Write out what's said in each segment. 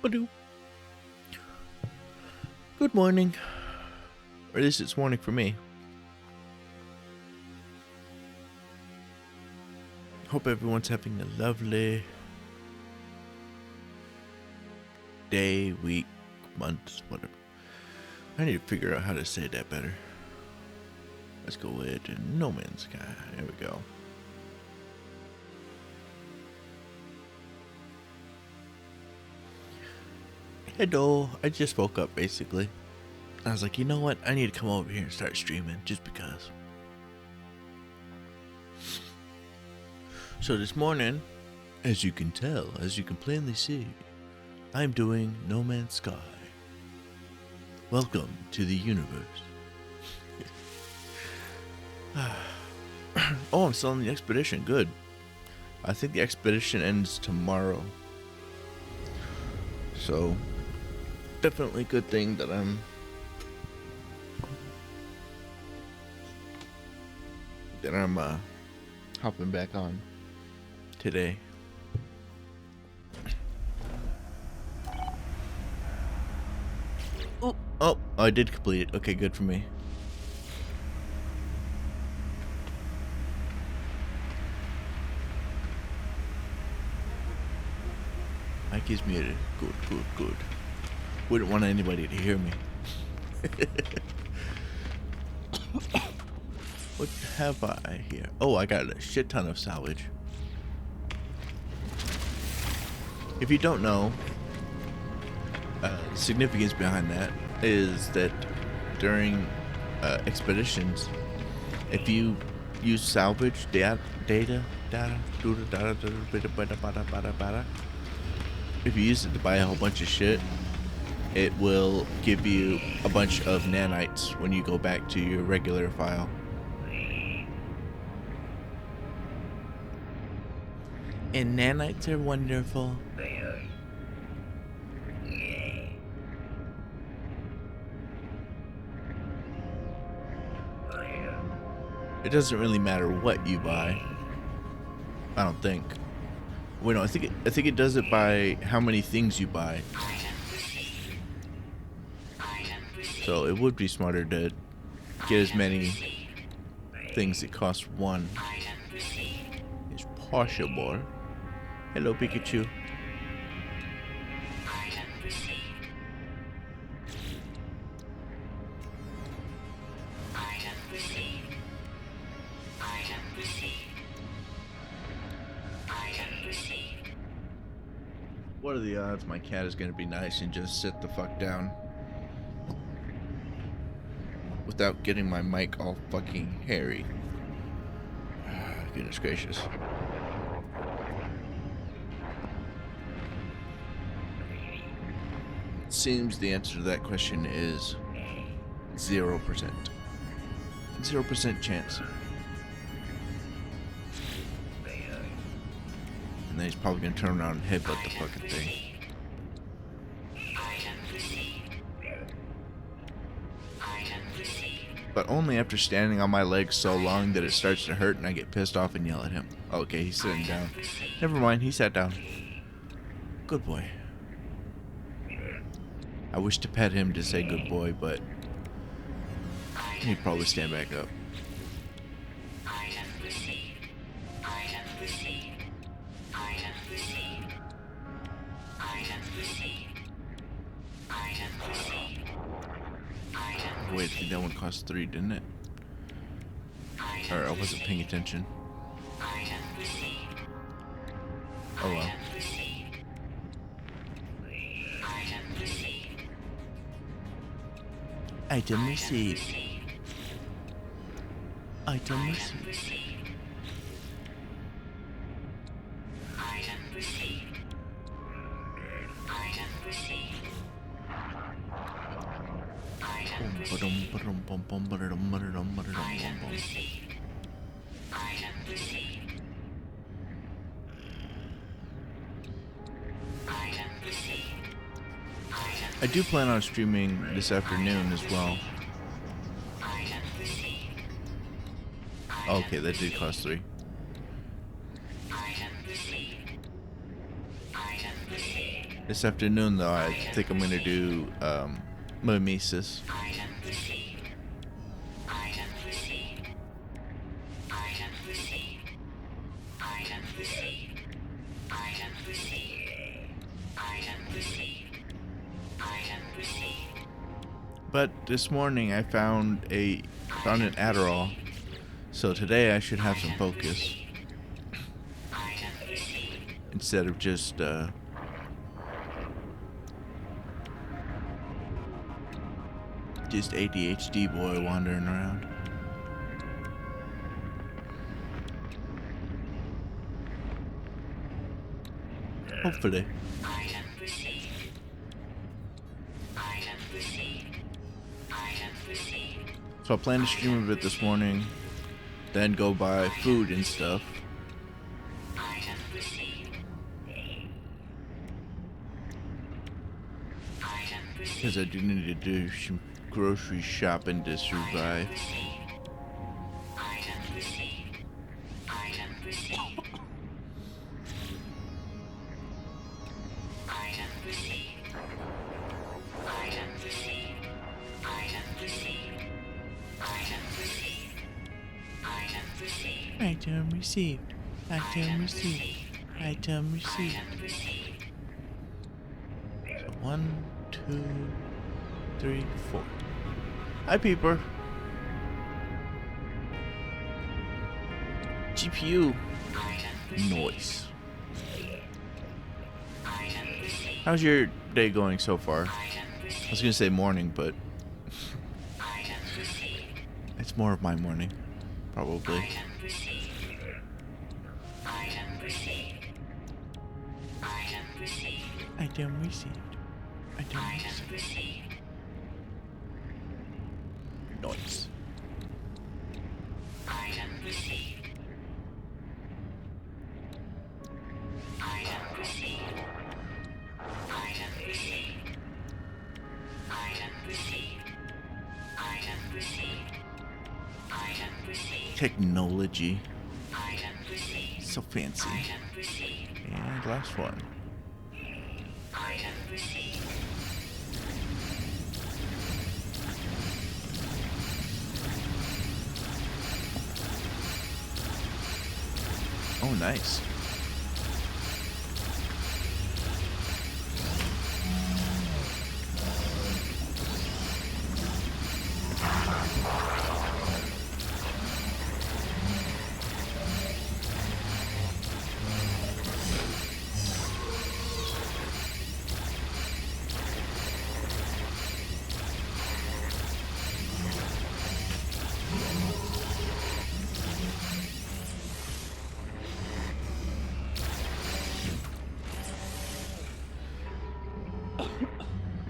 Ba-doo. Good morning. Or at least it's morning for me. Hope everyone's having a lovely day, week, month, whatever. I need to figure out how to say that better. Let's go with No Man's Sky. There we go. Hello. I just woke up basically. I was like, you know what? I need to come over here and start streaming just because. So this morning, as you can tell, as you can plainly see, I'm doing No Man's Sky. Welcome to the universe. Oh, I'm still on the expedition. Good. I think the expedition ends tomorrow. So, definitely a good thing that I'm hopping back on today. Oh, I did complete it. Okay, good for me. Mic is muted. Good. Wouldn't want anybody to hear me. What have I here? Oh, I got a shit ton of salvage. If you don't know, the significance behind that is that during expeditions, if you use salvage if you use it to buy a whole bunch of shit, it will give you a bunch of nanites when you go back to your regular file. And nanites are wonderful. It doesn't really matter what you buy. I don't think. Wait, no, I think it does it by how many things you buy. So it would be smarter to get as many things that cost one as possible. Hello, Pikachu. What are the odds my cat is going to be nice and just sit the fuck down without getting my mic all fucking hairy? Goodness gracious. It seems the answer to that question is 0%. 0% chance. And then he's probably gonna turn around and headbutt the fucking thing. But only after standing on my legs so long that it starts to hurt and I get pissed off and yell at him. Okay, he's sitting down. Never mind, he sat down. Good boy. I wish to pet him to say good boy, but he'd probably stand back up. Wait, I think that one cost 3, didn't it? Or I wasn't paying attention. Oh well. Item received. Item received. I do plan on streaming this afternoon as well. Okay, that did cost 3. This afternoon, though, I think I'm gonna do mimesis. But this morning I found an Adderall, so today I should have some focus instead of just ADHD boy wandering around. Hopefully. So I plan to stream a bit this morning, then go buy food and stuff. Because I do need to do some grocery shopping to survive. Item received. Item received. Item received. So 1, 2, 3, 4. Hi, peeper. GPU. Noise. How's your day going so far? I was gonna say morning, but it's more of my morning, probably. Item received. Item received. Noise. Technology. So fancy. And last one. Oh, nice.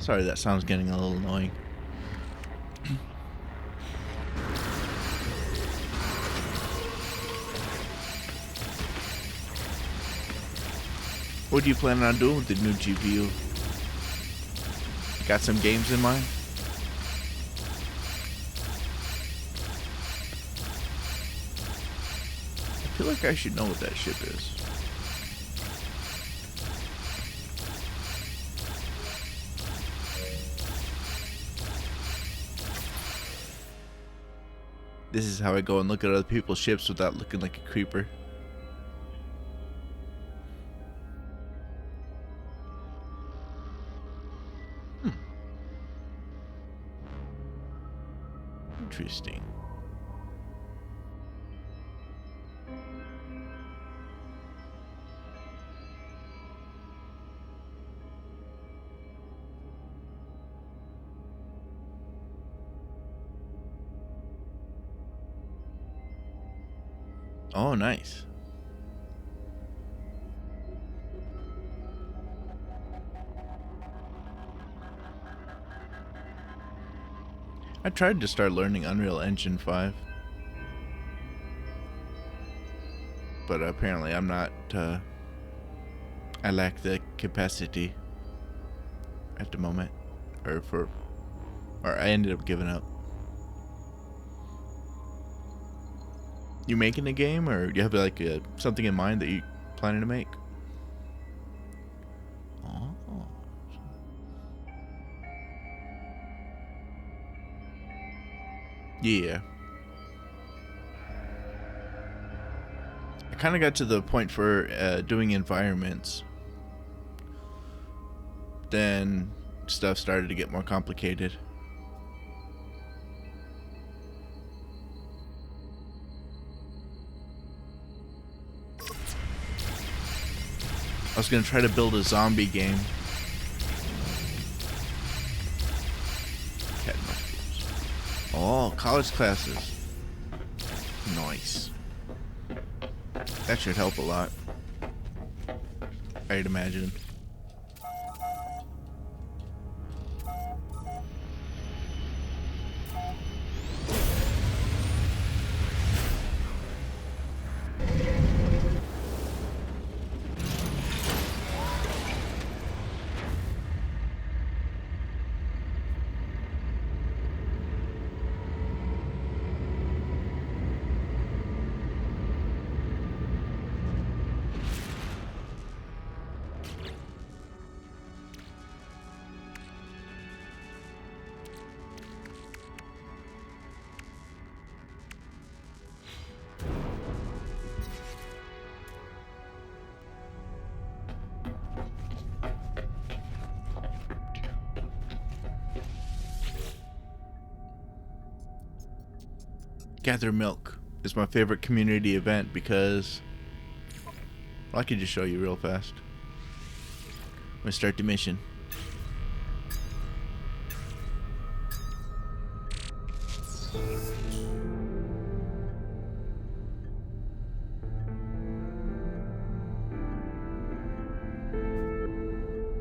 Sorry, that sound's getting a little annoying. What do you plan on doing with the new GPU? Got some games in mind? I feel like I should know what that ship is. This is how I go and look at other people's ships without looking like a creeper. Interesting. Oh, nice. I tried to start learning Unreal Engine 5. But apparently I'm not, I lack the capacity at the moment. Or I ended up giving up. You making a game, or you have like something in mind that you planning to make? Oh. Yeah. I kind of got to the point for doing environments. Then stuff started to get more complicated. I was gonna try to build a zombie game. Oh, college classes. Nice. That should help a lot, I'd imagine. Gather Milk is my favorite community event because, well, I can just show you real fast. I'm gonna start the mission.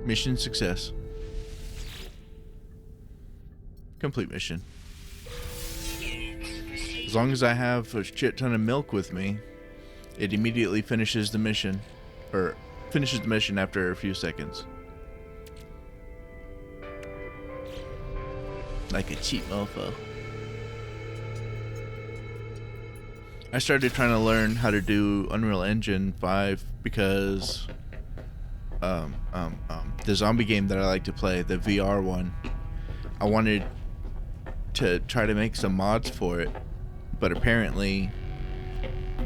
Mission success. Complete mission. As long as I have a shit ton of milk with me, it immediately finishes the mission. Or finishes the mission after a few seconds. Like a cheap mofo. I started trying to learn how to do Unreal Engine 5 because the zombie game that I like to play, the VR one, I wanted to try to make some mods for it. But apparently,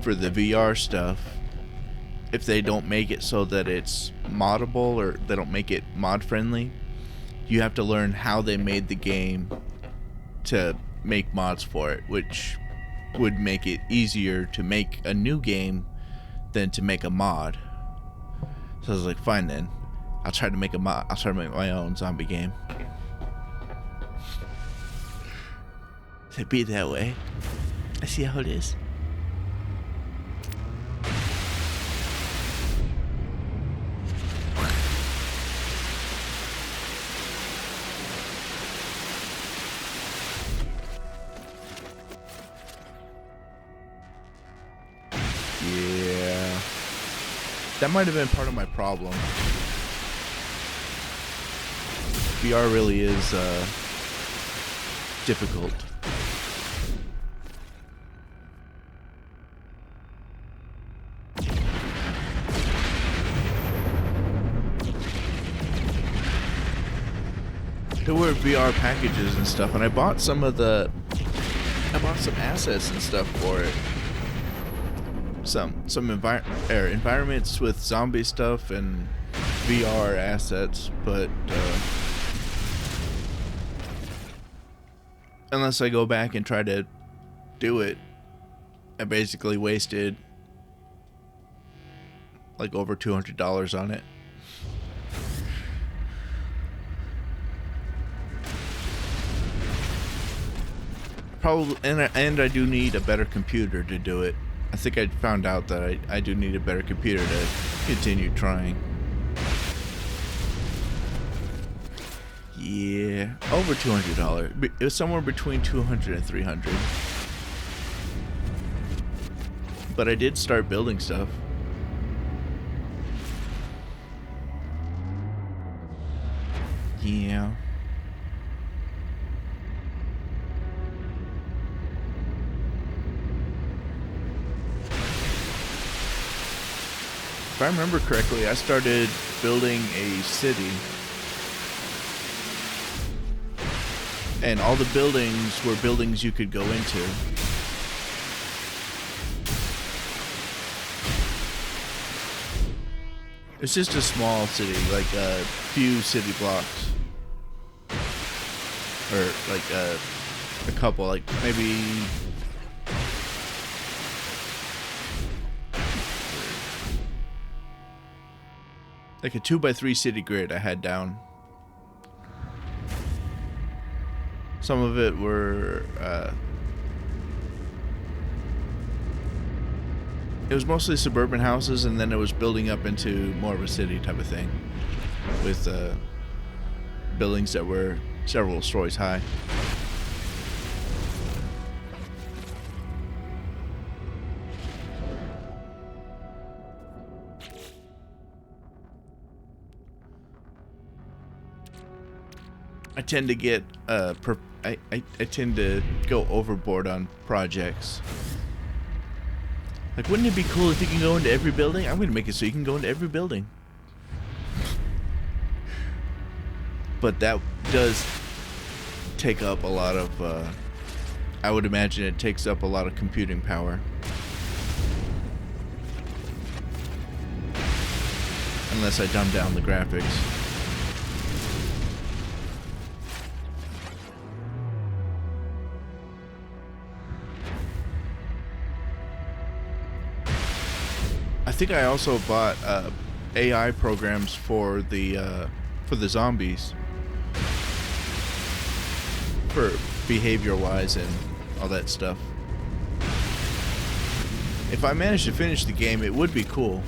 for the VR stuff, if they don't make it so that it's moddable or they don't make it mod friendly, you have to learn how they made the game to make mods for it, which would make it easier to make a new game than to make a mod. So I was like, fine then, I'll try to make a mod. I'll try to make my own zombie game. It'd be that way. I see how it is. Yeah. That might have been part of my problem. VR really is difficult. There were VR packages and stuff, and I bought some assets and stuff for it. Some environments with zombie stuff and VR assets, but unless I go back and try to do it, I basically wasted like over $200 on it. Probably, and I do need a better computer to do it. I think I found out that I do need a better computer to continue trying. Yeah, over $200. It was somewhere between $200 and $300. But I did start building stuff. Yeah. If I remember correctly, I started building a city And all the buildings were buildings you could go into. It's just a small city, like a few city blocks. Or like a couple, like maybe... like a 2x3 city grid I had down. Some of it were, it was mostly suburban houses, and then it was building up into more of a city type of thing, with buildings that were several stories high. I tend to get I tend to go overboard on projects. Like, wouldn't it be cool if you can go into every building? I'm gonna make it so you can go into every building. But that does take up a lot of, I would imagine it takes up a lot of computing power. Unless I dumb down the graphics. I think I also bought AI programs for the zombies, for behavior-wise and all that stuff. If I manage to finish the game, it would be cool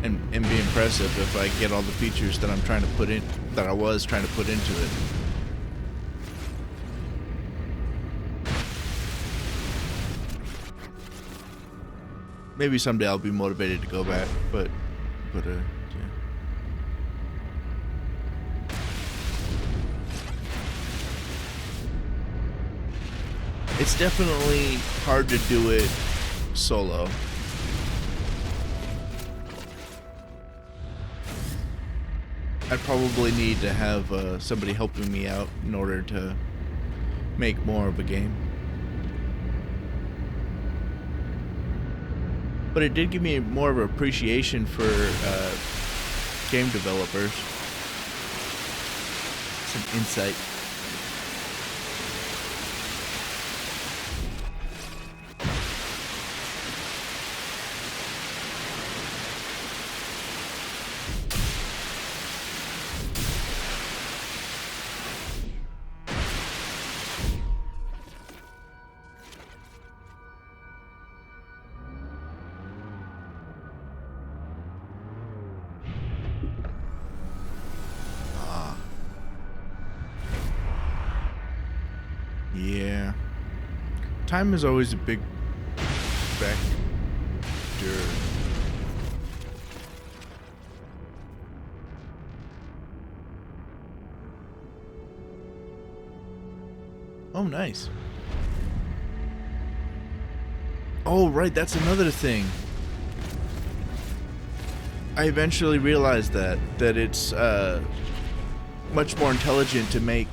and be impressive if I get all the features that I'm trying to put in, that I was trying to put into it. Maybe someday I'll be motivated to go back, but yeah. It's definitely hard to do it solo. I probably need to have somebody helping me out in order to make more of a game. But it did give me more of an appreciation for game developers. Some insight. Yeah. Time is always a big factor. Oh, nice. Oh, right, that's another thing. I eventually realized that it's much more intelligent to make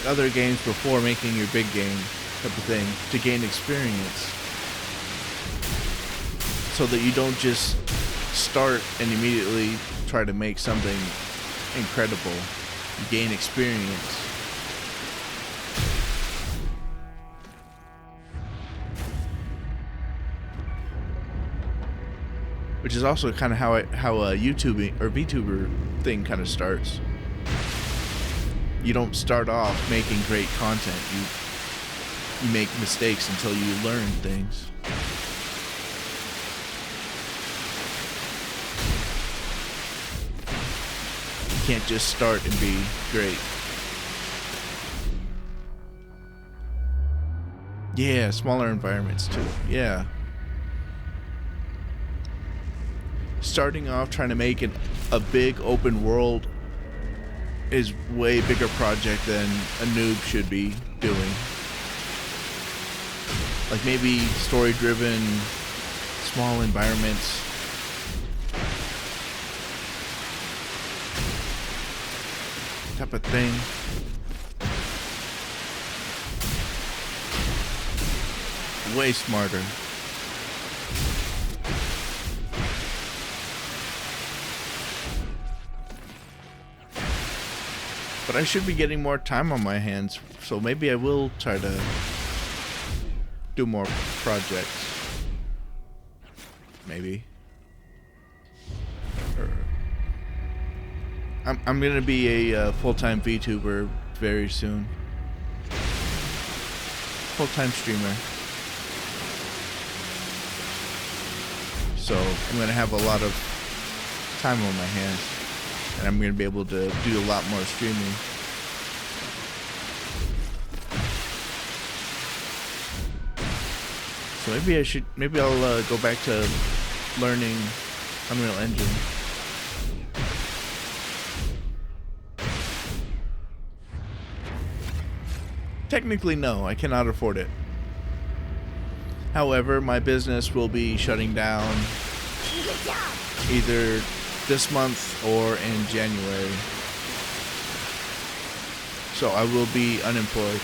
other games before making your big game type of thing, to gain experience, so that you don't just start and immediately try to make something incredible. You gain experience. Which is also kind of how a YouTubing or VTuber thing kind of starts. You don't start off making great content. You make mistakes until you learn things. You can't just start and be great. Yeah, smaller environments too. Yeah. Starting off trying to make a big open world is way bigger project than a noob should be doing. Like maybe story-driven, small environments. type of thing. Way smarter. But I should be getting more time on my hands, so maybe I will try to do more projects. Maybe. I'm gonna be a full-time VTuber very soon. Full-time streamer. So I'm gonna have a lot of time on my hands, and I'm gonna be able to do a lot more streaming. So maybe I'll go back to learning Unreal Engine. Technically, no, I cannot afford it. However, my business will be shutting down either this month or in January. So I will be unemployed.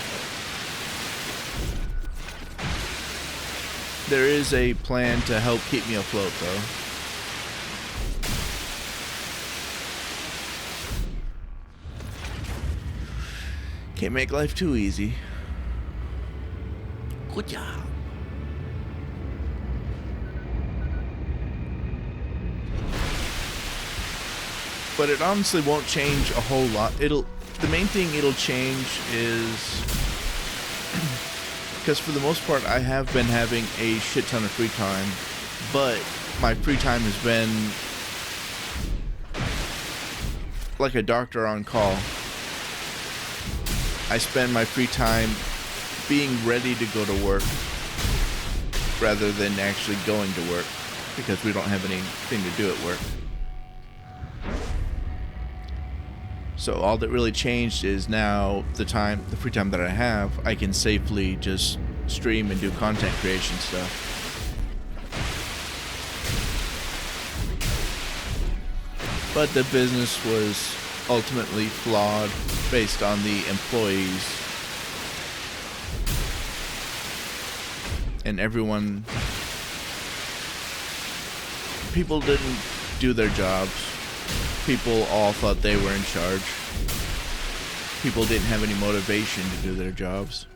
There is a plan to help keep me afloat, though. Can't make life too easy. Good job. But it honestly won't change a whole lot. The main thing it'll change is because for the most part I have been having a shit ton of free time, but my free time has been like a doctor on call. I spend my free time being ready to go to work rather than actually going to work because we don't have anything to do at work. So all that really changed is now the free time that I have, I can safely just stream and do content creation stuff. But the business was ultimately flawed based on the employees. And people didn't do their jobs. People all thought they were in charge. People didn't have any motivation to do their jobs.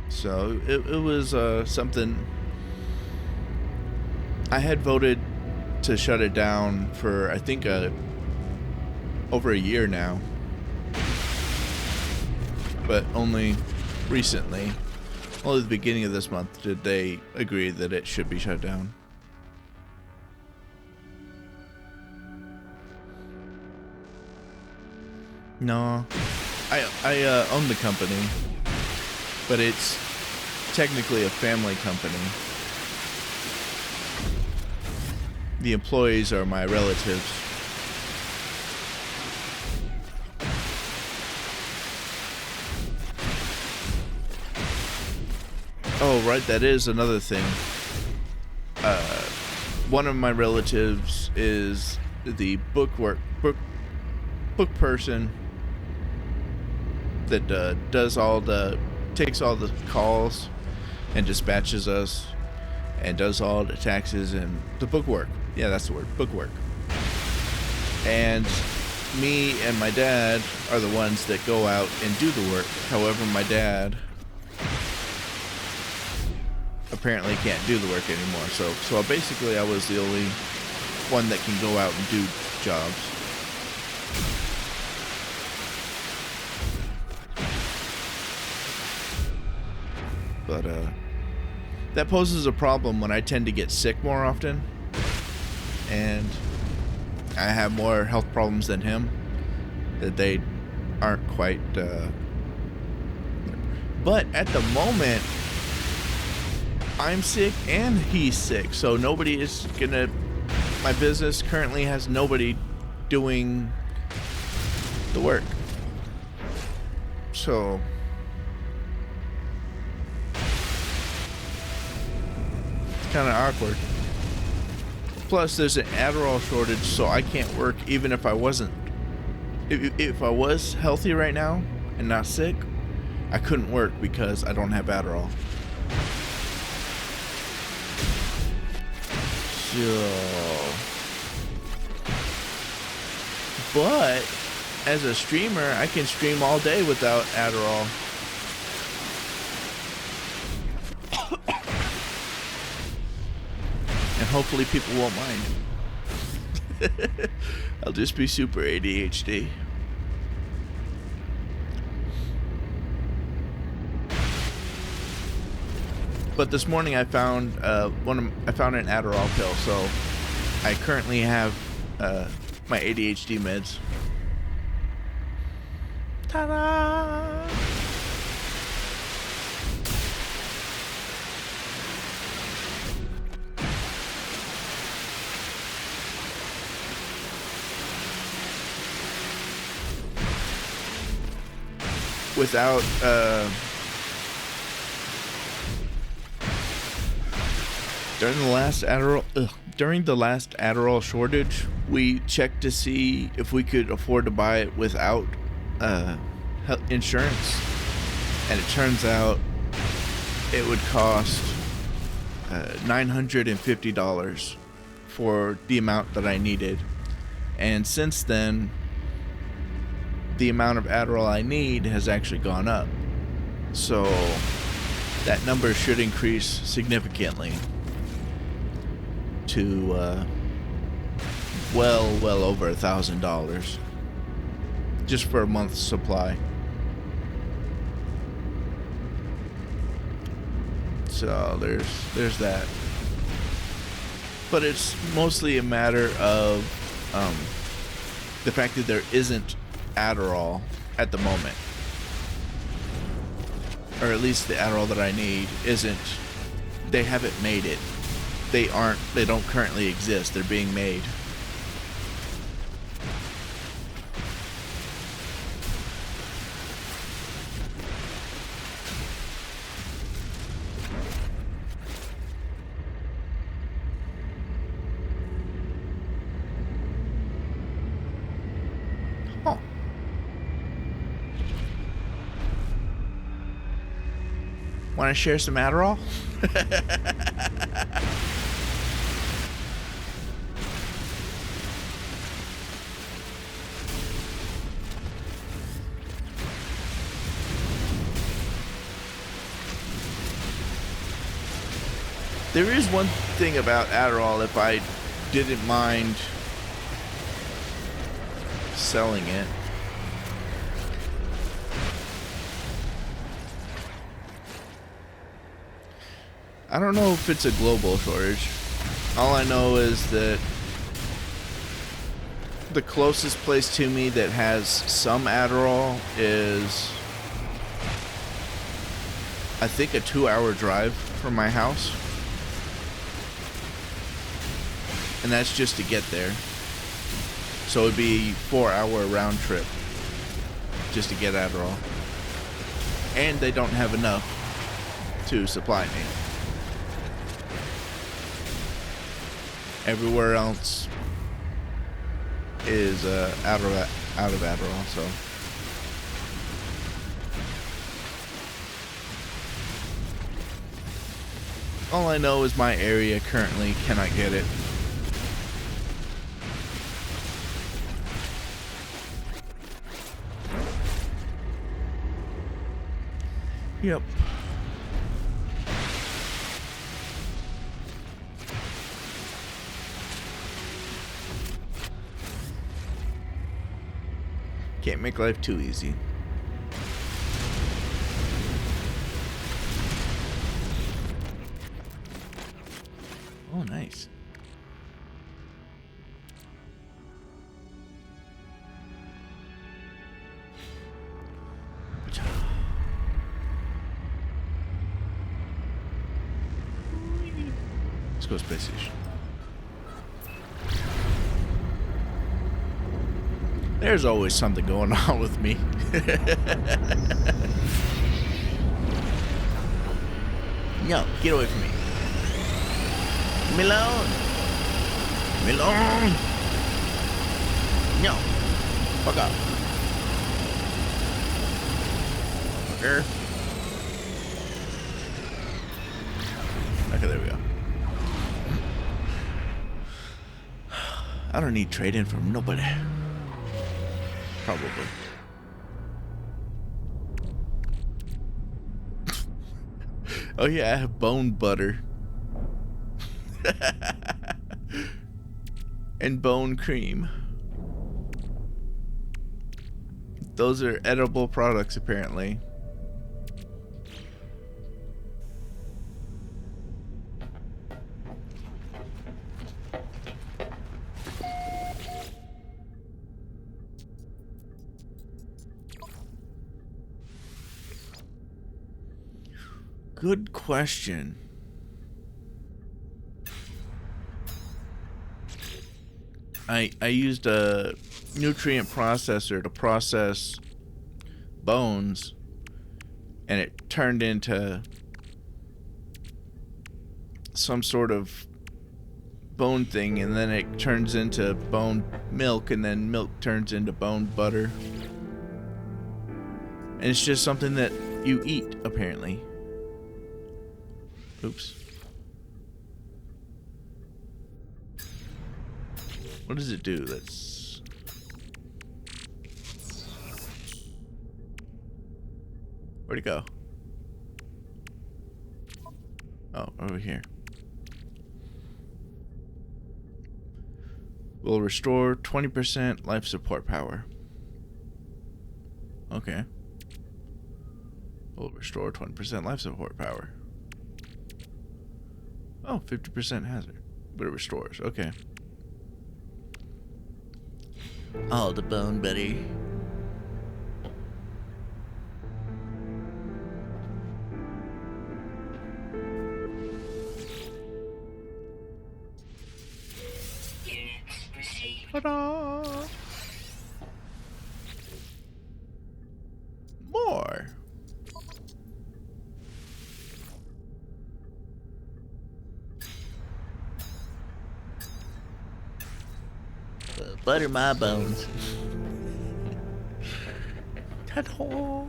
So it was something. I had voted to shut it down for I think over a year now, but only recently. Only at the beginning of this month did they agree that it should be shut down. No, I own the company, but it's technically a family company. The employees are my relatives. Oh, right, that is another thing. One of my relatives is the book person that takes all the calls and dispatches us and does all the taxes and the bookwork. Yeah, that's the word, bookwork. And me and my dad are the ones that go out and do the work. However, my dad apparently can't do the work anymore. So basically I was the only one that can go out and do jobs. But that poses a problem when I tend to get sick more often. And I have more health problems than him. That they aren't quite but at the moment I'm sick and he's sick, so nobody is gonna. My business currently has nobody doing the work. So kind of awkward. Plus, there's an Adderall shortage, so I can't work even if I wasn't. If I was healthy right now and not sick, I couldn't work because I don't have Adderall. So, but as a streamer, I can stream all day without Adderall. And hopefully people won't mind. I'll just be super ADHD. But this morning I found I found an Adderall pill, so I currently have my ADHD meds. Ta-da! Without during the last Adderall shortage, we checked to see if we could afford to buy it without insurance, and it turns out it would cost $950 for the amount that I needed. And since then, the amount of Adderall I need has actually gone up, so that number should increase significantly to well over $1,000 just for a month's supply. So there's that. But it's mostly a matter of the fact that there isn't Adderall at the moment, or at least the Adderall that I need isn't. They haven't made it. They don't currently exist. They're being made. Huh. Want to share some Adderall? There is one thing about Adderall, if I didn't mind selling it. I don't know if it's a global shortage. All I know is that the closest place to me that has some Adderall is, I think, a 2-hour drive from my house. And that's just to get there. So it'd be a 4-hour round trip just to get Adderall. And they don't have enough to supply me. Everywhere else is out of Adderall, so. All I know is my area currently cannot get it. Yep. Can't make life too easy. Oh, nice. Let's go space station. There's always something going on with me. No, get away from me. Me alone. Me alone. No. Fuck up. Fucker. Okay, there we go. I don't need trade-in from nobody. Probably. Oh yeah, I have bone butter. And bone cream. Those are edible products, apparently. Good question. I used a nutrient processor to process bones, and it turned into some sort of bone thing, and then it turns into bone milk, and then milk turns into bone butter. And it's just something that you eat, apparently. Oops. What does it do? That's... Where'd it go? Oh, over here. Will restore 20% life support power. Okay. Will restore 20% life support power. Oh, 50% hazard. But it restores. Okay. All the bone, buddy. Ta-da! More. Butter my bones. Ta-da!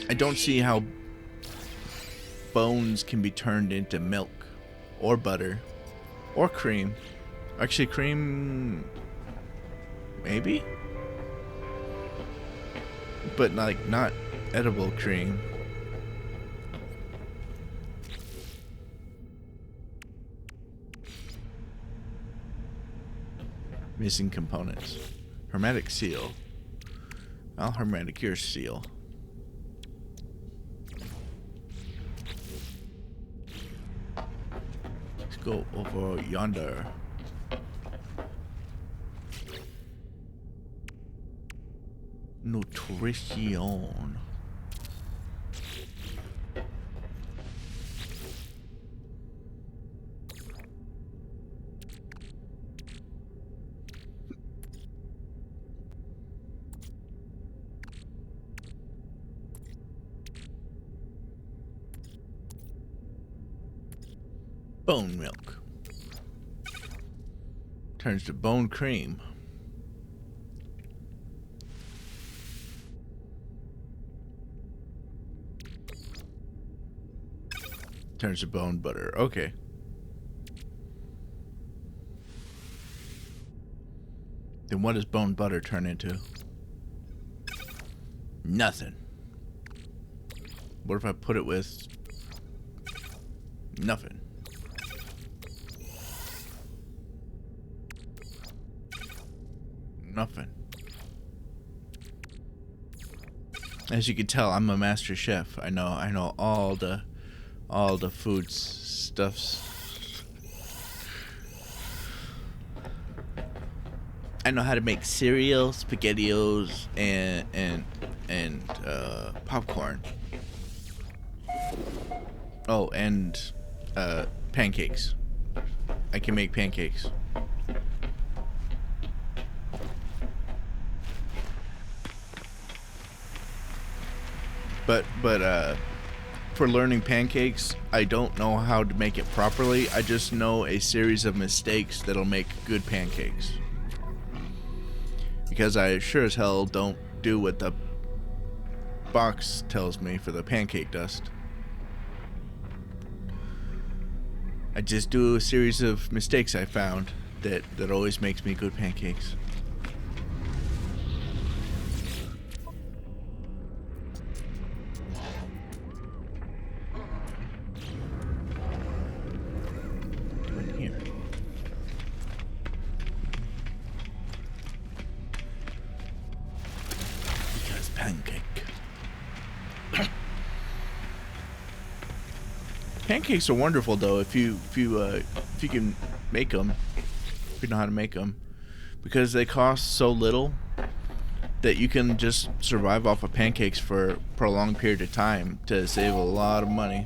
I don't see how bones can be turned into milk or butter or cream. Actually, cream, maybe, but like not edible cream. Missing components. Hermetic seal. I'll hermetic your seal. Let's go over yonder. Nutrition. Bone milk. Turns to bone cream. Turns to bone butter. Okay. Then what does bone butter turn into? Nothing. What if I put it with nothing? Nothing. As you can tell, I'm a master chef. I know all the food stuffs. I know how to make cereal, SpaghettiOs, and popcorn. Oh, and pancakes. I can make pancakes. But for learning pancakes, I don't know how to make it properly. I just know a series of mistakes that'll make good pancakes. Because I sure as hell don't do what the box tells me for the pancake dust. I just do a series of mistakes I found that always makes me good pancakes. Doing here. Because pancake. Pancakes are wonderful though if you can make them, if you know how to make them, because they cost so little that you can just survive off of pancakes for a prolonged period of time to save a lot of money.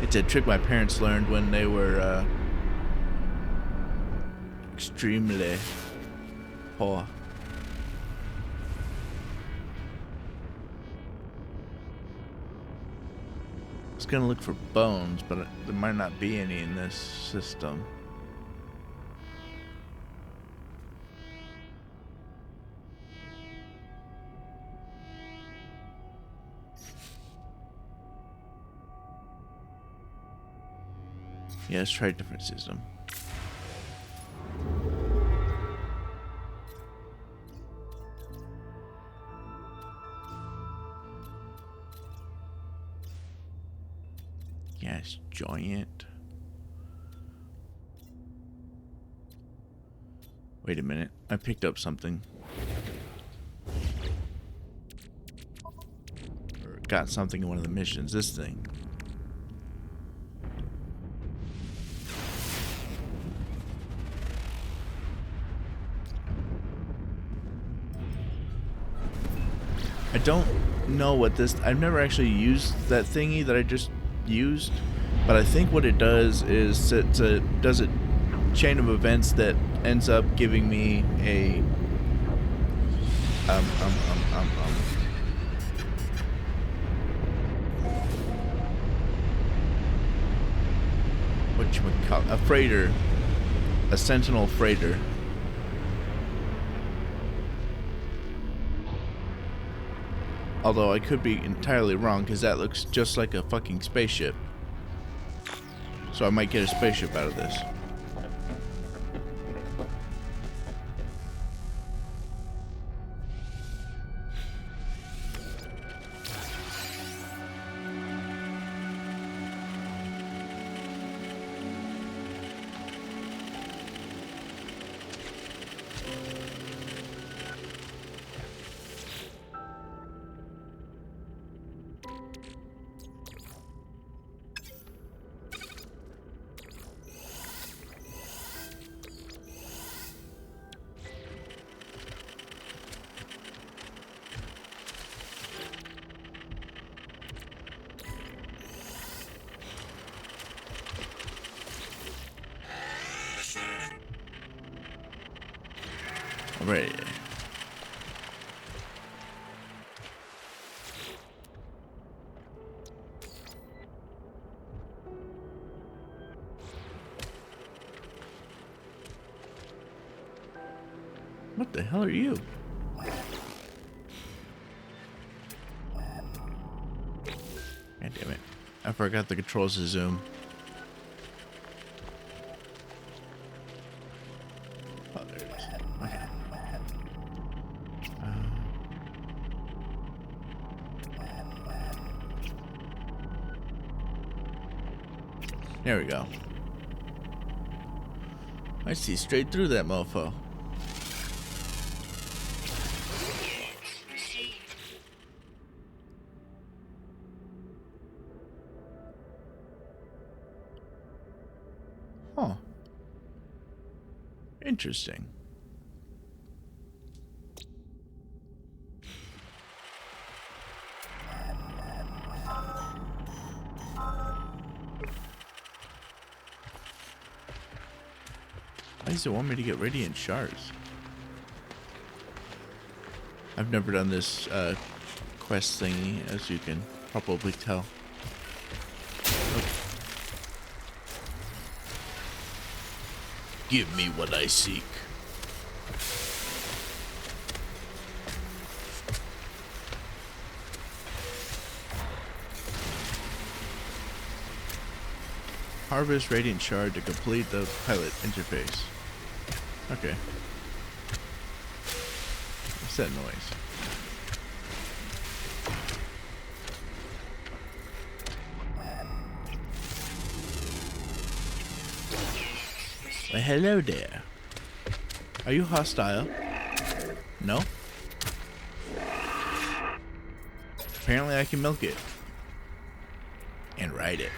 It's a trick my parents learned when they were extremely poor. I was gonna look for bones, but there might not be any in this system. Yeah, let's try a different system. Yes, giant. Wait a minute, I picked up something. Or got something in one of the missions. This thing. I don't know what this... I've never actually used that thingy that I just used, but I think what it does is it does a chain of events that ends up giving me a whatchamacallit, a freighter, a sentinel freighter. Although I could be entirely wrong, because that looks just like a fucking spaceship. So I might get a spaceship out of this. Alright. What the hell are you? God damn it. I forgot the controls to zoom. Oh, there it is. Okay. There we go. I see straight through that mofo. Huh. Interesting. Why does it want me to get radiant shards? I've never done this quest thingy, as you can probably tell. Oh. Give me what I seek. Harvest radiant shard to complete the pilot interface. Okay. What's that noise? Well, hello there. Are you hostile? No? Apparently I can milk it. And ride it.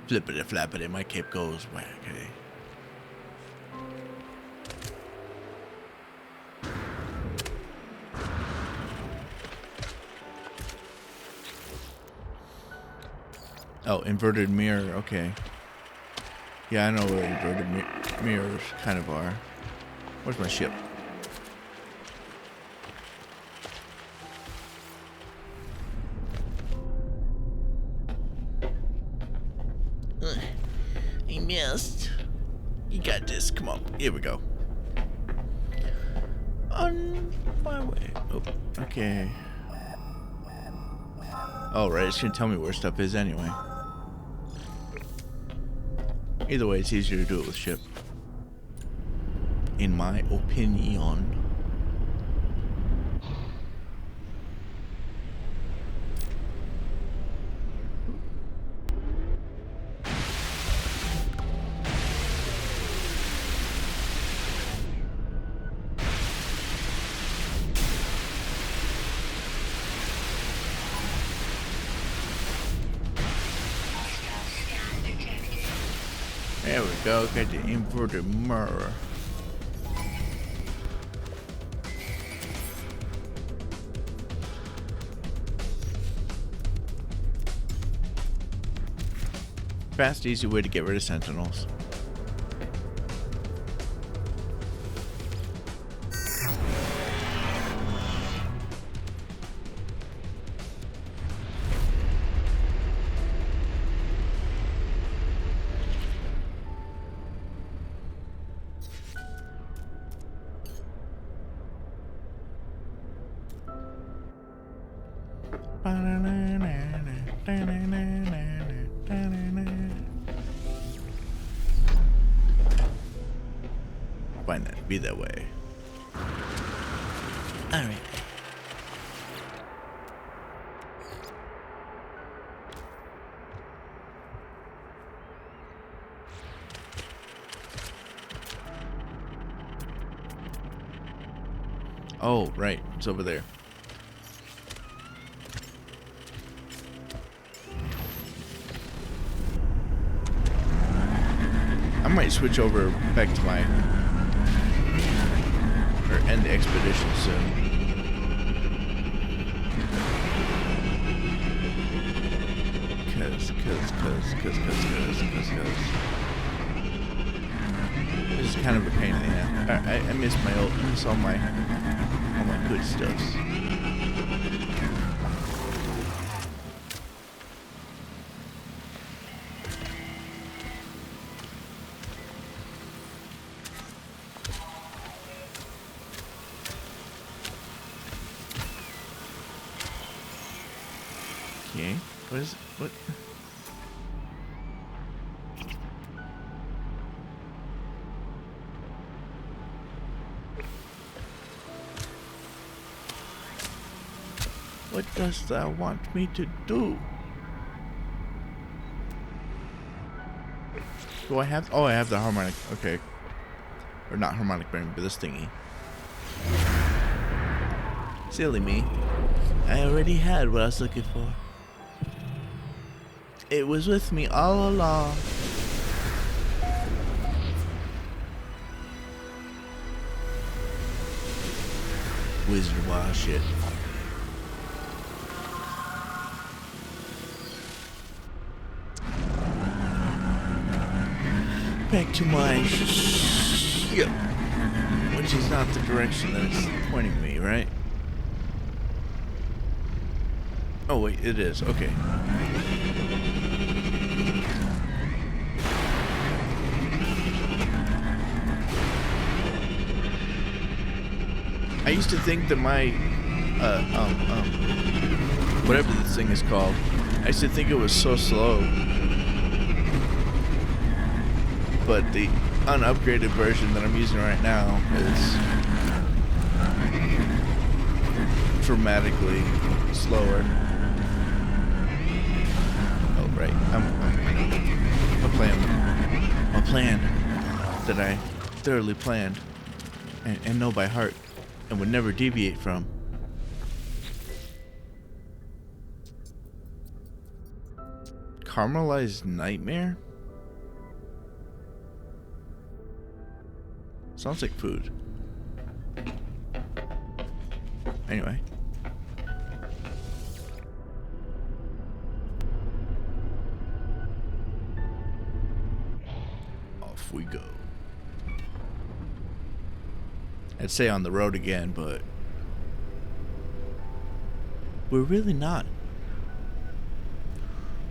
Flippity flappity, my cape goes wacky. Oh, inverted mirror, okay. Yeah, I know what inverted mirrors kind of are. Where's my ship? I missed. You got this. Come on. Here we go. On my way. Oh, okay. Oh, right. It's going to tell me where stuff is anyway. Either way, it's easier to do it with ship. In my opinion. There we go, got the inverted mirror. Fast, easy way to get rid of sentinels. Fine, then. Be that way. Alright. Oh, right. It's over there. I might switch over back to my... or end the expedition soon. Cause. This is kind of a pain in the ass. I miss my old, I miss all my good stuffs. Okay, what is it? What? What does thou want me to do? Do I have? Oh, I have the harmonic. Okay, or not harmonic bearing, but this thingy. Silly me. I already had what I was looking for. It was with me all along. Wizard of Oz shit. Back to my ship, which is not the direction that it's pointing me, right? Oh wait, it is. Okay. I used to think that my whatever this thing is called, I used to think it was so slow. But the unupgraded version that I'm using right now is dramatically slower. Oh right, a plan that I thoroughly planned and know by heart and would never deviate from. Caramelized nightmare? Sounds like food. Anyway. Off we go. I'd say on the road again, but we're really not.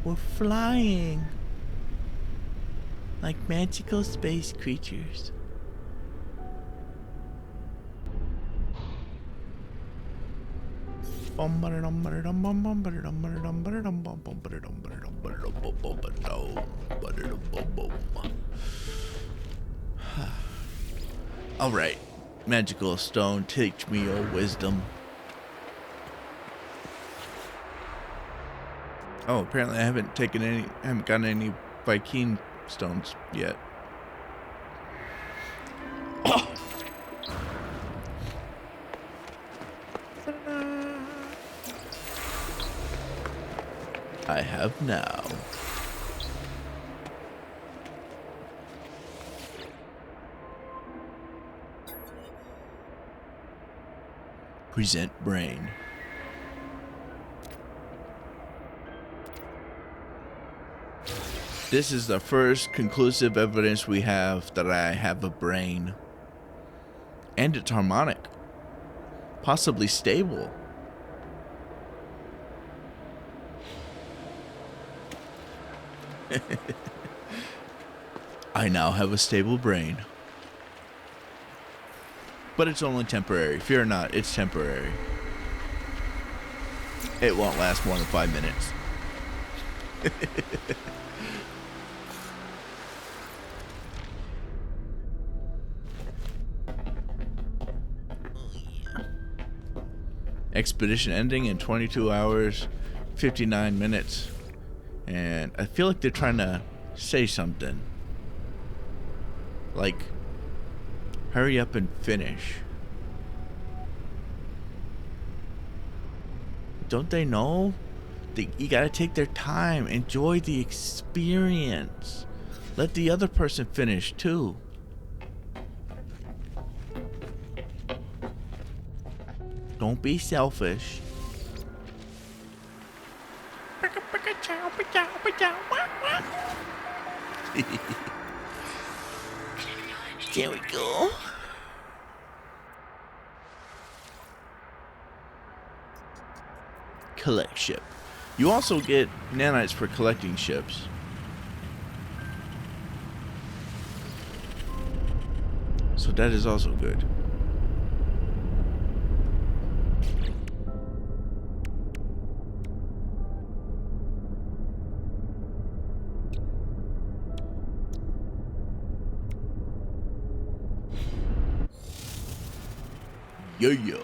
We're flying like magical space creatures. All right, magical stone, teach me your wisdom. Oh, apparently I haven't gotten any Viking stones yet. I have now. Present brain. This is the first conclusive evidence we have that I have a brain. And it's harmonic. Possibly stable. I now have a stable brain. But it's only temporary. Fear not, it's temporary. It won't last more than 5 minutes. Expedition ending in 22 hours, 59 minutes. And I feel like they're trying to say something. Like, hurry up and finish. Don't they know? You gotta take their time. Enjoy the experience. Let the other person finish too. Don't be selfish. There we go. Collect ship. You also get nanites for collecting ships. So that is also good. Yo.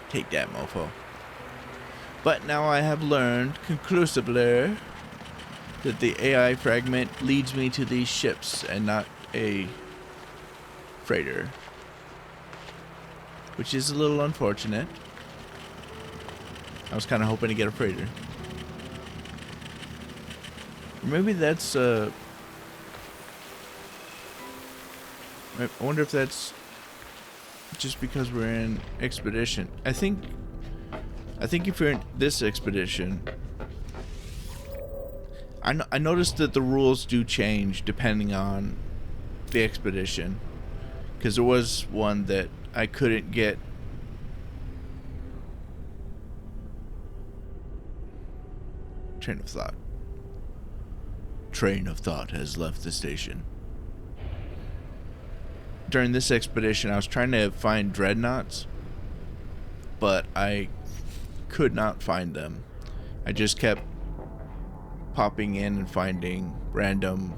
Take that, mofo. But now I have learned conclusively that the AI fragment leads me to these ships and not a freighter. Which is a little unfortunate. I was kind of hoping to get a freighter. Or maybe that's I wonder if that's just because we're in expedition. I think if you're in this expedition, I noticed that the rules do change depending on the expedition, because there was one that I couldn't get. Train of thought has left the station. During this expedition, I was trying to find dreadnoughts, but I could not find them. I just kept popping in and finding random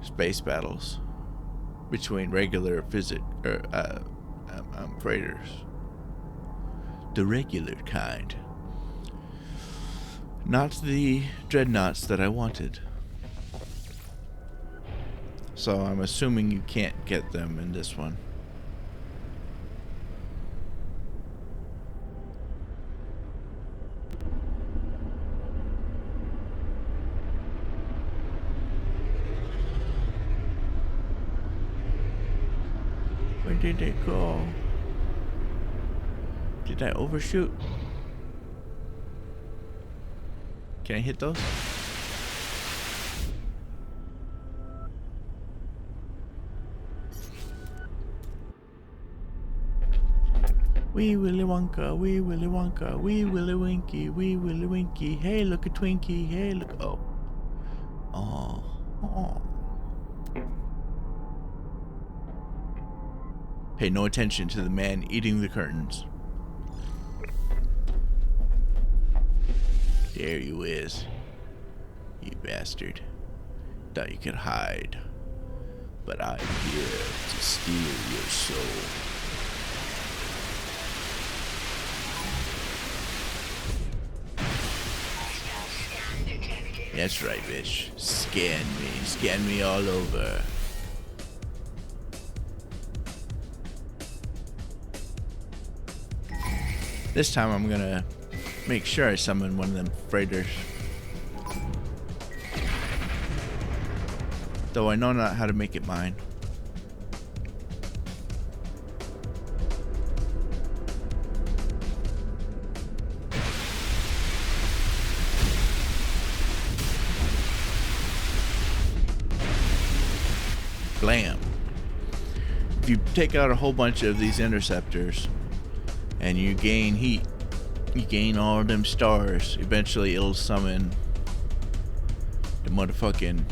space battles between regular freighters. The regular kind. Not the dreadnoughts that I wanted. So I'm assuming you can't get them in this one. Where did they go? Did I overshoot? Can I hit those? Wee Willy Wonka, Wee Willy Wonka, Wee Willy Winky, Wee Willy Winky. Hey, look a Twinkie. Hey, look. Oh. Oh. Pay no attention to the man eating the curtains. There you is. You bastard. Thought you could hide. But I'm here to steal your soul. That's right, bitch. Scan me. Scan me all over. This time I'm gonna make sure I summon one of them freighters. Though I know not how to make it mine. Blam. If you take out a whole bunch of these interceptors and you gain heat, you gain all of them stars, eventually it'll summon the motherfucking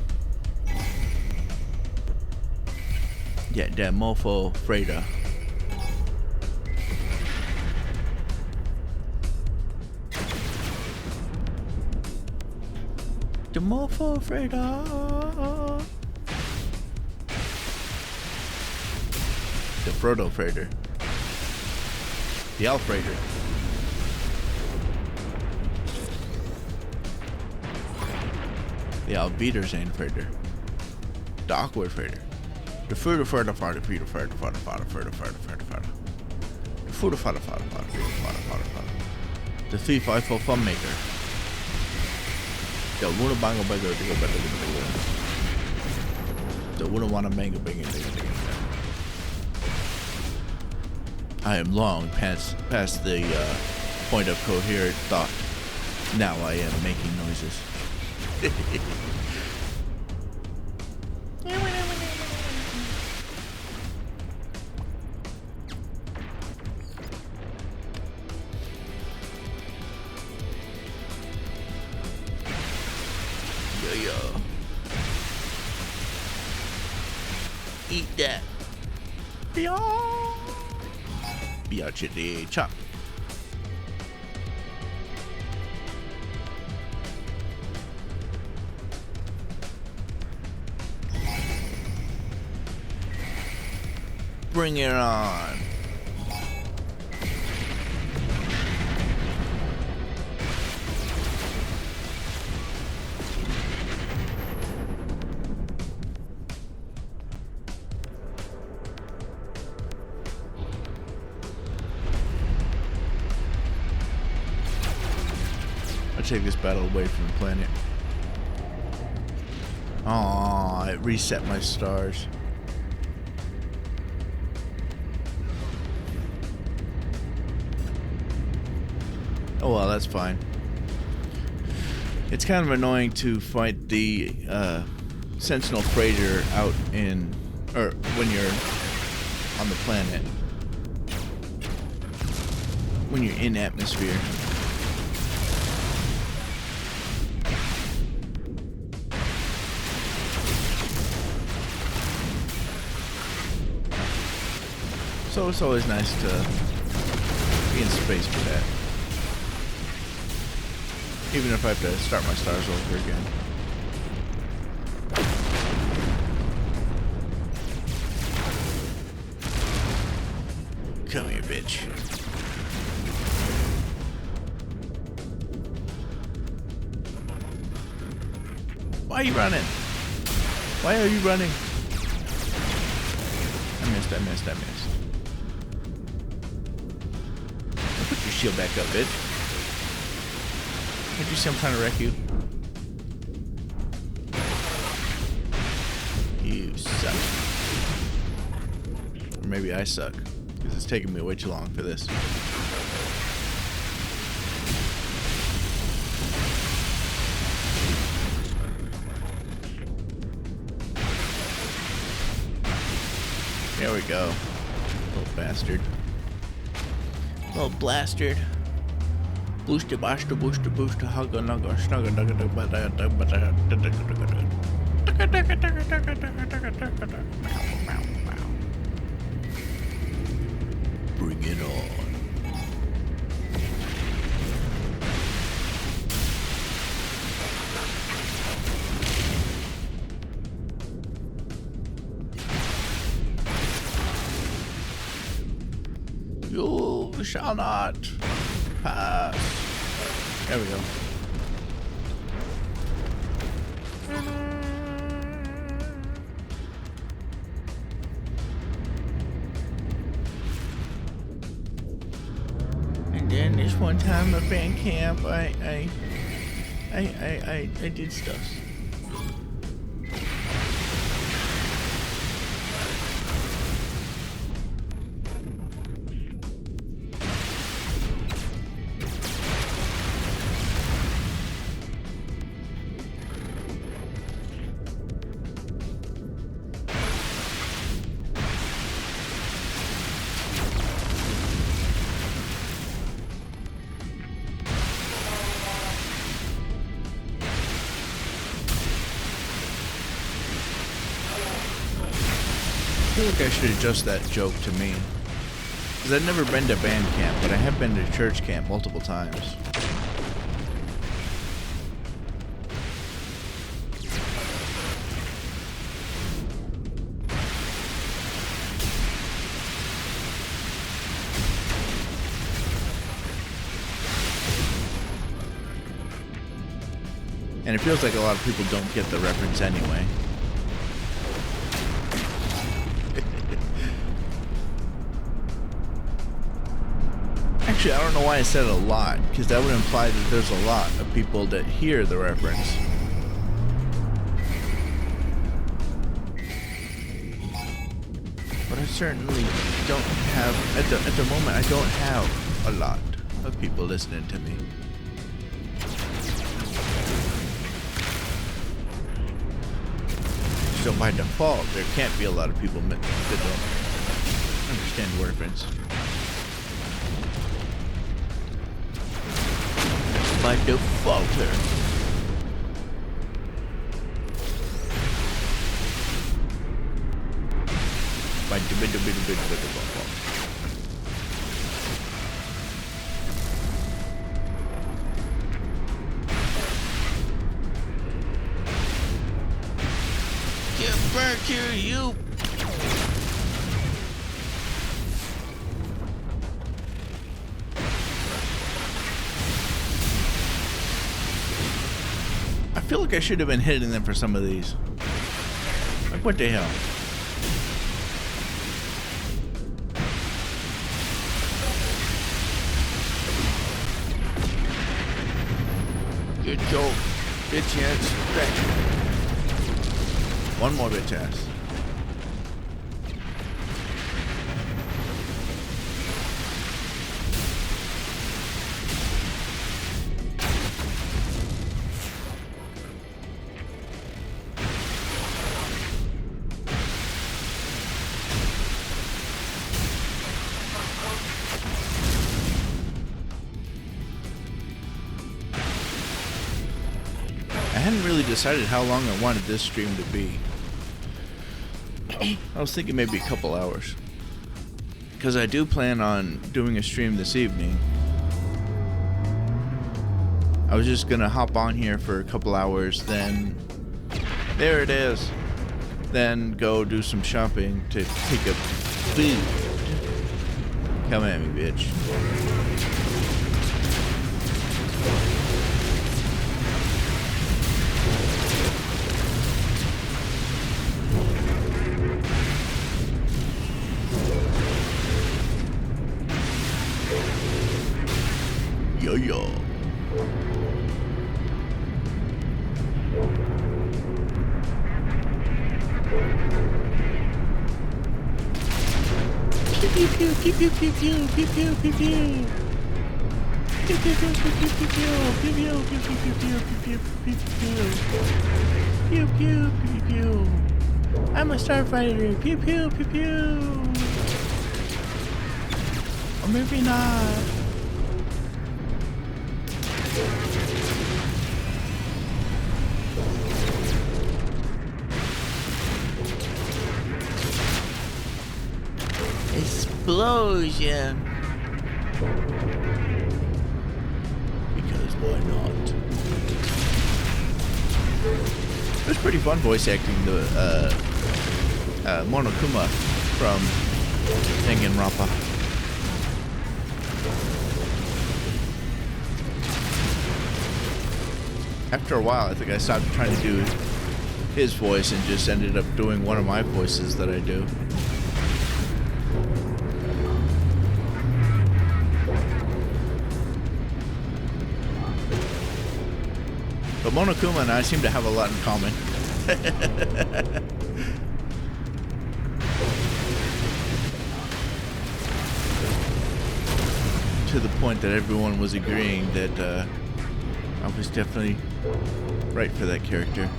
that mofo freighter. The mofo freighter. The Frodo freighter. The Elf freighter. The Albeterzane freighter. The Awkward freighter. The Furder. The Thief Eiffel Fun Maker. The Wuna Bango Beggar. The Wuna Wanna Manga Banga. I am long past the point of coherent thought. Now I am making noises. Yeah. Eat that. Biatchity chop. Bring it on. I'll take this battle away from the planet. Aww, it reset my stars. Oh well, that's fine. It's kind of annoying to fight the Sentinel freighter out in, or when you're on the planet, when you're in atmosphere. So it's always nice to be in space for that. Even if I have to start my stars over again. Come here, bitch. Why are you running? Why are you running? I missed. Put your shield back up, bitch. Can't you see I'm trying to wreck you? You suck. Or maybe I suck. Because it's taking me way too long for this. There we go. Little bastard. Little blastard. Booster, booster, booster, booster, hugga, nugga, snugga, nugga, bring it on. You shall not pass. There we go. And then this one time at band camp, I did stuff. I feel like I should adjust that joke to me. Because I've never been to band camp, but I have been to church camp multiple times. And it feels like a lot of people don't get the reference anyway. Actually, I don't know why I said a lot, because that would imply that there's a lot of people that hear the reference. But I certainly don't have, at the moment, I don't have a lot of people listening to me. So by default, there can't be a lot of people that don't understand the reference. By default, by default. Get back here, you! I feel like I should have been hitting them for some of these. Like, what the hell? Good joke, bitch ass. One more bitch ass. hadn't really decided how long I wanted this stream to be. I was thinking maybe a couple hours. Because I do plan on doing a stream this evening. I was just gonna hop on here for a couple hours, then... There it is. Then go do some shopping to pick up food. Come at me, bitch. Yo yo. Pew pew pew pew pew pew pew pew pew pew pew. Pew pew pew pew pew pew pew pew pew pew pew pew pew pew pew pew pew. I'm a starfighter. Pew pew pew pew. Or maybe not. Explosion. Because why not? It was pretty fun voice acting the Monokuma from Danganronpa. After a while, I think I stopped trying to do his voice and just ended up doing one of my voices that I do. But Monokuma and I seem to have a lot in common. To the point that everyone was agreeing that I was definitely right for that character.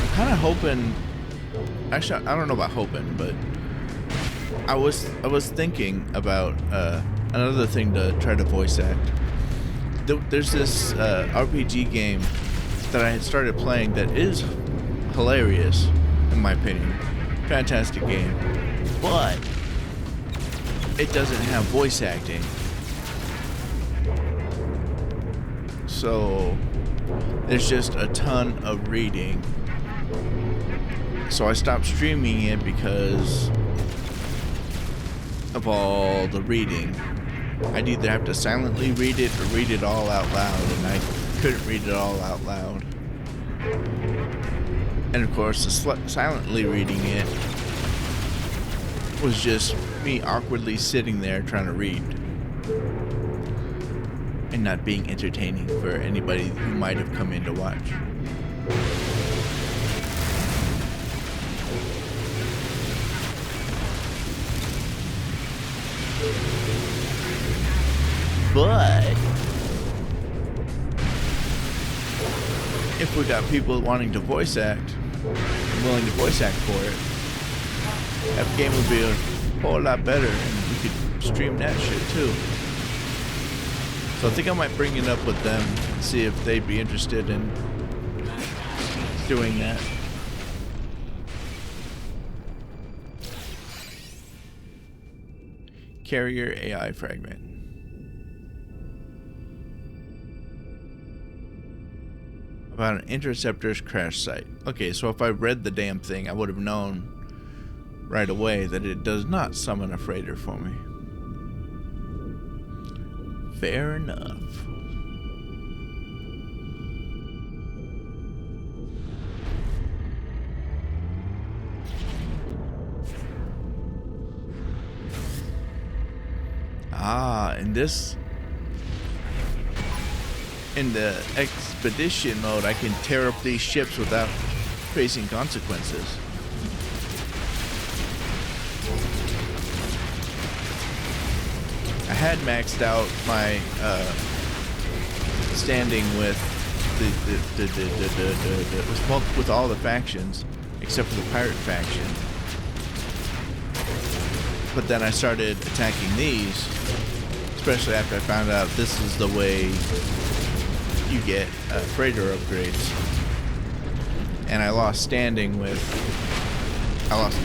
I'm kind of hoping. Actually, I don't know about hoping, but I was thinking about another thing to try to voice act. There's this RPG game that I had started playing that is hilarious, in my opinion. Fantastic game, but it doesn't have voice acting. So there's just a ton of reading. So I stopped streaming it because of all the reading. I'd either have to silently read it or read it all out loud, and I couldn't read it all out loud. And of course, silently reading it was just me awkwardly sitting there trying to read and not being entertaining for anybody who might have come in to watch. But if we got people wanting to voice act, willing to voice act for it, that game would be a whole lot better, and we could stream that shit too. So I think I might bring it up with them and see if they'd be interested in doing that. Carrier AI fragment. About an interceptor's crash site. Okay, so if I read the damn thing, I would have known right away that it does not summon a freighter for me. Fair enough. Ah, in the expedition mode, I can tear up these ships without facing consequences. I had maxed out my standing with with all the factions except for the pirate faction. But then I started attacking these, especially after I found out this is the way you get freighter upgrades. And I lost standing with... I lost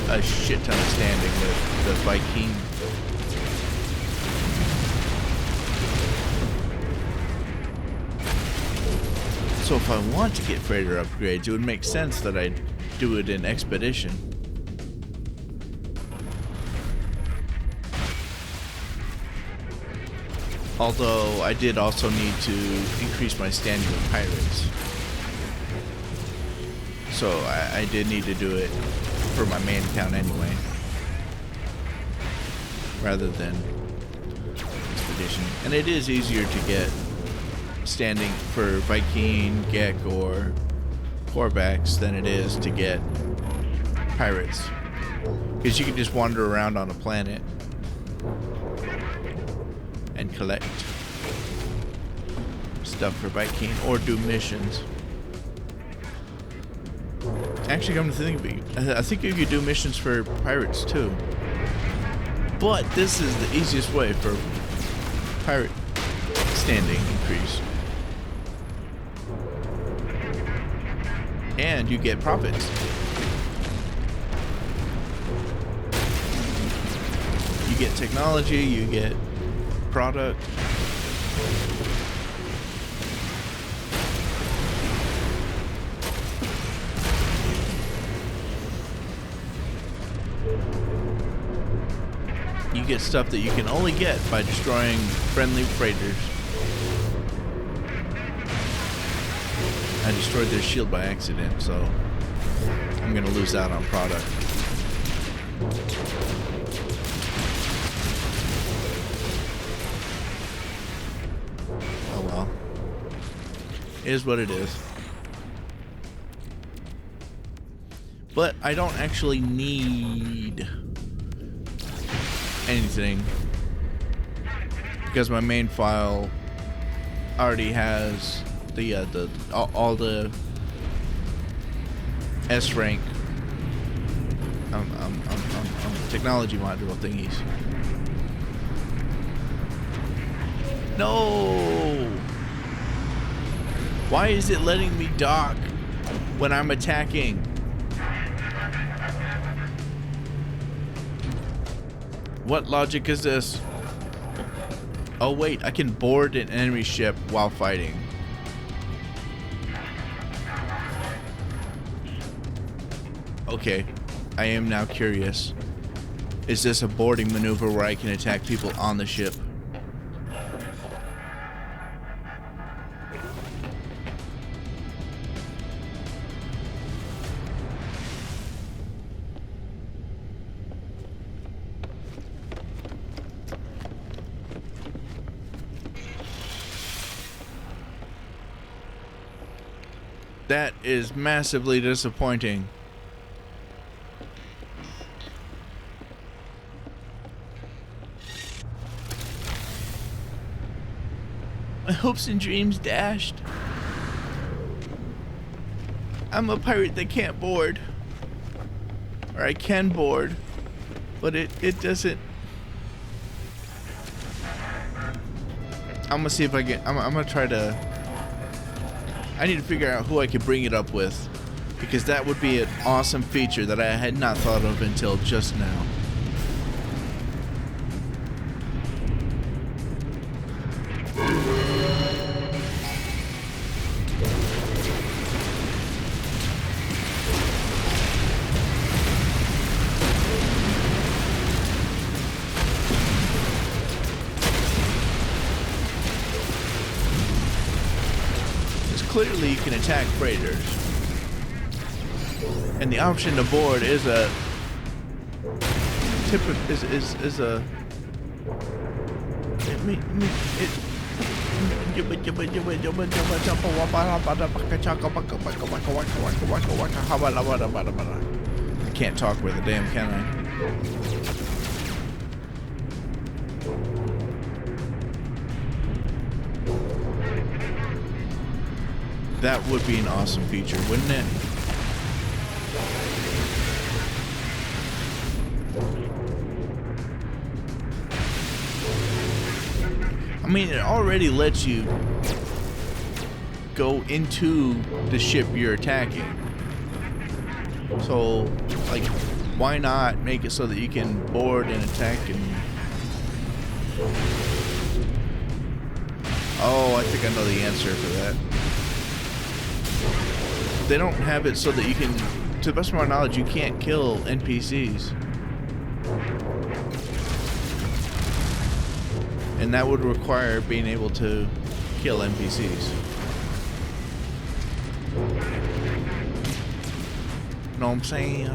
a shit ton of standing with the Viking. So if I want to get freighter upgrades, it would make sense that I do it in Expedition. Although I did also need to increase my standing with pirates. So I did need to do it for my main account anyway, rather than Expedition. And it is easier to get standing for Viking, Gek, or Korvax than it is to get pirates. Because you can just wander around on a planet and collect stuff for Viking or do missions. Actually, come to think of it, I think you could do missions for pirates too. But this is the easiest way for pirate standing increase. And you get profits. You get technology, you get product. You get stuff that you can only get by destroying friendly freighters. I destroyed their shield by accident, so I'm gonna lose out on product. Oh well. It is what it is. But I don't actually need anything because my main file already has all the S rank technology module thingies. No! Why is it letting me dock when I'm attacking? What logic is this? Oh wait, I can board an enemy ship while fighting. Okay, I am now curious. Is this a boarding maneuver where I can attack people on the ship? That is massively disappointing. My hopes and dreams dashed. I'm a pirate that can't board. Or I can board, but it doesn't. I'm gonna see if I can. I'm gonna try to. I need to figure out who I could bring it up with, because that would be an awesome feature that I had not thought of until just now. Clearly you can attack freighters, and the option to board is a I can't talk with a damn, can I? That would be an awesome feature, wouldn't it? I mean, it already lets you go into the ship you're attacking. So, like, why not make it so that you can board and attack and... Oh, I think I know the answer for that. They don't have it so that you can... To the best of my knowledge, you can't kill NPCs. And that would require being able to kill NPCs. Know what I'm saying?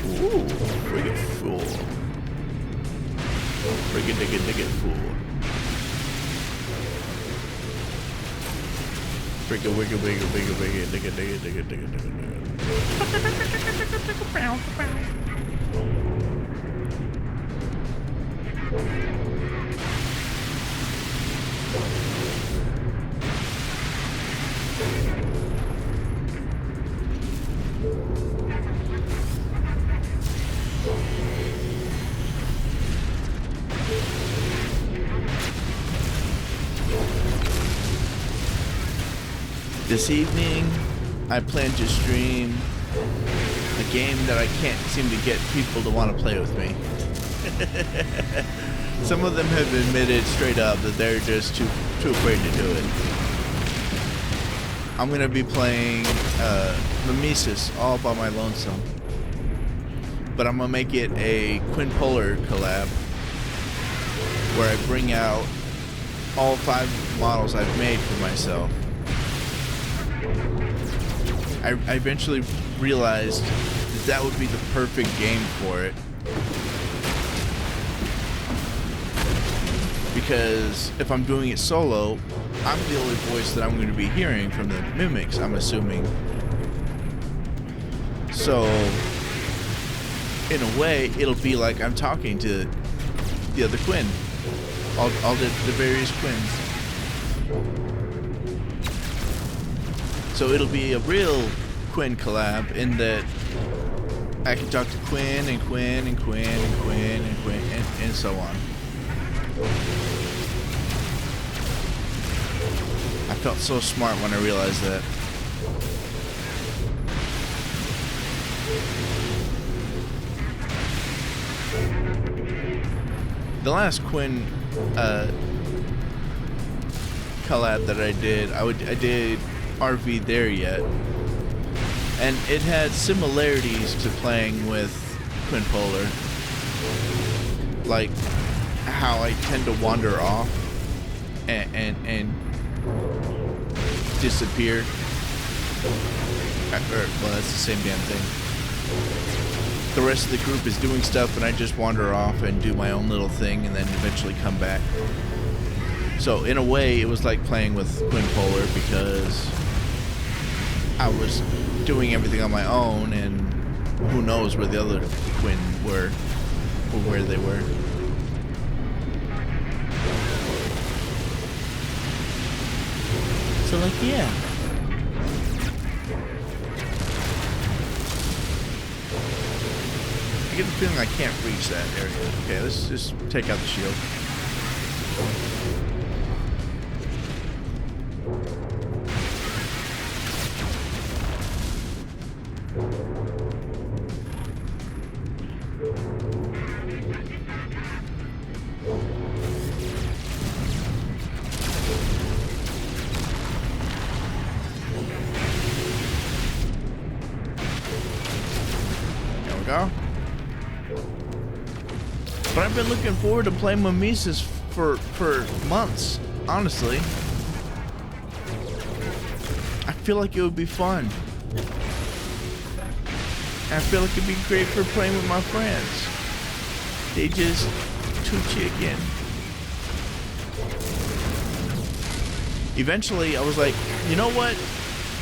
Ooh, friggin' fool. Friggin' digga fool. Friggin' wigga digga. This evening, I plan to stream a game that I can't seem to get people to want to play with me. Some of them have admitted straight up that they're just too afraid to do it. I'm gonna be playing Mimesis all by my lonesome, but I'm gonna make it a QuinPolar collab where I bring out all 5 models I've made for myself. I eventually realized that would be the perfect game for it, because if I'm doing it solo, I'm the only voice that I'm going to be hearing from the mimics, I'm assuming. So in a way, it'll be like I'm talking to the other Quinn, all the various Quins. So it'll be a real Quinn collab in that I can talk to Quinn and Quinn and Quinn and Quinn and Quinn and so on. I felt so smart when I realized that. The last Quinn collab that I did, I did RV There Yet, and it had similarities to playing with QuinPolar, like how I tend to wander off and disappear. Well, that's the same damn thing. The rest of the group is doing stuff and I just wander off and do my own little thing and then eventually come back. So in a way, it was like playing with QuinPolar because I was doing everything on my own, and who knows where the other Quinn were or where they were. So like, yeah. I get the feeling I can't reach that area. Okay, let's just take out the shield. Go. But I've been looking forward to playing Mimesis for months, honestly. I feel like it would be fun. I feel like it'd be great for playing with my friends. They just too chicken. Eventually, I was like, you know what?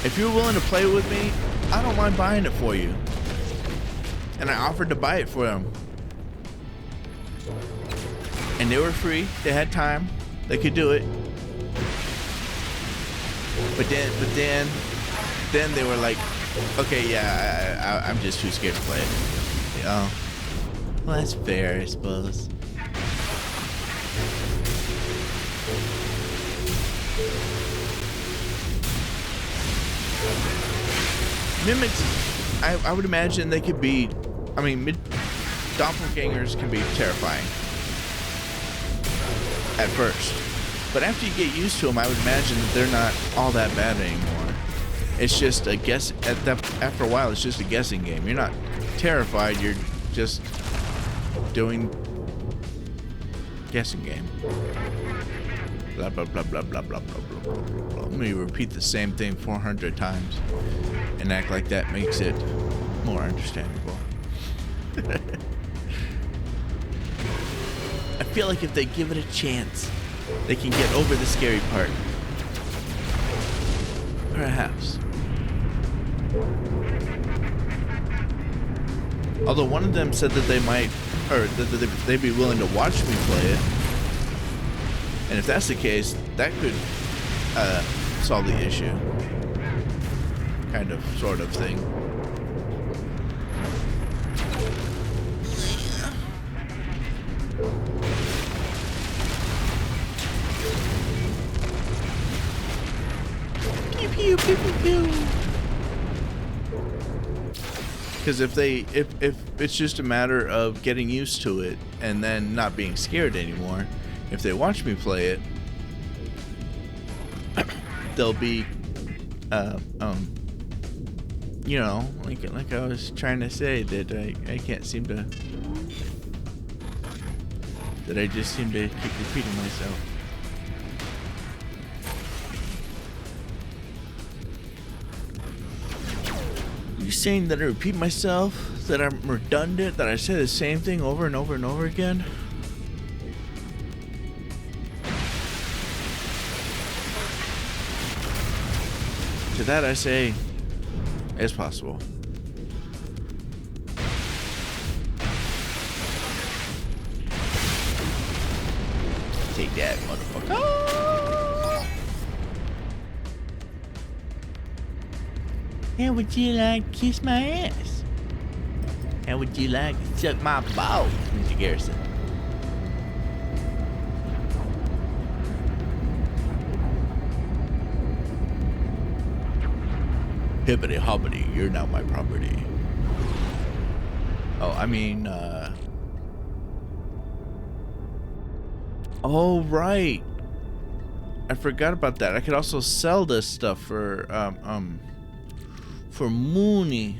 If you're willing to play with me, I don't mind buying it for you. And I offered to buy it for them. and they were free. They had time. They could do it. But then they were like, okay, yeah, I'm just too scared to play it. Oh, well, that's fair, I suppose. Mimics, I would imagine they could be, I mean, doppelgangers can be terrifying at first. But after you get used to them, I would imagine that they're not all that bad anymore. It's just a guess, after a while, it's just a guessing game. You're not terrified, you're just doing guessing game. Blah, blah, blah, blah, blah, blah, blah, blah, blah, blah. Let me repeat the same thing 400 times and act like that makes it more understandable. I feel like if they give it a chance, they can get over the scary part. Perhaps. Although one of them said that they might, or that they'd be willing to watch me play it. And if that's the case, that could solve the issue. Kind of, sort of thing. Pew pew pew pew pew. Because if it's just a matter of getting used to it and then not being scared anymore, if they watch me play it, they'll be, you know, like I was trying to say, that I can't seem to, that I just seem to keep repeating myself. Are you saying that I repeat myself? That I'm redundant? That I say the same thing over and over and over again? To that I say, it's possible. Take that, motherfucker. How would you like to kiss my ass? How would you like to suck my balls, Mr. Garrison? Hippity hoppity, you're now my property. Oh, I mean, oh, right. I forgot about that. I could also sell this stuff for Mooney.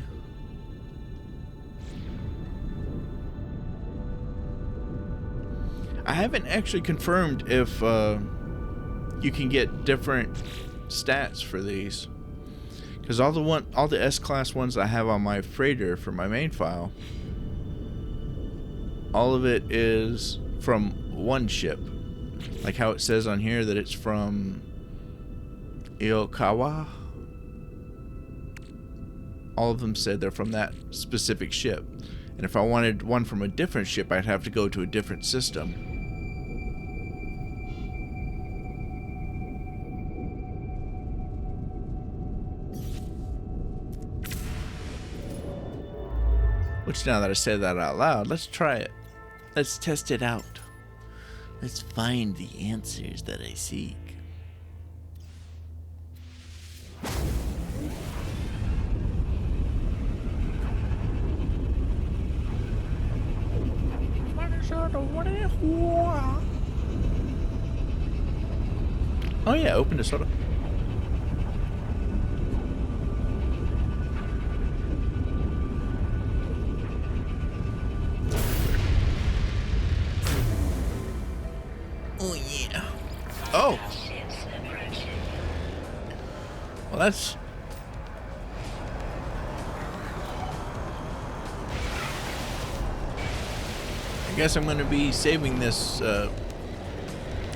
I haven't actually confirmed if you can get different stats for these, because all the S-class ones I have on my freighter for my main file, all of it is from one ship, like how it says on here that it's from Iokawa. All of them said they're from that specific ship. And if I wanted one from a different ship, I'd have to go to a different system. Which, now that I said that out loud, let's try it. Let's test it out. Let's find the answers that I seek. Oh yeah, open the soda. Oh yeah. Oh. Well, that's. I guess I'm going to be saving this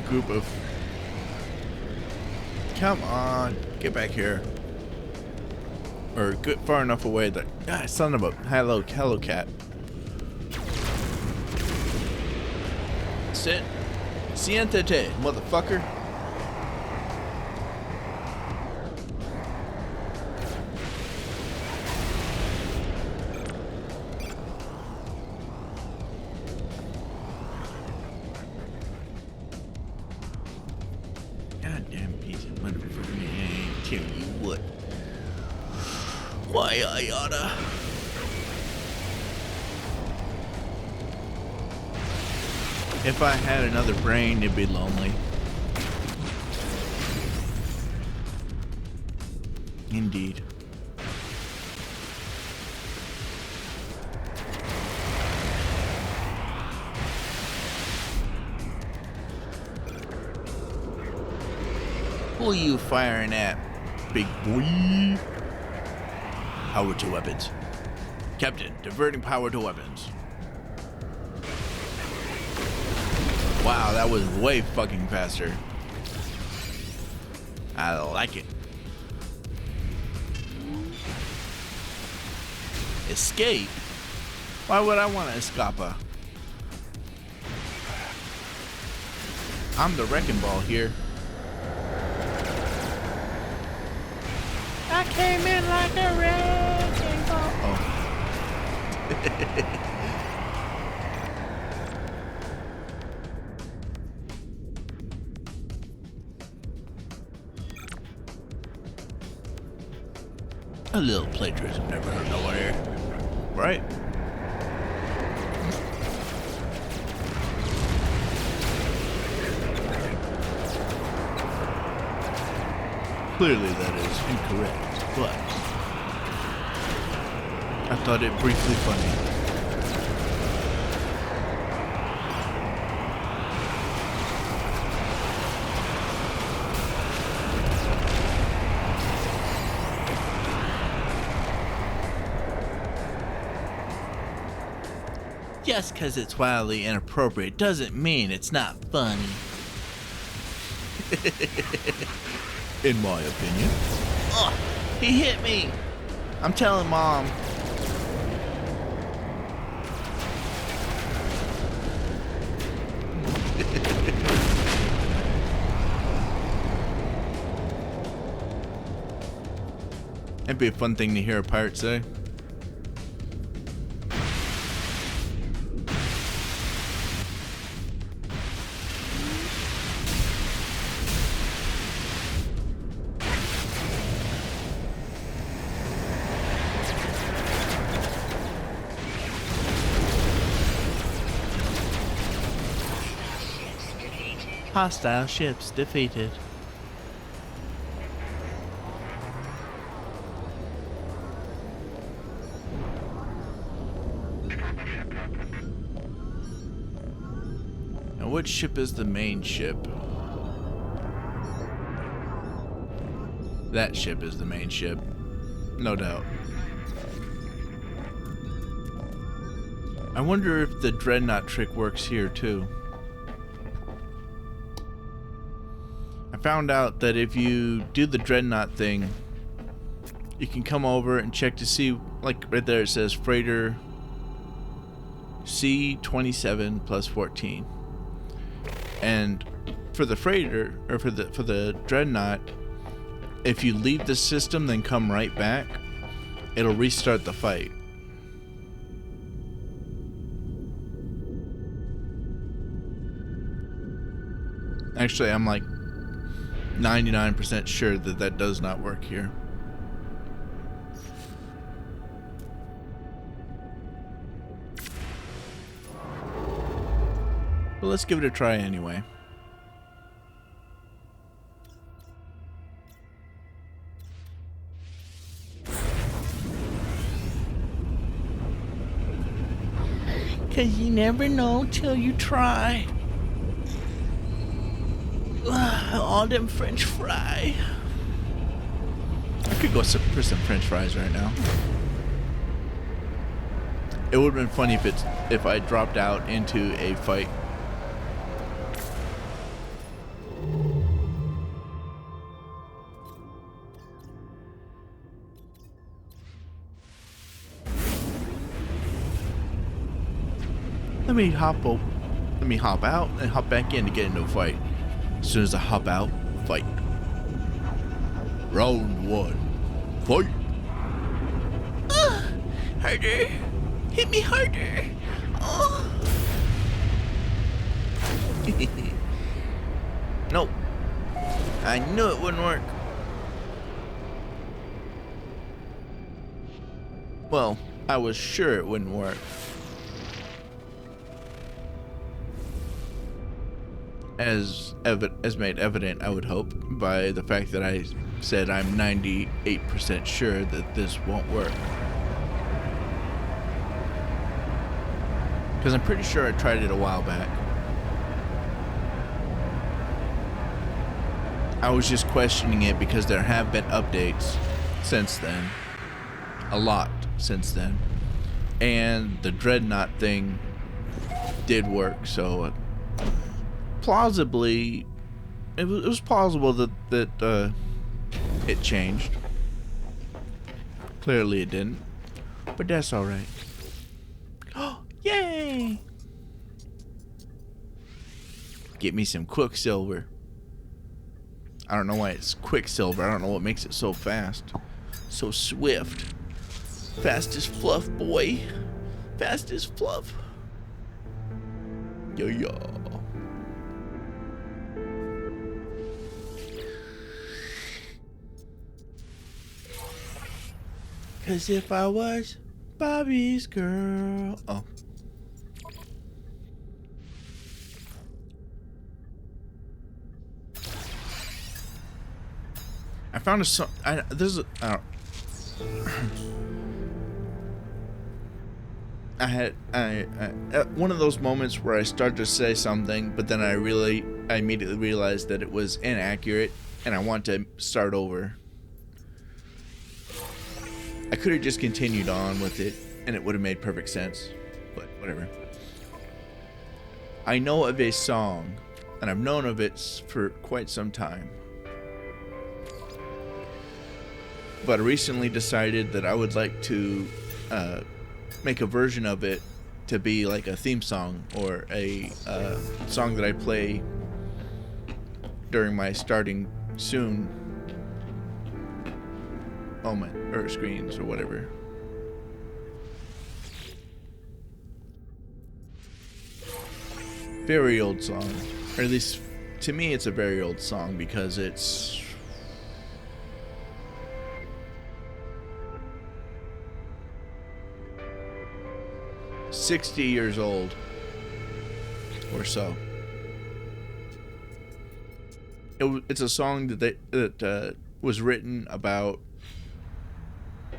group of. Come on, get back here. Or good, far enough away that son of a hello cat. Siéntate, motherfucker. Goddamn piece of motherfucker. I tell you what. Why I oughta. If I had another brain, it'd be lonely. Indeed. Who are you firing at, big boy? Power to weapons. Captain, diverting power to weapons. Wow, that was way fucking faster. I like it. Escape? Why would I want to escape? I'm the wrecking ball here. I came in like a wrecking ball. Oh. A little plagiarism never hurt nowhere. Right? Clearly that is incorrect, but I thought it briefly funny. Just because it's wildly inappropriate doesn't mean it's not funny. In my opinion. Oh, he hit me. I'm telling Mom. It'd be a fun thing to hear a pirate say. Hostile ships defeated. Now, which ship is the main ship? That ship is the main ship, no doubt. I wonder if the dreadnought trick works here too. I found out that if you do the dreadnought thing, you can come over and check to see, like right there it says freighter C27 plus 14. And for the freighter, or for the dreadnought, if you leave the system then come right back, it'll restart the fight. Actually, I'm like 99% sure that that does not work here. But let's give it a try anyway. Cause you never know till you try. All them French fry. I could go for some French fries right now. It would have been funny if I dropped out into a fight. Let me hop over. Let me hop out and hop back in to get into a fight. As soon as I hop out, fight. Round 1. Fight. Harder. Hit me harder. Oh. Nope. I knew it wouldn't work. Well, I was sure it wouldn't work. As made evident, I would hope, by the fact that I said I'm 98% sure that this won't work. Because I'm pretty sure I tried it a while back. I was just questioning it because there have been updates since then. A lot since then. And the Dreadnought thing did work, so plausibly, it was plausible that it changed. Clearly it didn't, but that's alright. Oh, yay! Get me some Quicksilver. I don't know why it's Quicksilver. I don't know what makes it so fast. So swift. Fast as fluff, boy. Fast as fluff. Yo, yo. Cause if I was Bobby's girl. Oh. I found a song. This is. I had one of those moments where I started to say something, but then I immediately realized that it was inaccurate, and I want to start over. I could have just continued on with it, and it would have made perfect sense, but whatever. I know of a song, and I've known of it for quite some time, but I recently decided that I would like to make a version of it to be like a theme song or a song that I play during my starting soon moment or screens or whatever. Very old song, or at least to me it's a very old song because it's $60 years old or so. It's a song that was written about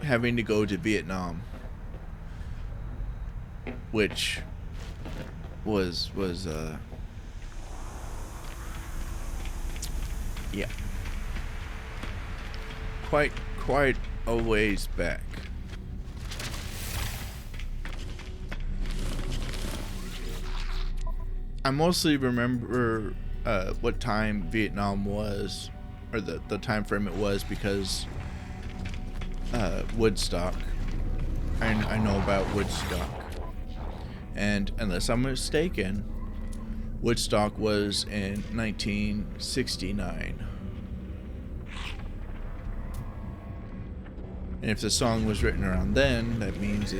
having to go to Vietnam, which was yeah, quite a ways back. I mostly remember what time Vietnam was, or the time frame it was, because Woodstock. I know about Woodstock, and unless I'm mistaken, Woodstock was in 1969. And if the song was written around then, that means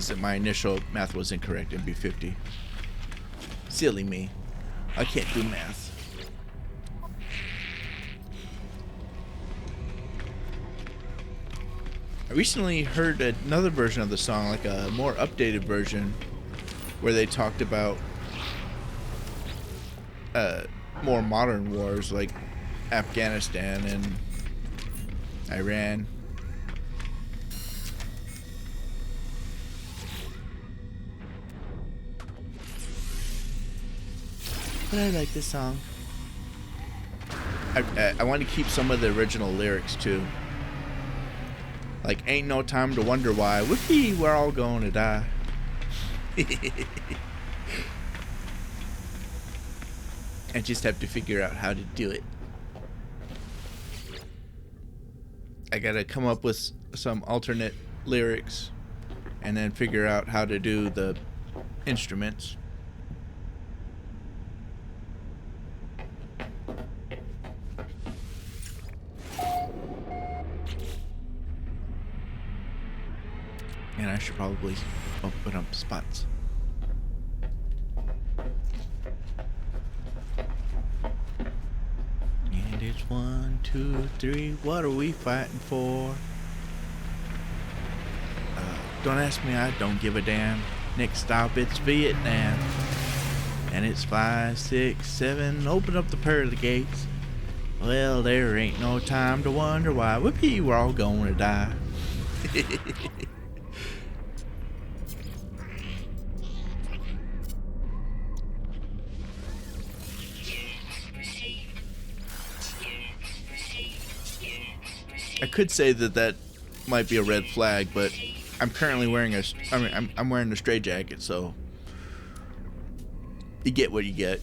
that my initial math was incorrect. It'd be 50. Silly me. I can't do math. I recently heard another version of the song, like a more updated version, where they talked about more modern wars like Afghanistan and Iran. But I like this song. I want to keep some of the original lyrics too. Like, ain't no time to wonder why. Whoopee, we're all going to die. I just have to figure out how to do it. I gotta come up with some alternate lyrics and then figure out how to do the instruments. And I should probably open up spots. And it's 1, 2, 3. What are we fighting for? Don't ask me, I don't give a damn. Next stop, it's Vietnam. And it's 5, 6, 7. Open up the pearly gates. Well, there ain't no time to wonder why. Whoopee, we're all gonna die. I could say that might be a red flag, but I'm currently wearing I'm wearing a straight jacket, so you get what you get.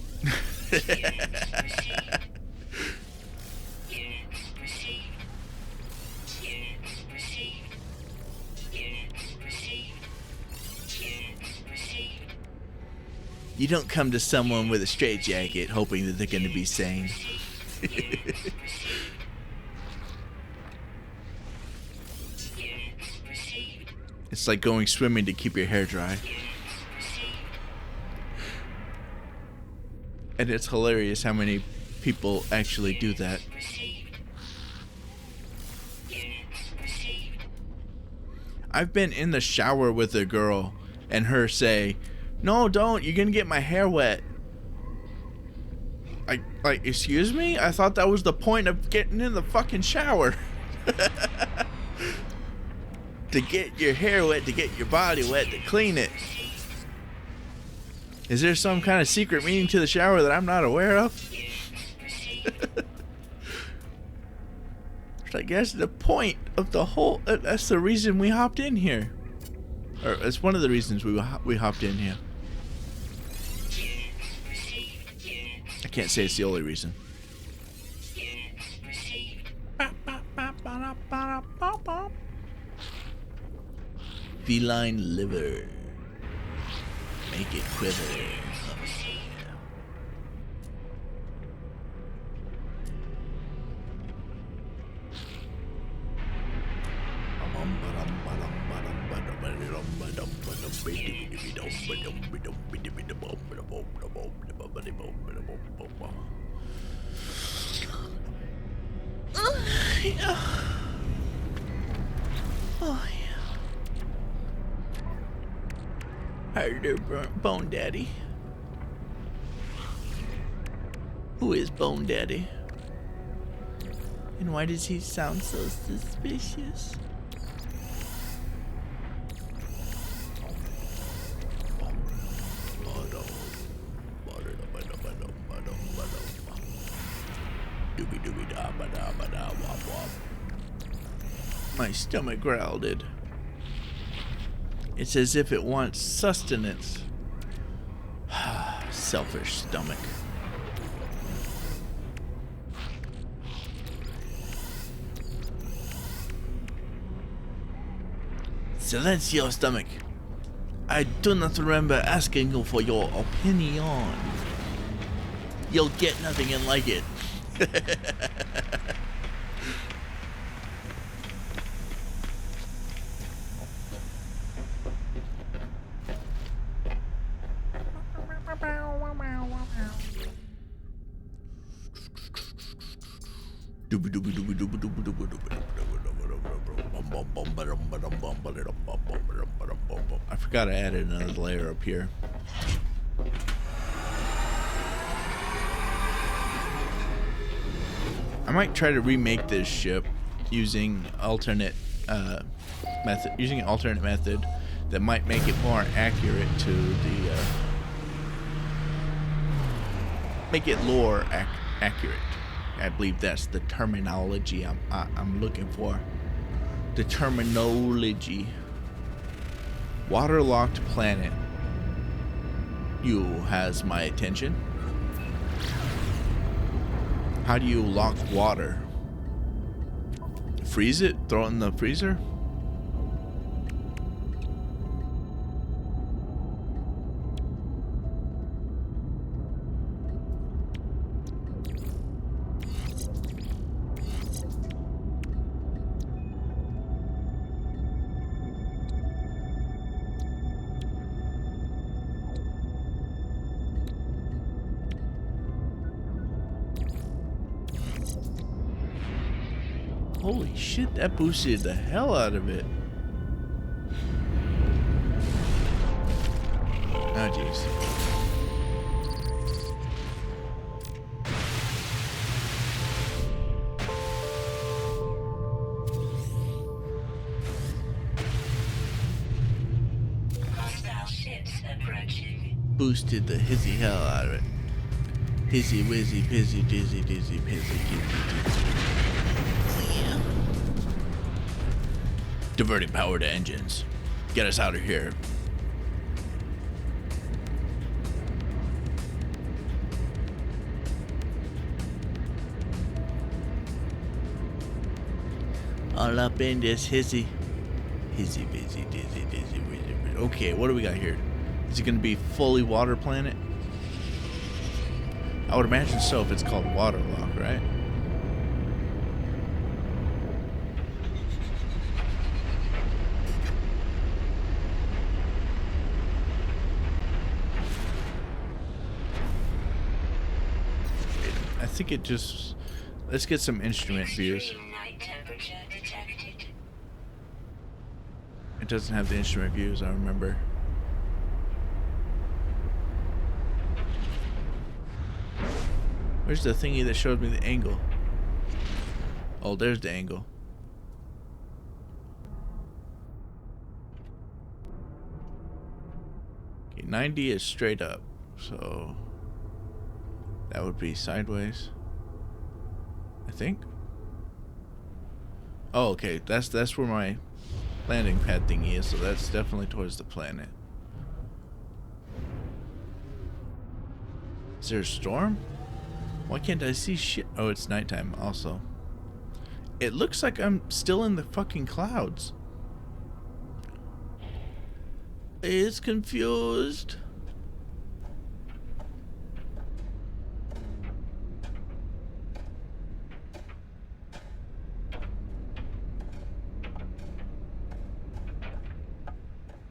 You don't come to someone with a straight jacket hoping that they're going to be sane. It's like going swimming to keep your hair dry. And it's hilarious how many people actually do that. I've been in the shower with a girl and her say, "No, don't, you're gonna get my hair wet." Like, excuse me? I thought that was the point of getting in the fucking shower. To get your hair wet, to get your body wet, to clean it. Is there some kind of secret meaning to the shower that I'm not aware of? I guess the point of the whole, that's the reason we hopped in here. Or it's one of the reasons we hopped in here. I can't say it's the only reason. Feline liver. Make it quiver. Oh yeah. Hi there, Bone Daddy. Who is Bone Daddy? And why does he sound so suspicious? My stomach growled. It's as if it wants sustenance. Selfish stomach. Silencio, stomach. I do not remember asking you for your opinion. You'll get nothing and like it. I forgot I added another layer up here. I might try to remake this ship using alternate method that might make it more accurate to the make it lore accurate. I believe that's the terminology I'm looking for. The terminology. Waterlocked planet. You has my attention. How do you lock water? Freeze it? Throw it in the freezer? Holy shit, that boosted the hell out of it. Oh, jeez. Boosted the hizzy hell out of it. Hizzy, whizzy, pizzy, dizzy, dizzy, pizzy, dizzy. Diverting power to engines. Get us out of here. All up in this hizzy. Hizzy, busy, dizzy, dizzy, wizzy. Okay, what do we got here? Is it going to be fully water planet? I would imagine so if it's called Waterlock, right? I think it just... Let's get some instrument views. It doesn't have the instrument views, I remember. Where's the thingy that showed me the angle? Oh, there's the angle. Okay, 90 is straight up, so that would be sideways, I think. Oh, okay, that's where my landing pad thingy is, so that's definitely towards the planet. Is there a storm? Why can't I see shit? Oh, it's nighttime also. It looks like I'm still in the fucking clouds. It's confused.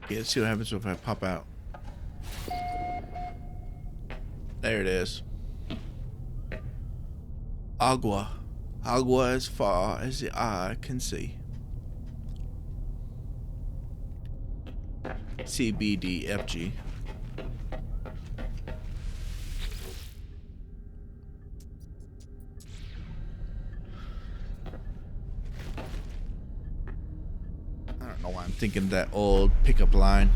Okay, let's see what happens if I pop out. There it is. Agua. Agua as far as the eye can see. C, B, D, F, G. I don't know why I'm thinking of that old pickup line.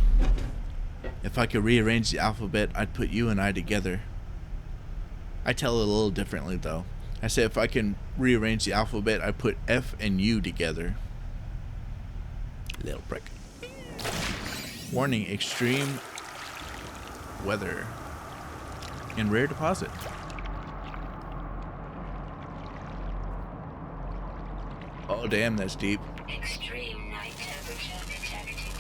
If I could rearrange the alphabet, I'd put you and I together. I tell it a little differently though. I say if I can rearrange the alphabet, I put F and U together. Little prick. Warning, extreme weather and rare deposit. Oh damn, that's deep. Extreme night temperature detected.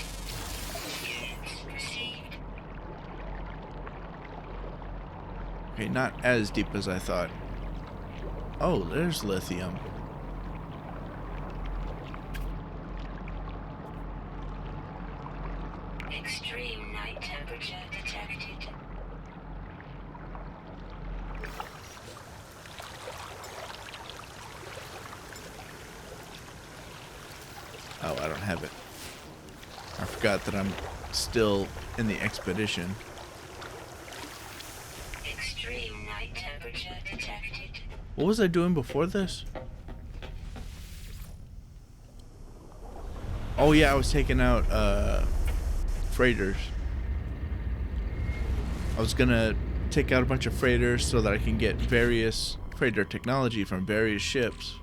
Units received. Okay, not as deep as I thought. Oh, there's lithium. Extreme night temperature detected. Oh, I don't have it. I forgot that I'm still in the expedition. Extreme night temperature detected. What was I doing before this? Oh yeah, I was taking out freighters. I was gonna take out a bunch of freighters so that I can get various freighter technology from various ships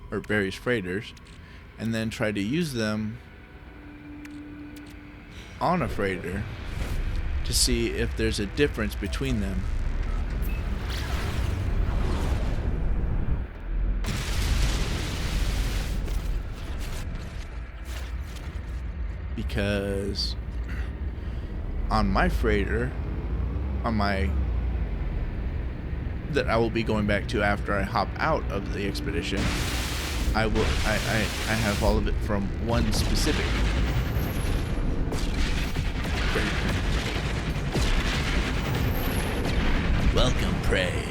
or various freighters, and then try to use them on a freighter to see if there's a difference between them. Because on my freighter, that I will be going back to after I hop out of the expedition, I have all of it from one specific freighter. Welcome, prey.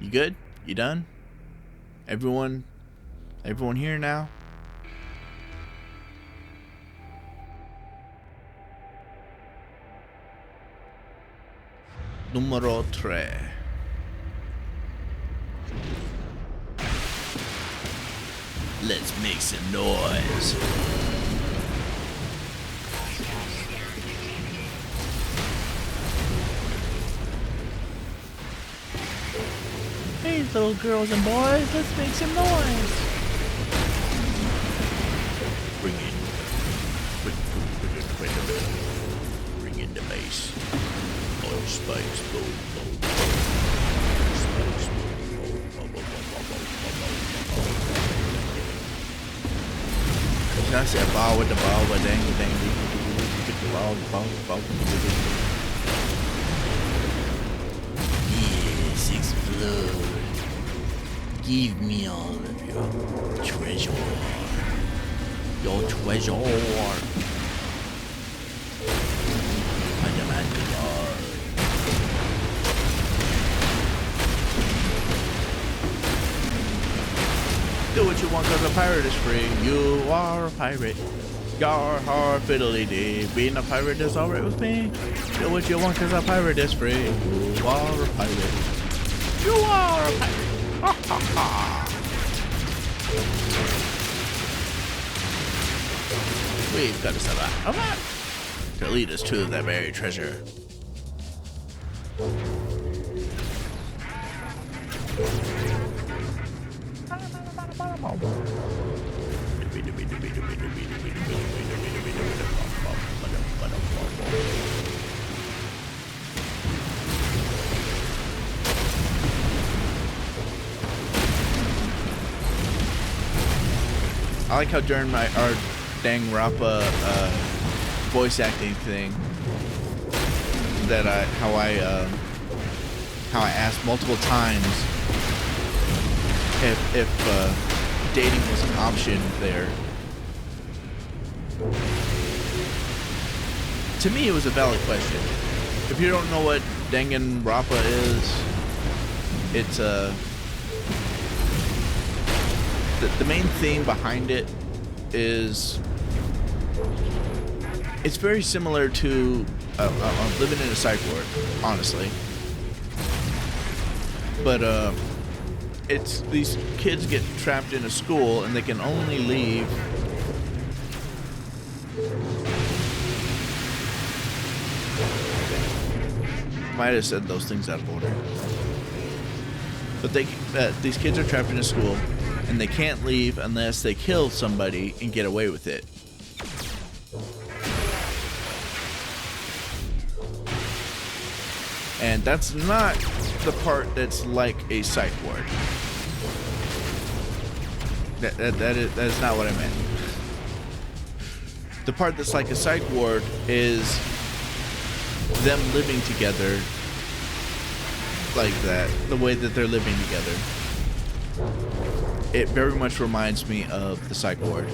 You good? You done? Everyone here now? Numero 3. Let's make some noise. Hey, little girls and boys, let's make some noise. Bring in the bass. Oh, space, boom, boom. Space, boom, boom, boom, boom. I said ball with the ball, but dang, get the ball. Yes, explode. Give me all of your treasure. Your treasure. I demand it all. Do what you want cause a pirate is free. You are a pirate. Yar har fiddly dee. Being a pirate is alright with me. Do what you want cause a pirate is free. You are a pirate. You are a pirate. Ha ha ha. We've got to survive. Alright. To lead us to that very treasure. I like how during our dang Rappa voice acting thing that how I asked multiple times if dating was an option there. To me, it was a valid question. If you don't know what Dangan Rappa is, it's the main theme behind it is it's very similar to living in a psych ward, honestly. But it's these kids get trapped in a school and they can only leave might have said those things out of order. But these kids are trapped in a school and they can't leave unless they kill somebody and get away with it. And that's not the part that's like a psych ward. That is not what I meant. The part that's like a psych ward is them living together like that, the way that they're living together. It very much reminds me of the psych ward.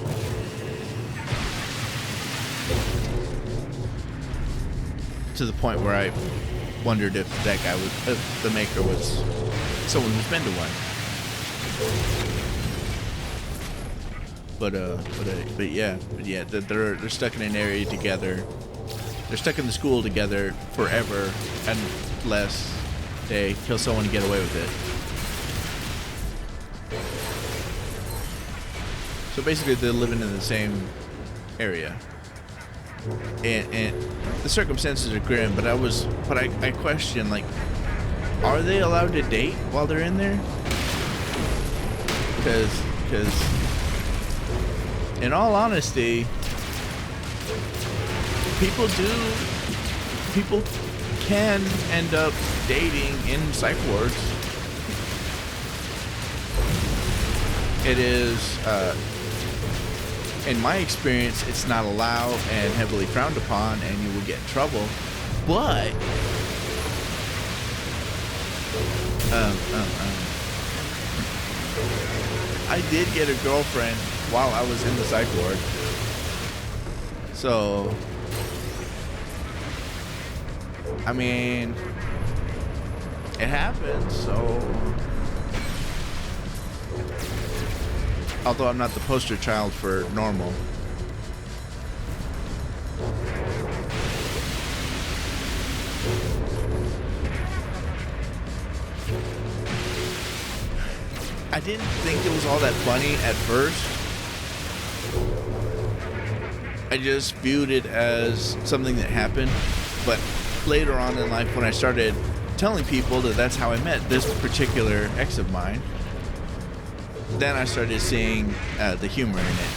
To the point where I wondered if that guy was, if the maker was someone who's been to one. But yeah, they're stuck in an area together. They're stuck in the school together forever unless they kill someone and get away with it. So basically, they're living in the same area, and the circumstances are grim. But I question, like, are they allowed to date while they're in there? Because in all honesty, people can end up dating in psych wards. It is, in my experience, it's not allowed and heavily frowned upon, and you will get in trouble. But I did get a girlfriend while I was in the psych ward. So, I mean, it happens, so Although I'm not the poster child for normal. I didn't think it was all that funny at first. I just viewed it as something that happened. But later on in life, when I started telling people that that's how I met this particular ex of mine, then I started seeing the humor in it.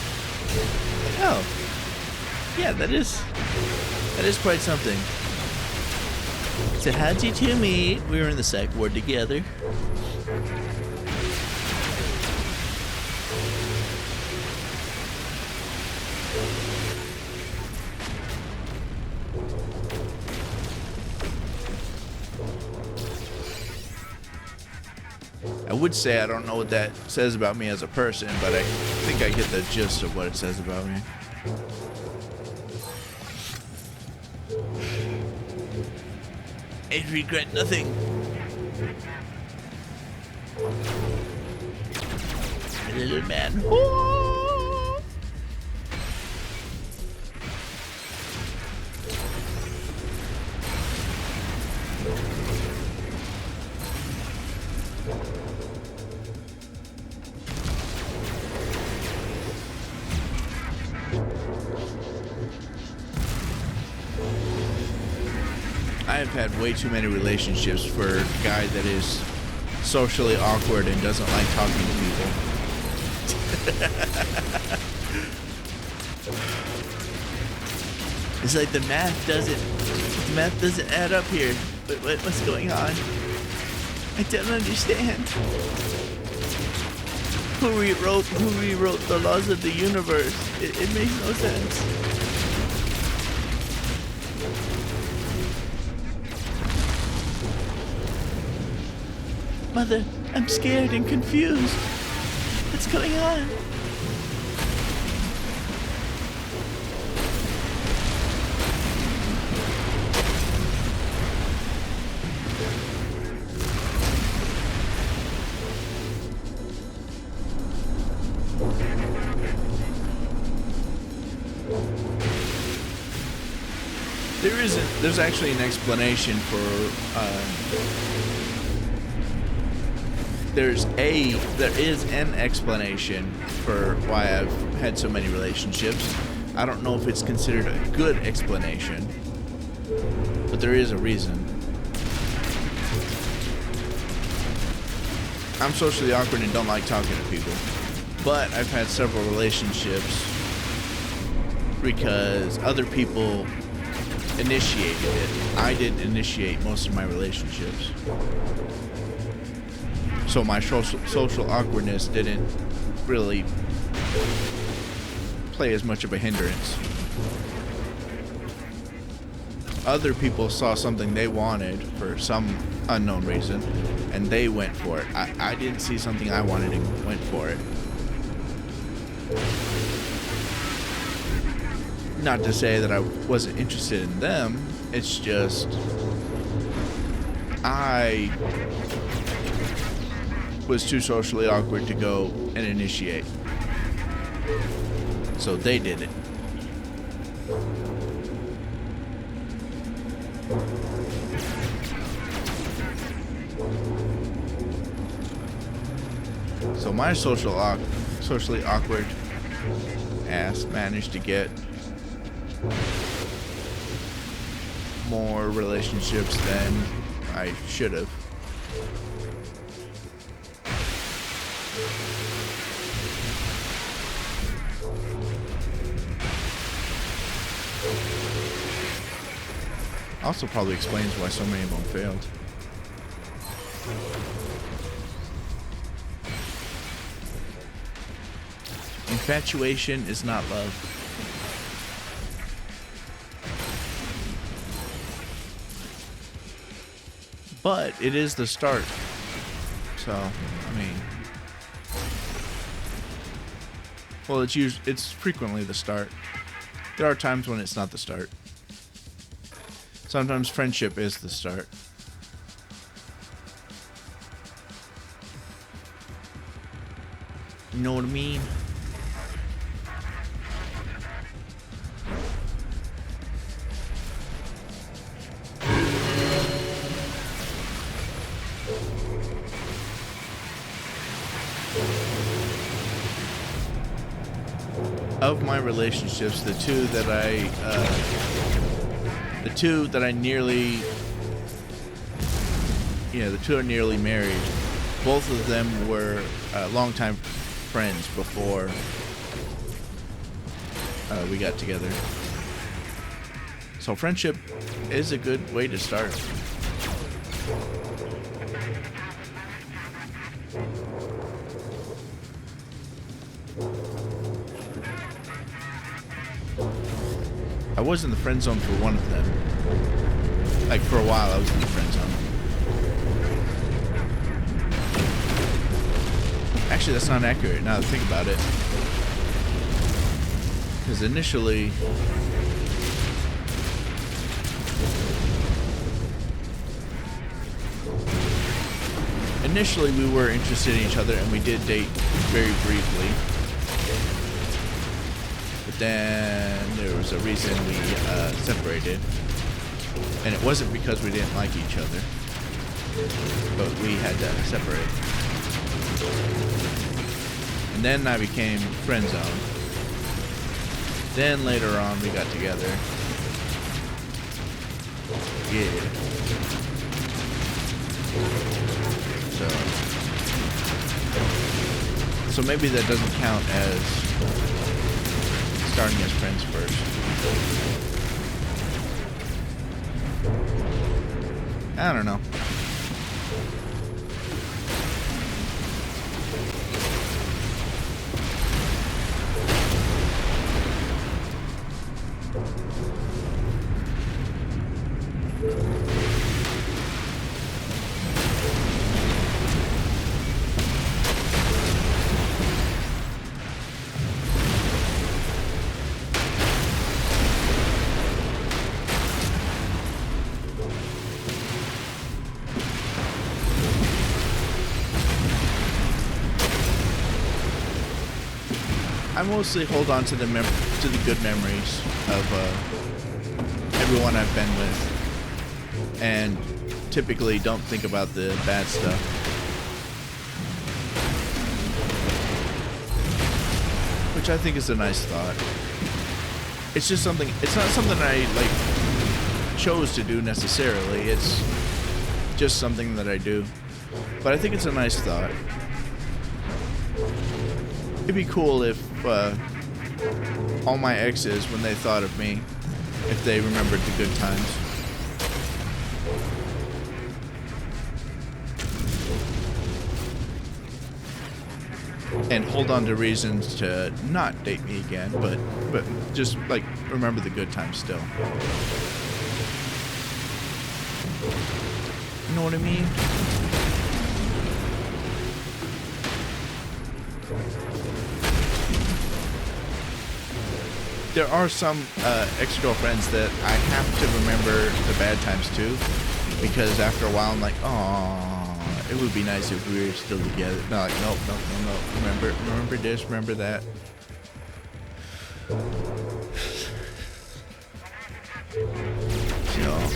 Oh, yeah, that is quite something. So how'd you two meet? We were in the psych ward together. I would say I don't know what that says about me as a person, but I think I get the gist of what it says about me. I regret nothing. My little man. I've had way too many relationships for a guy that is socially awkward and doesn't like talking to people. It's like the math doesn't add up here. What's going on? I don't understand. Who rewrote the laws of the universe? It makes no sense. Mother, I'm scared and confused. What's going on? There's actually an explanation for there is an explanation for why I've had so many relationships. I don't know if it's considered a good explanation, but there is a reason. I'm socially awkward and don't like talking to people, but I've had several relationships because other people initiated it. I didn't initiate most of my relationships. So my social awkwardness didn't really play as much of a hindrance. Other people saw something they wanted for some unknown reason, and they went for it. I didn't see something I wanted and went for it. Not to say that I wasn't interested in them, it's just I was too socially awkward to go and initiate. So they did it. So my socially awkward ass managed to get more relationships than I should have. Also probably explains why so many of them failed. Infatuation is not love. But it is the start. So, I mean, well, it's frequently the start. There are times when it's not the start. Sometimes friendship is the start. You know what I mean? Of my relationships, the two that I nearly, the two are nearly married. Both of them were longtime friends before we got together. So friendship is a good way to start. I was in the friend zone for one of them. Like, for a while, I was in the friend zone. Actually, that's not accurate now that I think about it. Because initially... Initially, we were interested in each other, and we did date very briefly. But then there was a reason we separated. And it wasn't because we didn't like each other, but we had to separate. And then I became friend zone. Then later on we got together. Yeah. So maybe that doesn't count as starting as friends first. I don't know. I mostly hold on to the good memories of everyone I've been with, and typically don't think about the bad stuff. Which I think is a nice thought. It's just something. It's not something I chose to do necessarily. It's just something that I do. But I think it's a nice thought. It'd be cool if all my exes, when they thought of me, if they remembered the good times. And hold on to reasons to not date me again, but just remember the good times still. You know what I mean? There are some ex-girlfriends that I have to remember the bad times too, because after a while I'm like, oh, it would be nice if we were still together. No, no. Remember this, remember that. So.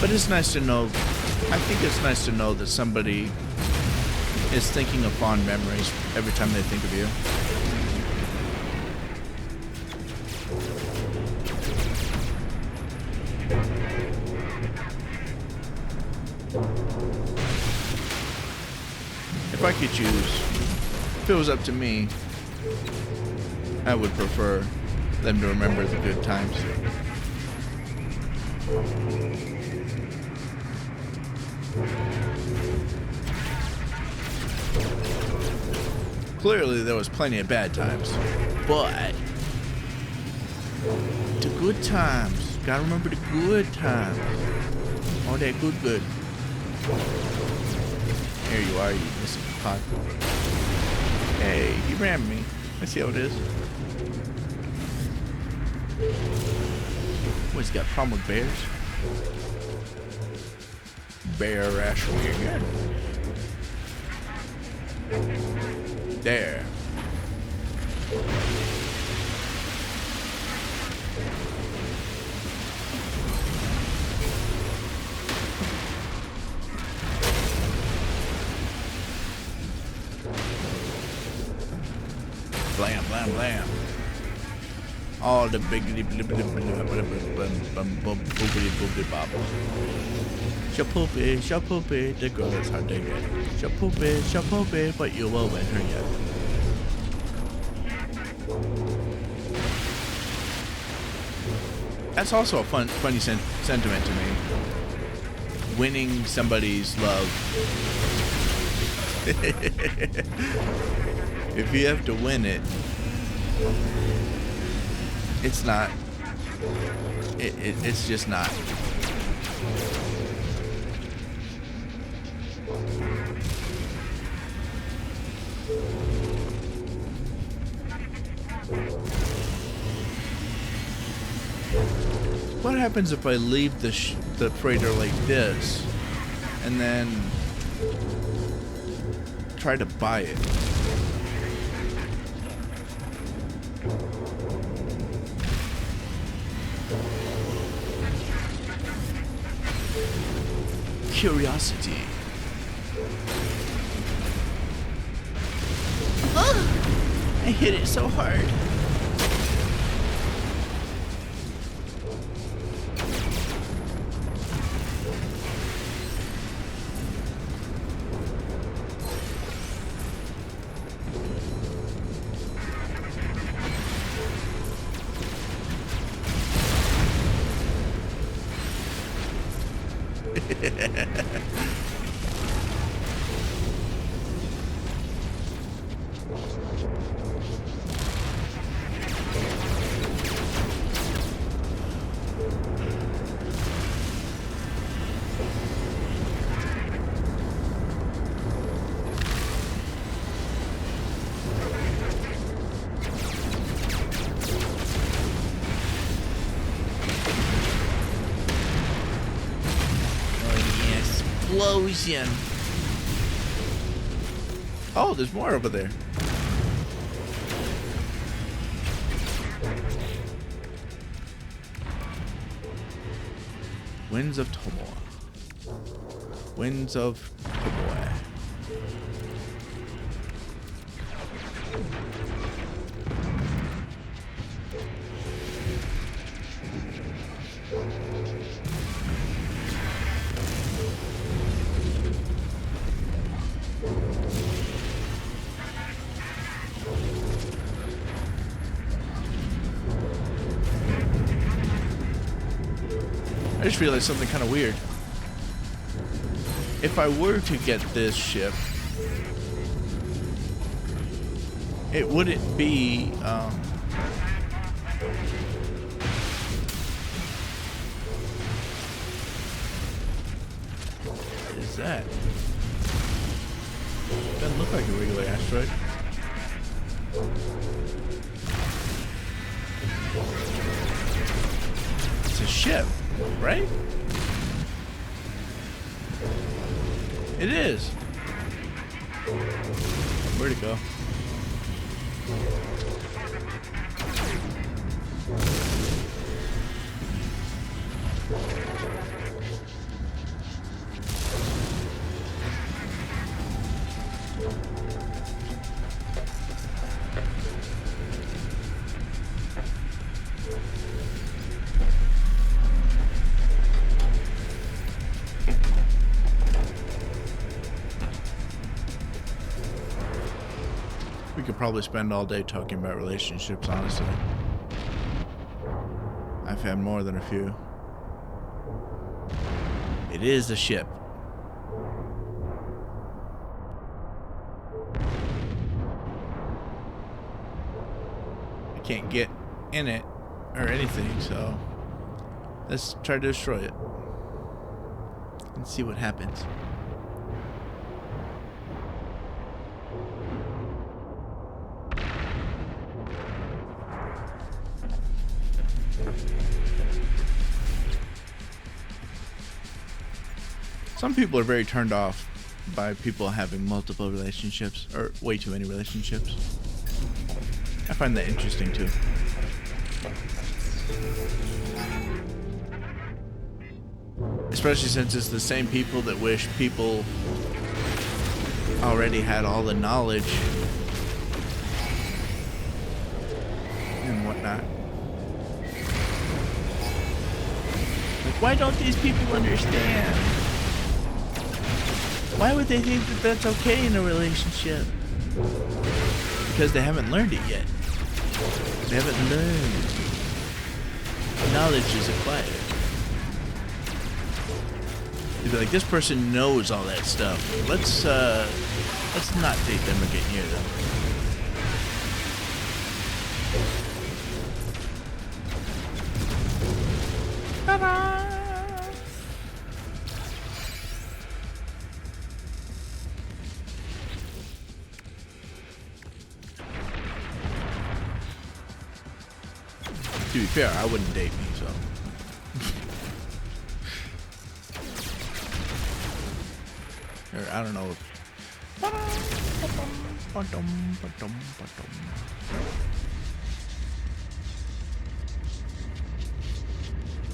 But it's nice to know, I think it's nice to know that somebody is thinking of fond memories every time they think of you. If I could choose, if it was up to me, I would prefer them to remember the good times. Clearly there was plenty of bad times, but the good times, gotta remember the good times. All that good. Here you are, you missing pod. Hey, he rammed me. Let's see how it is. What, he's got a problem with bears? Bear Ashley again. There. Blam, blam, blam. All the biggity blibbity boobity bop. Shapoopy, the girl is hard to get. Shapoopy, but you won't win her yet. That's also a funny sentiment to me. Winning somebody's love. If you have to win it, it's not. It's just not. What happens if I leave the freighter like this and then try to buy it? Curiosity. Oh, I hit it so hard. Explosion. Oh, there's more over there. Winds of Tomoa. Winds of Tomoa. I just realized something kind of weird. If I were to get this ship, it wouldn't be, what is that? Doesn't look like a regular asteroid. It's a ship, right? It is. Where'd it go? We could probably spend all day talking about relationships, honestly. I've had more than a few. It is a ship. I can't get in it or anything, so let's try to destroy it and see what happens. Some people are very turned off by people having multiple relationships, or way too many relationships. I find that interesting too. Especially since it's the same people that wish people already had all the knowledge and whatnot. Like, why don't these people understand? Why would they think that that's okay in a relationship? Because they haven't learned it yet. They haven't learned. Knowledge is acquired. You'd be like, this person knows all that stuff. Let's not date them or get near them. Ta-da! To be fair, I wouldn't date me, so. Or, I don't know.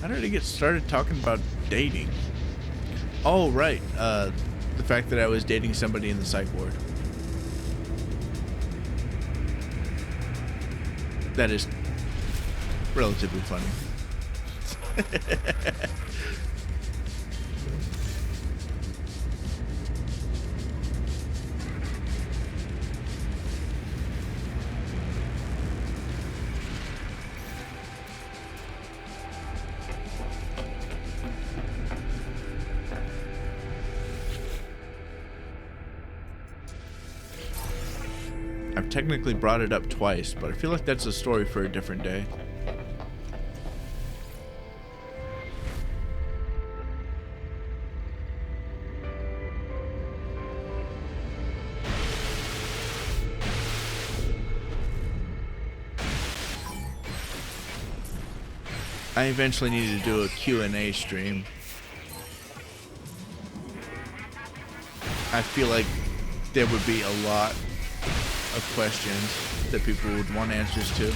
How did I get started talking about dating? Oh, right. The fact that I was dating somebody in the psych ward. That is relatively funny. I've technically brought it up twice, but I feel like that's a story for a different day. I eventually need to do a Q&A stream. I feel like there would be a lot of questions that people would want answers to.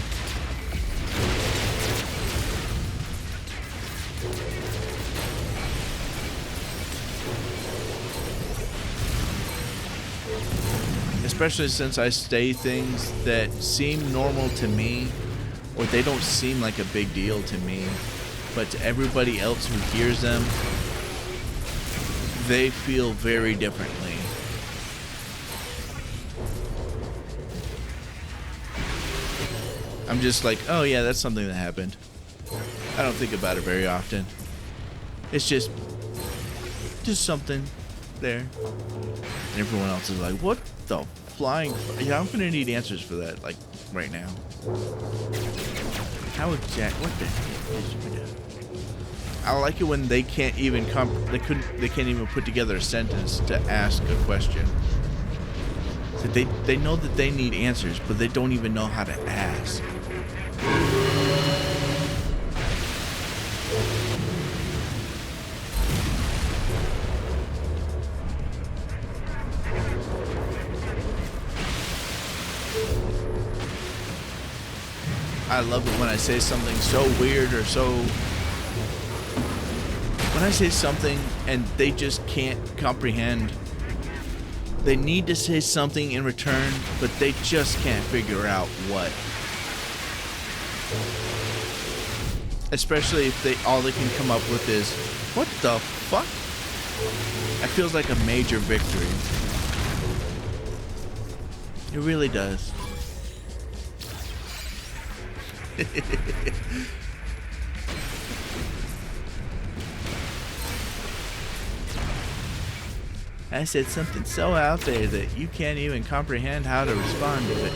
Especially since I say things that seem normal to me, or they don't seem like a big deal to me, but to everybody else who hears them, they feel very differently. I'm just like, oh yeah, that's something that happened. I don't think about it very often. It's just something there. And everyone else is like, what the flying... Yeah, I'm gonna need answers for that, like, right now. How exact... What the heck is you do? I like it when they can't even they can't even put together a sentence to ask a question. So they know that they need answers, but they don't even know how to ask. I love it when I say something so weird or so... When I say something and they just can't comprehend. They need to say something in return, but they just can't figure out what. Especially if all they can come up with is, what the fuck? That feels like a major victory. It really does. I said something so out there that you can't even comprehend how to respond to it.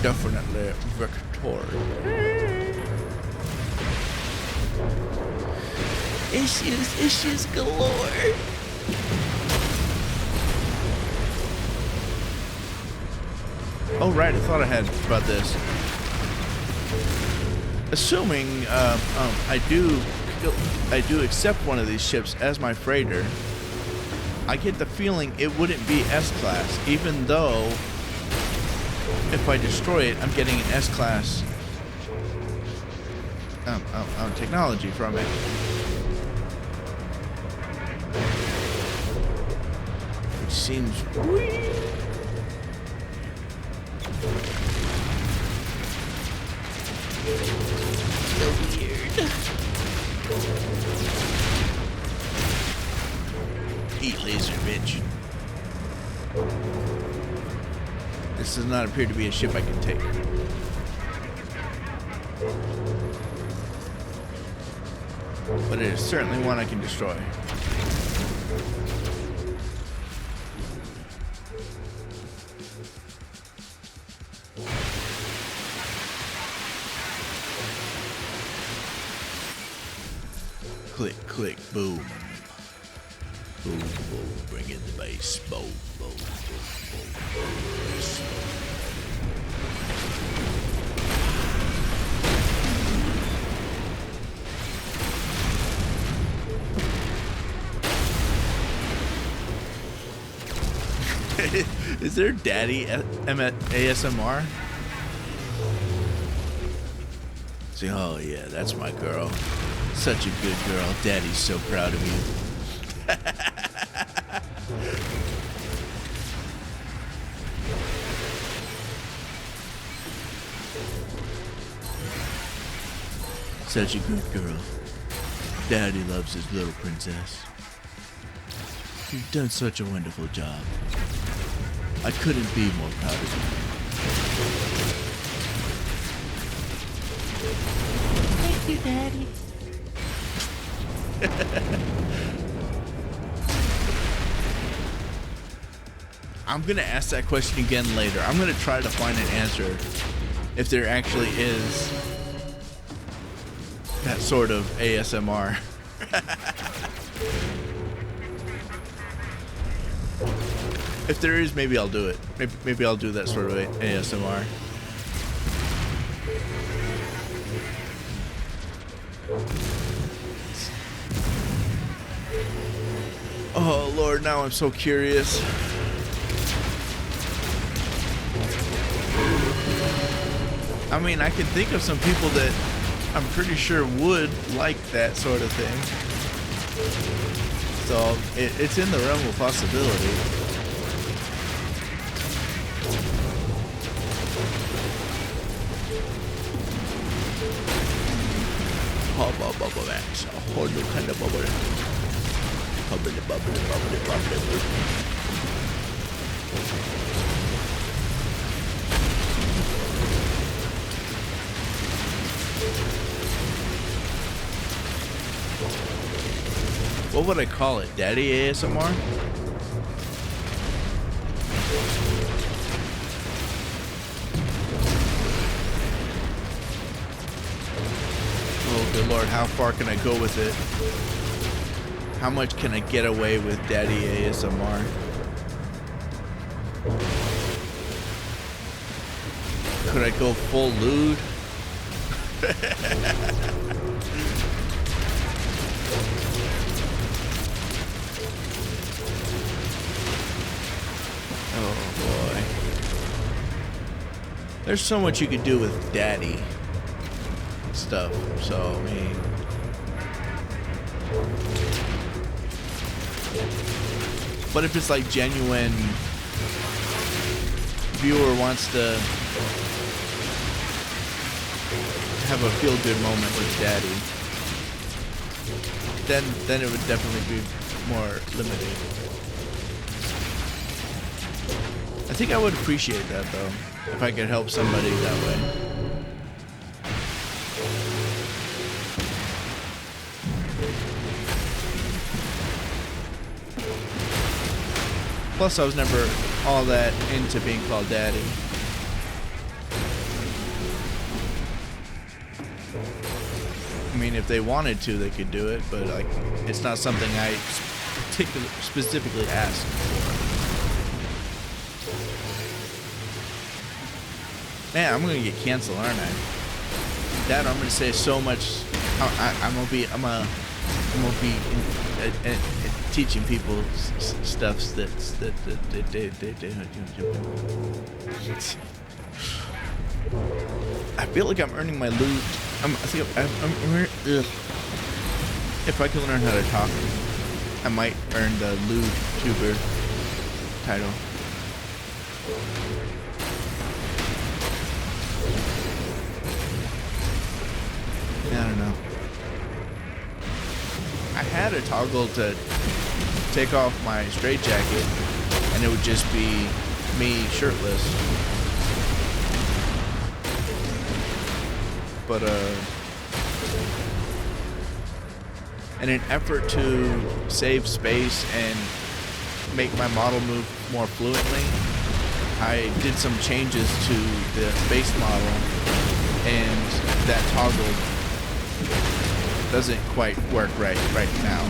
Definitely victory. Issues galore. Oh right, I thought I had about this. Assuming I do I do accept one of these ships as my freighter, I get the feeling it wouldn't be S-class, even though if I destroy it, I'm getting an S-class technology from it. Which seems weird. So weird. Eat laser, bitch. This does not appear to be a ship I can take. But it is certainly one I can destroy. Click, click, boom. Boom, boom, bring in the bass. Boom, boom, boom, boom, boom. Bass. Is there daddy ASMR? Say, oh yeah, that's my girl. Such a good girl. Daddy's so proud of you. Such a good girl. Daddy loves his little princess. You've done such a wonderful job. I couldn't be more proud of you. Thank you, Daddy. I'm gonna ask that question again later. I'm gonna try to find an answer if there actually is that sort of ASMR. If there is, maybe I'll do it. Maybe I'll do that sort of ASMR. Oh Lord, now I'm so curious. I mean, I can think of some people that I'm pretty sure would like that sort of thing. So it's in the realm of possibility. Bubble max, a whole new kind of bubble. Bubbly, bubbly, bubbly, bubbly. What would I call it? Daddy ASMR? Oh, good Lord, how far can I go with it? How much can I get away with Daddy ASMR? Could I go full lewd? Oh boy. There's so much you could do with Daddy stuff, so I mean, but if it's like genuine viewer wants to have a feel-good moment with Daddy, then it would definitely be more limited. I think I would appreciate that though, if I could help somebody that way. Plus, I was never all that into being called Daddy. I mean, if they wanted to, they could do it, but like, it's not something I specifically asked for. Man, I'm gonna get canceled, aren't I? Dad, I'm gonna say so much I'm gonna be teaching people stuff that's that I feel like I'm earning my loot. If I can learn how to talk, I might earn the loot tuber title. I don't know. I had a toggle to take off my straitjacket, and it would just be me shirtless. But in an effort to save space and make my model move more fluently, I did some changes to the base model, and that toggle doesn't quite work right now.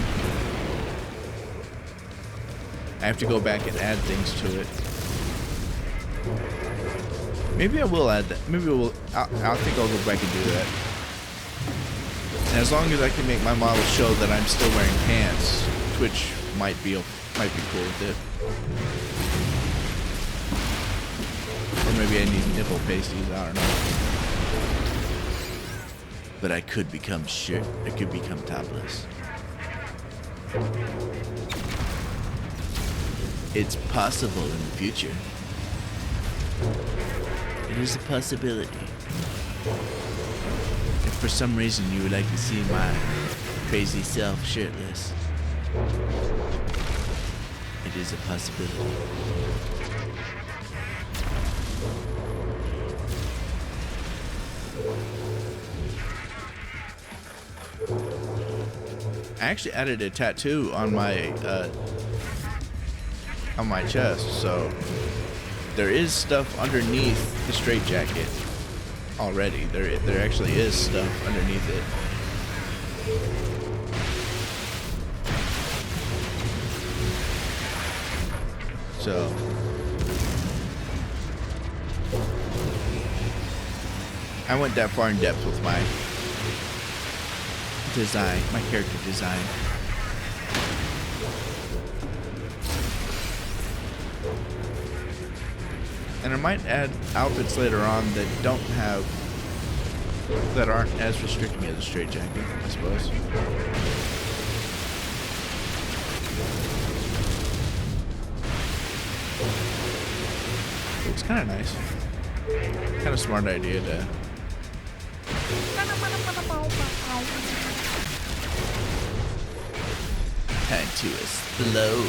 I have to go back and add things to it. Maybe I will add that. Maybe I think I'll go back and do that. And as long as I can make my model show that I'm still wearing pants, Twitch might be cool with it. Or maybe I need nipple pasties. I don't know. But I could become I could become topless. It's possible in the future. It is a possibility. If for some reason you would like to see my crazy self shirtless, it is a possibility. I actually added a tattoo on my chest, so there is stuff underneath the straitjacket already. There actually is stuff underneath it. So I went that far in depth with my design, my character design. And I might add outfits later on that aren't as restricting as a straitjacket, I suppose. It's kind of nice. Kind of smart idea to time to explode.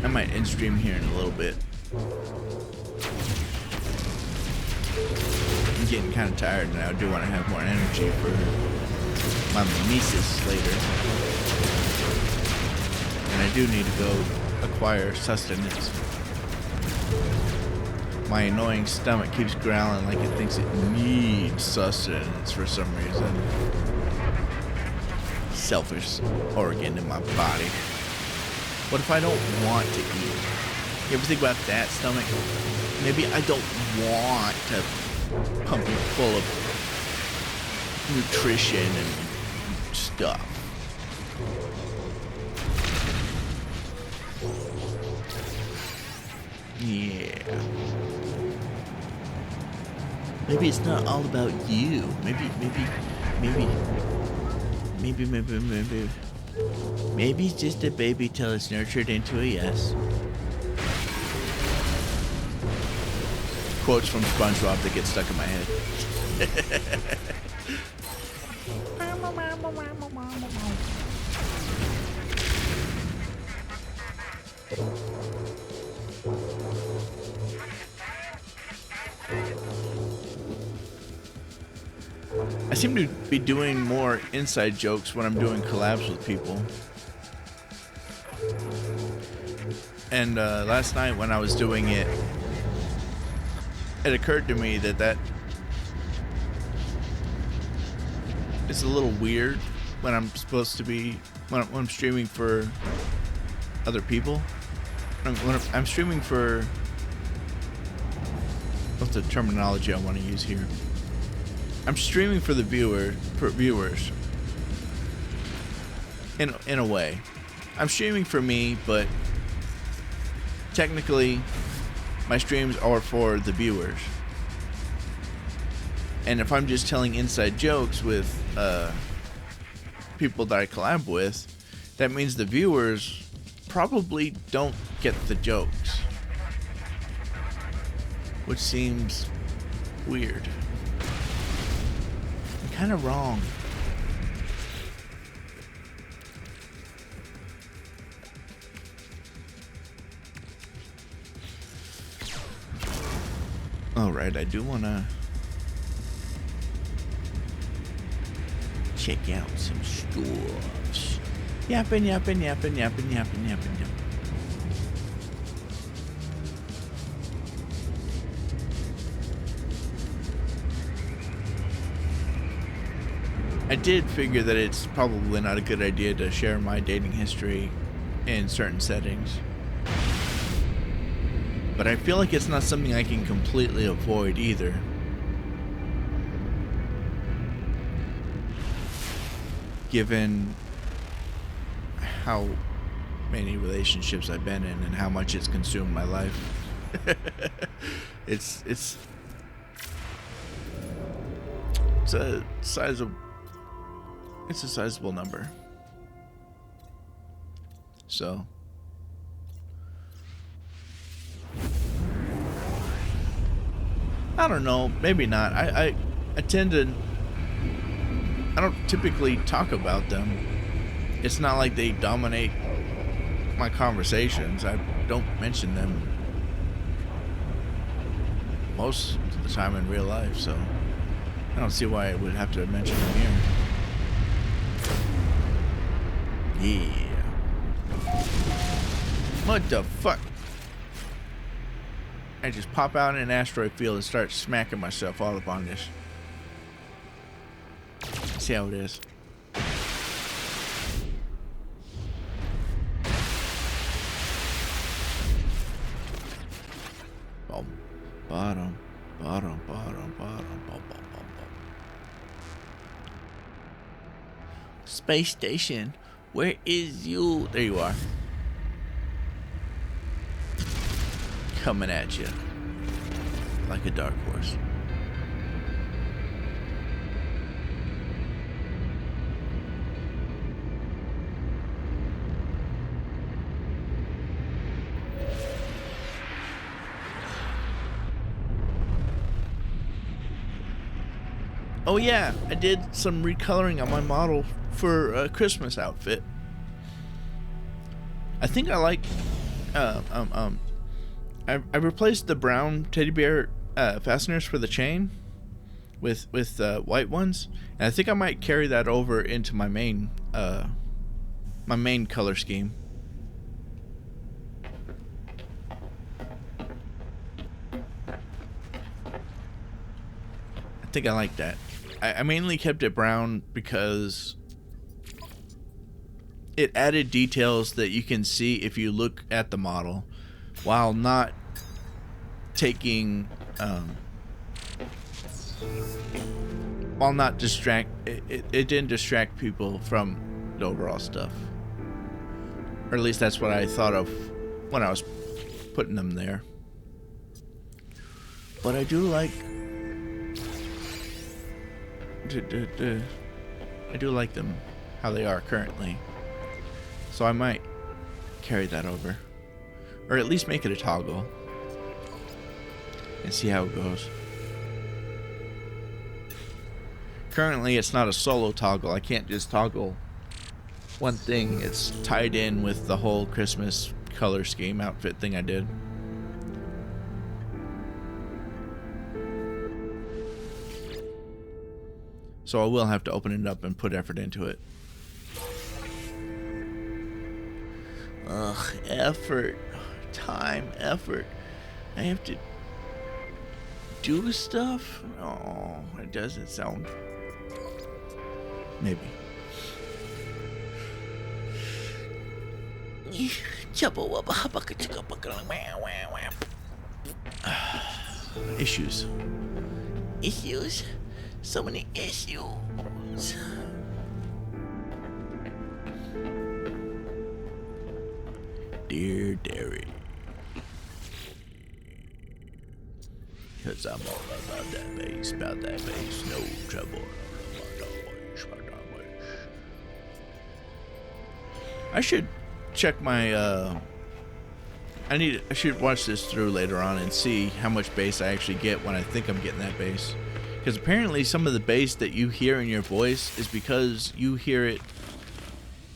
I might end stream here in a little bit. I'm getting kind of tired now. I do want to have more energy for my mimesis later. And I do need to go acquire sustenance. My annoying stomach keeps growling like it thinks it needs sustenance for some reason. Selfish organ in my body. What if I don't want to eat? You ever think about that, stomach? Maybe I don't want to pump it full of nutrition and stuff. Yeah. Maybe it's not all about you. Maybe Maybe it's just a baby till it's nurtured into a yes. Quotes from SpongeBob that get stuck in my head. I seem to be doing more inside jokes when I'm doing collabs with people. And last night when I was doing it, it occurred to me that it's a little weird when I'm supposed to be, when I'm streaming for other people. When I'm streaming for, what's the terminology I want to use here? I'm streaming for the viewers. In a way, I'm streaming for me, but technically, my streams are for the viewers. And if I'm just telling inside jokes with people that I collab with, that means the viewers probably don't get the jokes, which seems weird. I'm kind of wrong. Alright, I do want to check out some stores. Yapping. I did figure that it's probably not a good idea to share my dating history in certain settings. But I feel like it's not something I can completely avoid either. Given how many relationships I've been in and how much it's consumed my life. It's a sizable number. So I don't know, maybe not. I tend to, I don't typically talk about them. It's not like they dominate my conversations. I don't mention them most of the time in real life, so I don't see why I would have to mention them here. Yeah. What the fuck? I just pop out in an asteroid field and start smacking myself all up on this. See how it is. Bottom. Space station, where is you? There you are. Coming at you like a dark horse. Oh yeah, I did some recoloring on my model for a Christmas outfit. I think I like I replaced the brown teddy bear fasteners for the chain with white ones, and I think I might carry that over into my main color scheme. I think I like that. I mainly kept it brown because it added details that you can see if you look at the model, while not taking while not distract it didn't distract people from the overall stuff, or at least that's what I thought of when I was putting them there. But I do like I do like them how they are currently. So I might carry that over. Or at least make it a toggle. And see how it goes. Currently it's not a solo toggle. I can't just toggle one thing. It's tied in with the whole Christmas color scheme outfit thing I did. So I will have to open it up and put effort into it. Ugh, effort. Time, effort. I have to do stuff? Oh, it doesn't sound... Maybe. Issues. Issues? So many issues. Dear Derry. Cause I'm all about that bass, no trouble. I should check my I should watch this through later on and see how much bass I actually get when I think I'm getting that bass. Because apparently some of the bass that you hear in your voice is because you hear it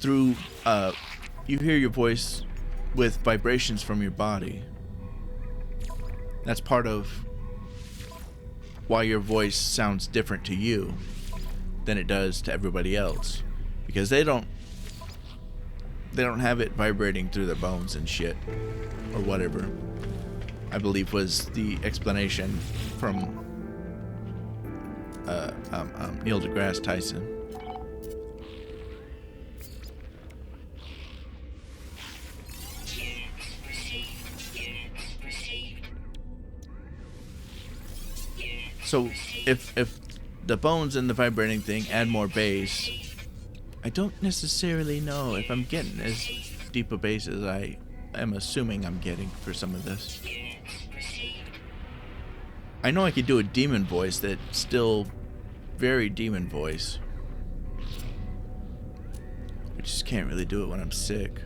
through you hear your voice with vibrations from your body. That's part of why your voice sounds different to you than it does to everybody else, because they don't have it vibrating through their bones and shit or whatever, I believe was the explanation from Neil deGrasse Tyson. So if the bones and the vibrating thing add more bass, I don't necessarily know if I'm getting as deep a bass as I am assuming I'm getting for some of this. I know I could do a demon voice that's still very demon voice. I just can't really do it when I'm sick.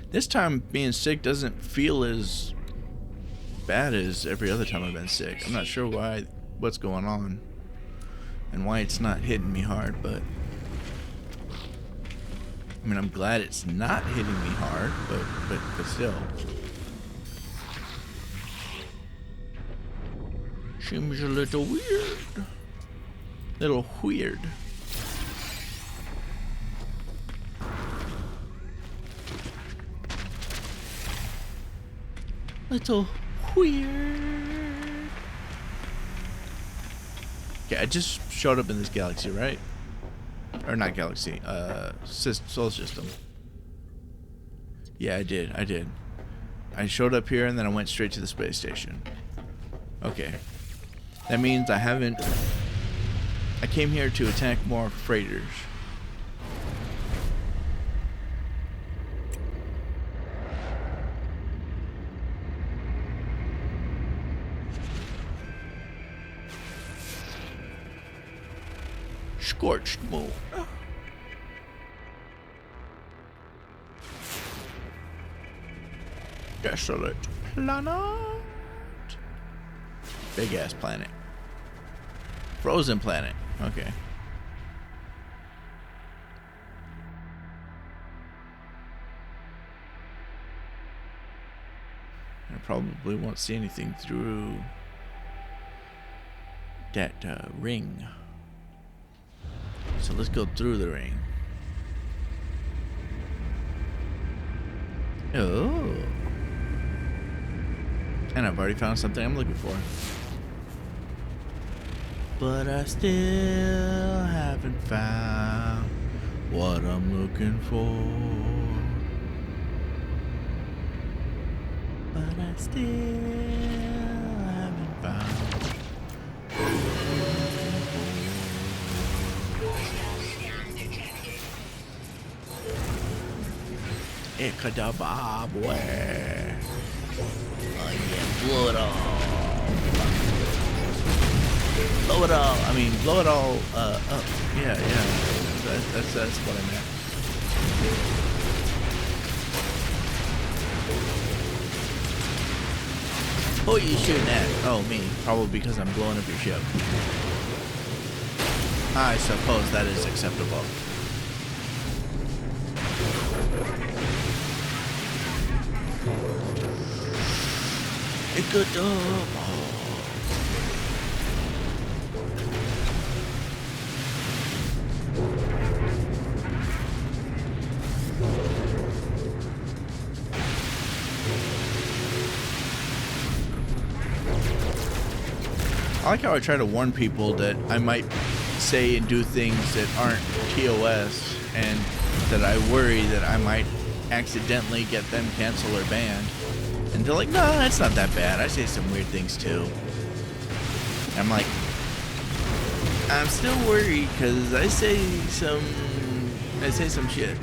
This time being sick doesn't feel as bad as every other time I've been sick. I'm not sure what's going on and why it's not hitting me hard, but I mean, I'm glad it's not hitting me hard, but still. Seems a little weird. Little weird. Little weird. Okay, I just showed up in this galaxy, right? Or not galaxy, solar system. Yeah, I did. I showed up here and then I went straight to the space station. Okay. That means I came here to attack more freighters. Scorched moon. Desolate planet. Big ass planet. Frozen planet. Okay. I probably won't see anything through that ring. So let's go through the ring. Oh. And I've already found something I'm looking for. But I still haven't found what I'm looking for. But I still haven't found. Ikadaba, boy. I get blood off. I mean, blow it all up. Yeah, yeah. That's what I meant. Who are you shooting at? Oh, me. Probably because I'm blowing up your ship. I suppose that is acceptable. It could I like how I try to warn people that I might say and do things that aren't TOS, and that I worry that I might accidentally get them canceled or banned. And they're like, no, it's not that bad. I say some weird things too. I'm like, I'm still worried because I say some shit.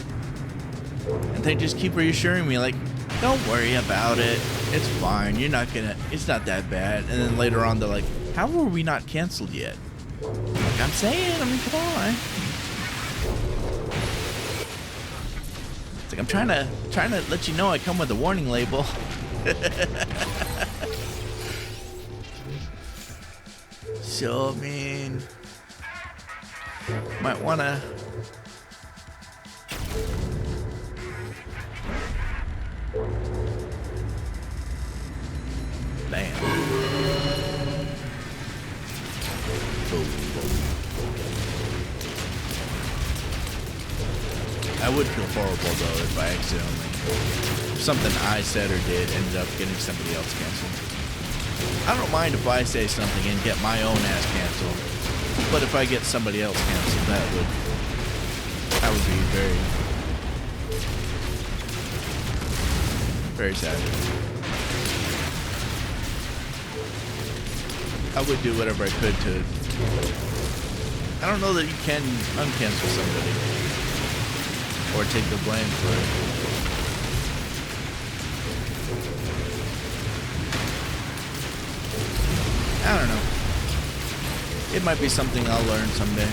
And they just keep reassuring me like, don't worry about it. It's fine. It's not that bad. And then later on they're like, how were we not canceled yet? Like I'm saying, I mean, come on. It's like I'm trying to let you know I come with a warning label. So, I mean, might wanna bam. Boom, boom. I would feel horrible though if I accidentally, if something I said or did ended up getting somebody else canceled. I don't mind if I say something and get my own ass canceled, but if I get somebody else canceled, that would be very, very sad. I would do whatever I could to. I don't know that you can uncancel somebody or take the blame for it. I don't know. It might be something I'll learn someday.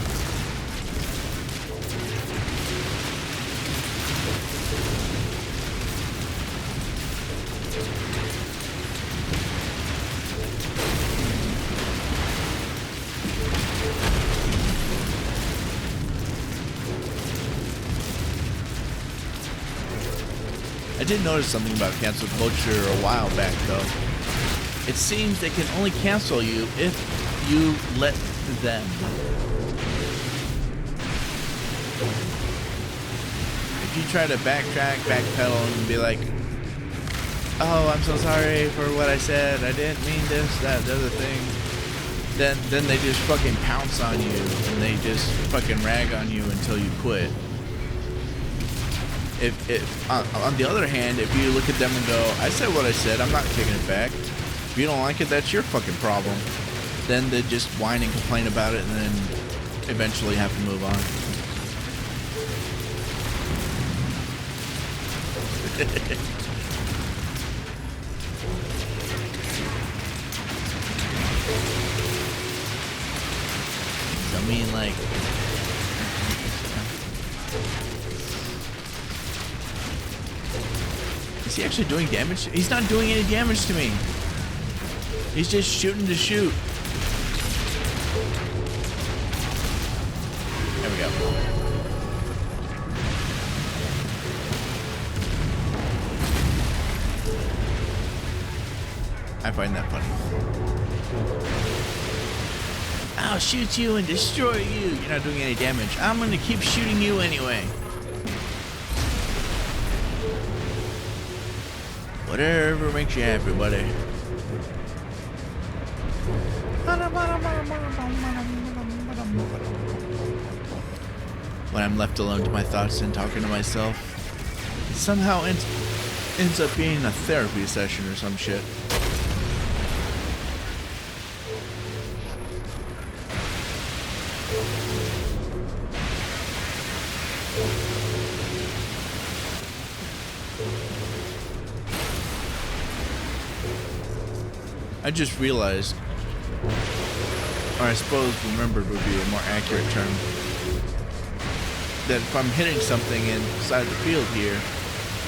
I did notice something about cancel culture a while back though. It seems they can only cancel you if you let them. If you try to backpedal and be like, oh, I'm so sorry for what I said, I didn't mean this, that, the other thing, then they just fucking pounce on you and they just fucking rag on you until you quit. If on the other hand, if you look at them and go, I said what I said, I'm not taking it back. If you don't like it, that's your fucking problem. Then they just whine and complain about it and then eventually have to move on. I mean, like, is he actually doing damage? He's not doing any damage to me. He's just shooting to shoot. There we go. I find that funny. I'll shoot you and destroy you. You're not doing any damage. I'm gonna keep shooting you anyway. Whatever makes you happy, buddy. When I'm left alone to my thoughts and talking to myself, it somehow ends up being a therapy session or some shit. I just realized or I suppose remembered would be a more accurate term, that if I'm hitting something inside the field here,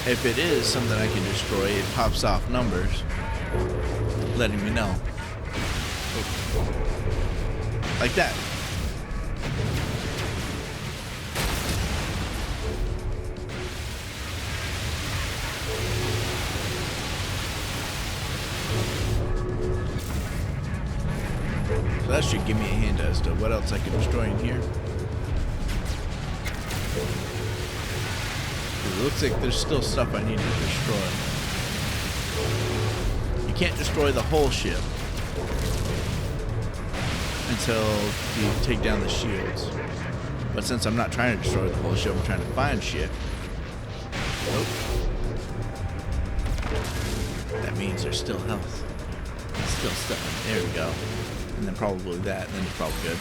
if it is something I can destroy, it pops off numbers, letting me know. Like that. So that should give me a hint as to what else I can destroy in here. It looks like there's still stuff I need to destroy. You can't destroy the whole ship until you take down the shields. But since I'm not trying to destroy the whole ship, I'm trying to find shit. Nope. That means there's still health. Still stuff. There we go. And then probably that, and then it's probably good.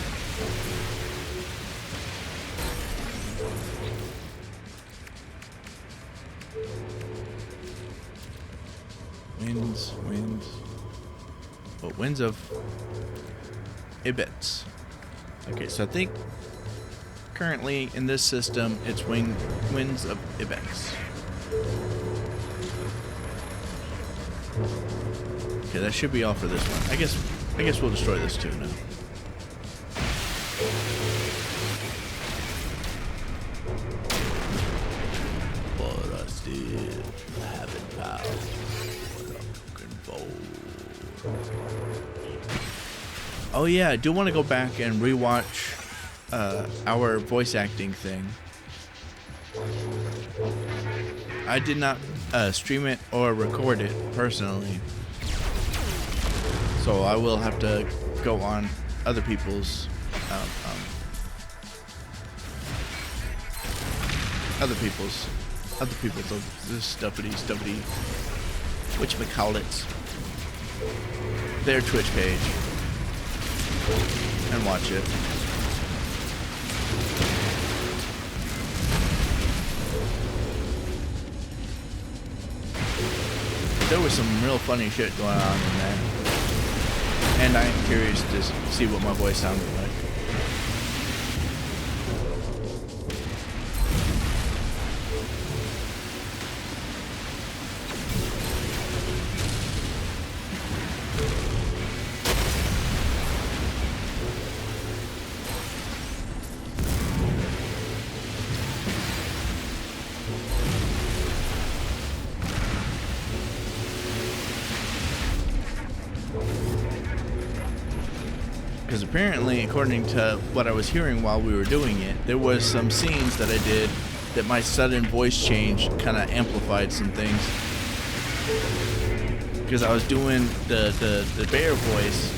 Winds. Oh, winds of Ibets. Okay, so I think currently in this system it's winds of Ibex. Okay, that should be all for this one. I guess we'll destroy this too now. But I still haven't found what I'm looking for. Oh yeah, I do want to go back and rewatch our voice acting thing. I did not stream it or record it personally, so I will have to go on other people's stuffity whatchamacallits, their Twitch page and watch it. There was some real funny shit going on in there, and I am curious to see what my voice sounded like. Because apparently, according to what I was hearing while we were doing it, there was some scenes that I did that my sudden voice change kind of amplified some things. Because I was doing the bear voice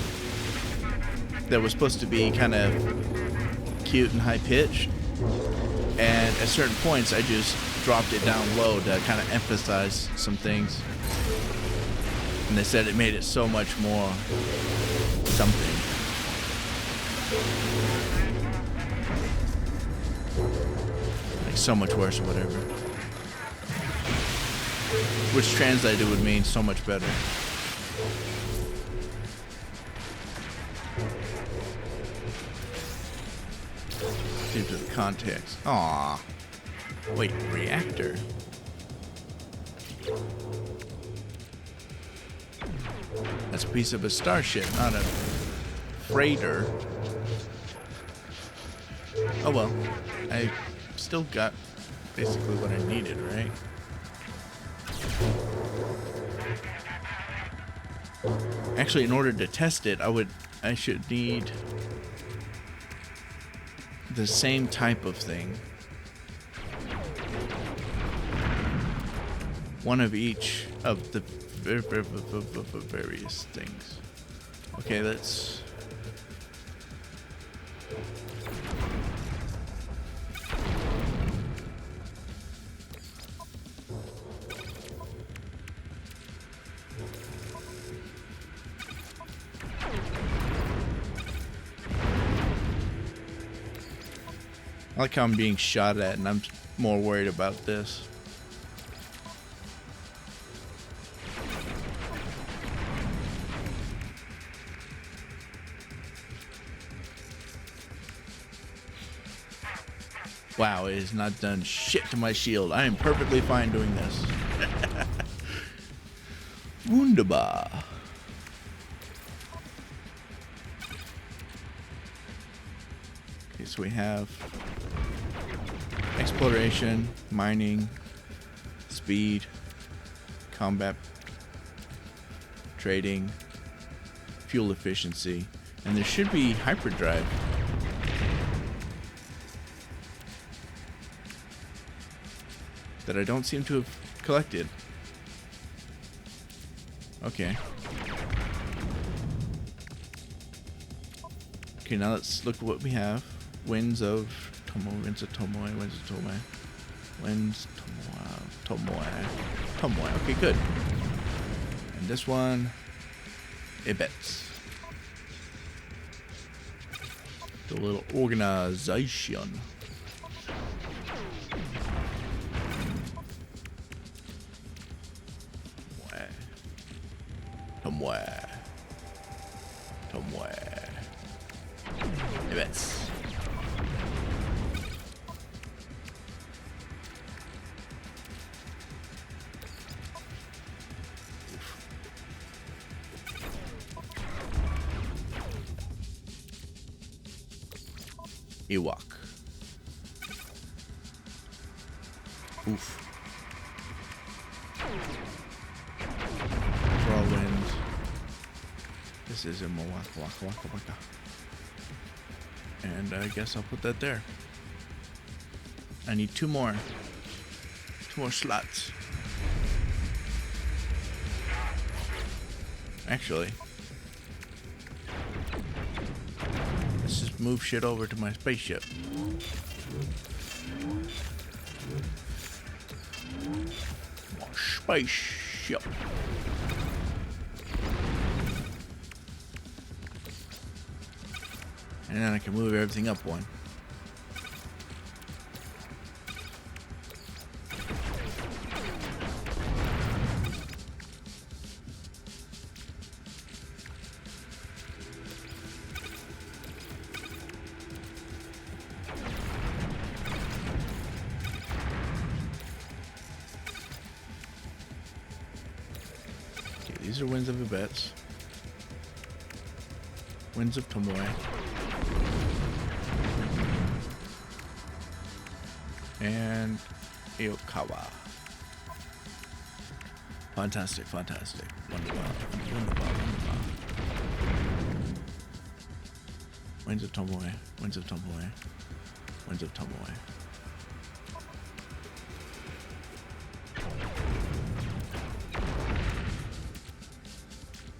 that was supposed to be kind of cute and high pitched, and at certain points I just dropped it down low to kind of emphasize some things. And they said it made it so much more something. Like so much worse or whatever. Which translated would mean so much better. Due to the context. Aww. Wait, reactor? That's a piece of a starship, not a freighter. Oh well, I still got basically what I needed, right? Actually, in order to test it, I should need the same type of thing. One of each of the various things. Okay, let's... I like how I'm being shot at and I'm more worried about this. Wow, it has not done shit to my shield. I am perfectly fine doing this. Wunderbar. Okay, so we have exploration, mining, speed, combat, trading, fuel efficiency, and there should be hyperdrive. That I don't seem to have collected. Okay. Okay, now let's look at what we have. Winds of Tomoe, Winds of Tomoe, Winds of Tomoe. Winds, Tomoe. Okay, good. And this one, Ibets. The little organization. Tomoe. Ibets. Ewok. Oof. Whirlwind. This is a Waka. And I guess I'll put that there. I need two more slots. Actually, let's just move shit over to my spaceship. My spaceship. And then I can move everything up one. Okay, these are Winds of Ibets. Winds of Tomoe. And Iokawa. Fantastic. Wonderful. Winds of Tomoe.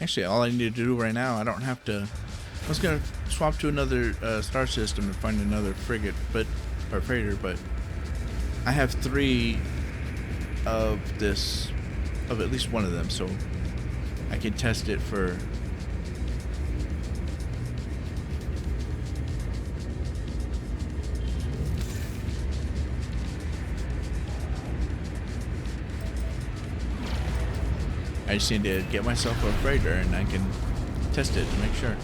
Actually, all I need to do right now, I don't have to. I was gonna swap to another star system and find another frigate, or freighter, but I have 3 of this, of at least one of them, so I can test it for. I just need to get myself a freighter and I can test it to make sure.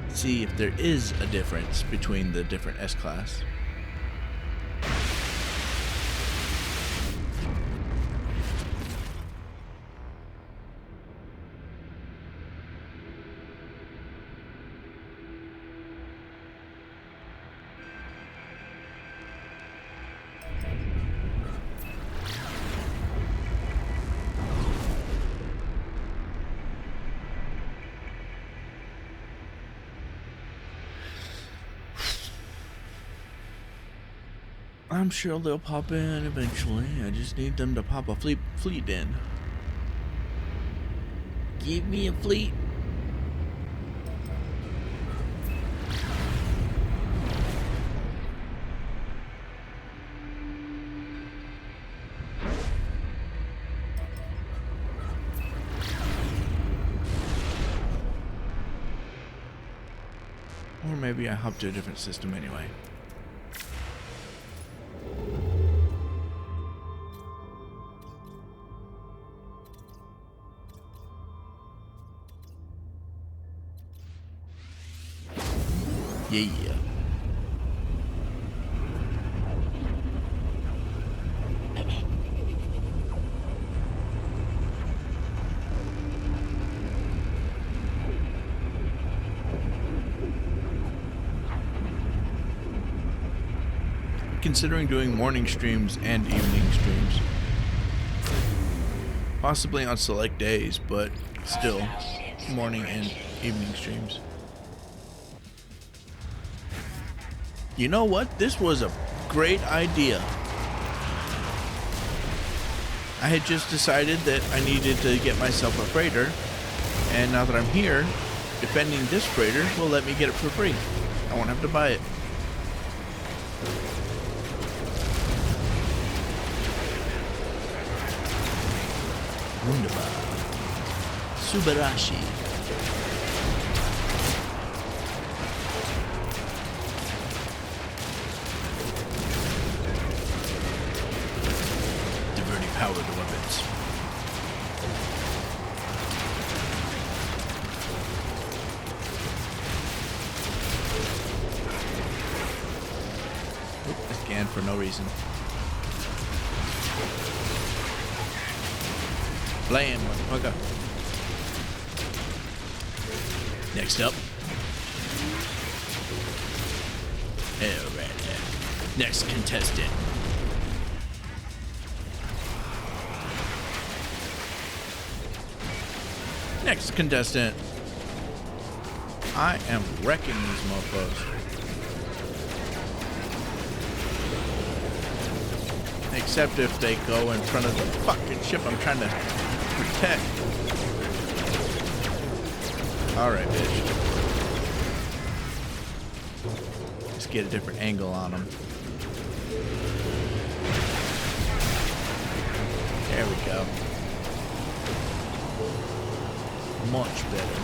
See if there is a difference between the different S-Class. I'm sure they'll pop in eventually. I just need them to pop a fleet in. Give me a fleet. Or maybe I hop to a different system anyway. Yeah. Considering doing morning streams and evening streams. Possibly on select days, but still, morning and evening streams. You know what? This was a great idea. I had just decided that I needed to get myself a freighter, and now that I'm here, defending this freighter will let me get it for free. I won't have to buy it. Wunderbar. Subarashi. Diverting power to weapons. Oop, I scanned for no reason. Blam, motherfucker. Next up. Alright. Next contestant. Next contestant. I am wrecking these mofos. Except if they go in front of the fucking ship I'm trying to protect. Alright, bitch. Let's get a different angle on them. There we go. Much better.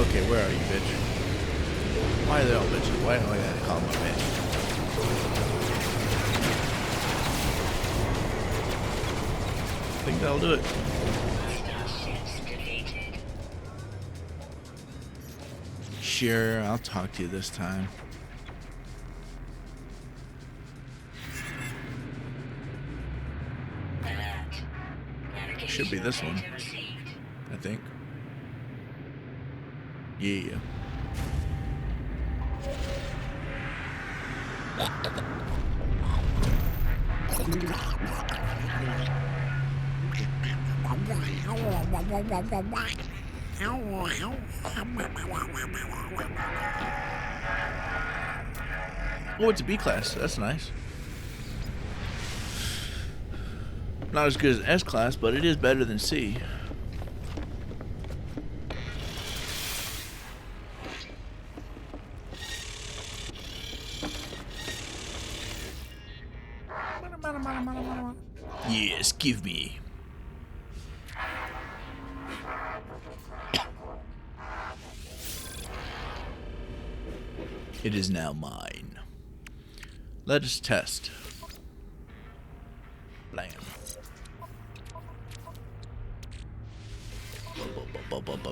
Okay, where are you, bitch? Why are they all bitches? Why do I gotta call them a bitch? I think that'll do it. Sure, I'll talk to you this time. Should be this one, I think. Yeah. Oh, it's a B class. That's nice. Not as good as S class, but it is better than C. Yes, give me. It is now mine. Let us test. Blam.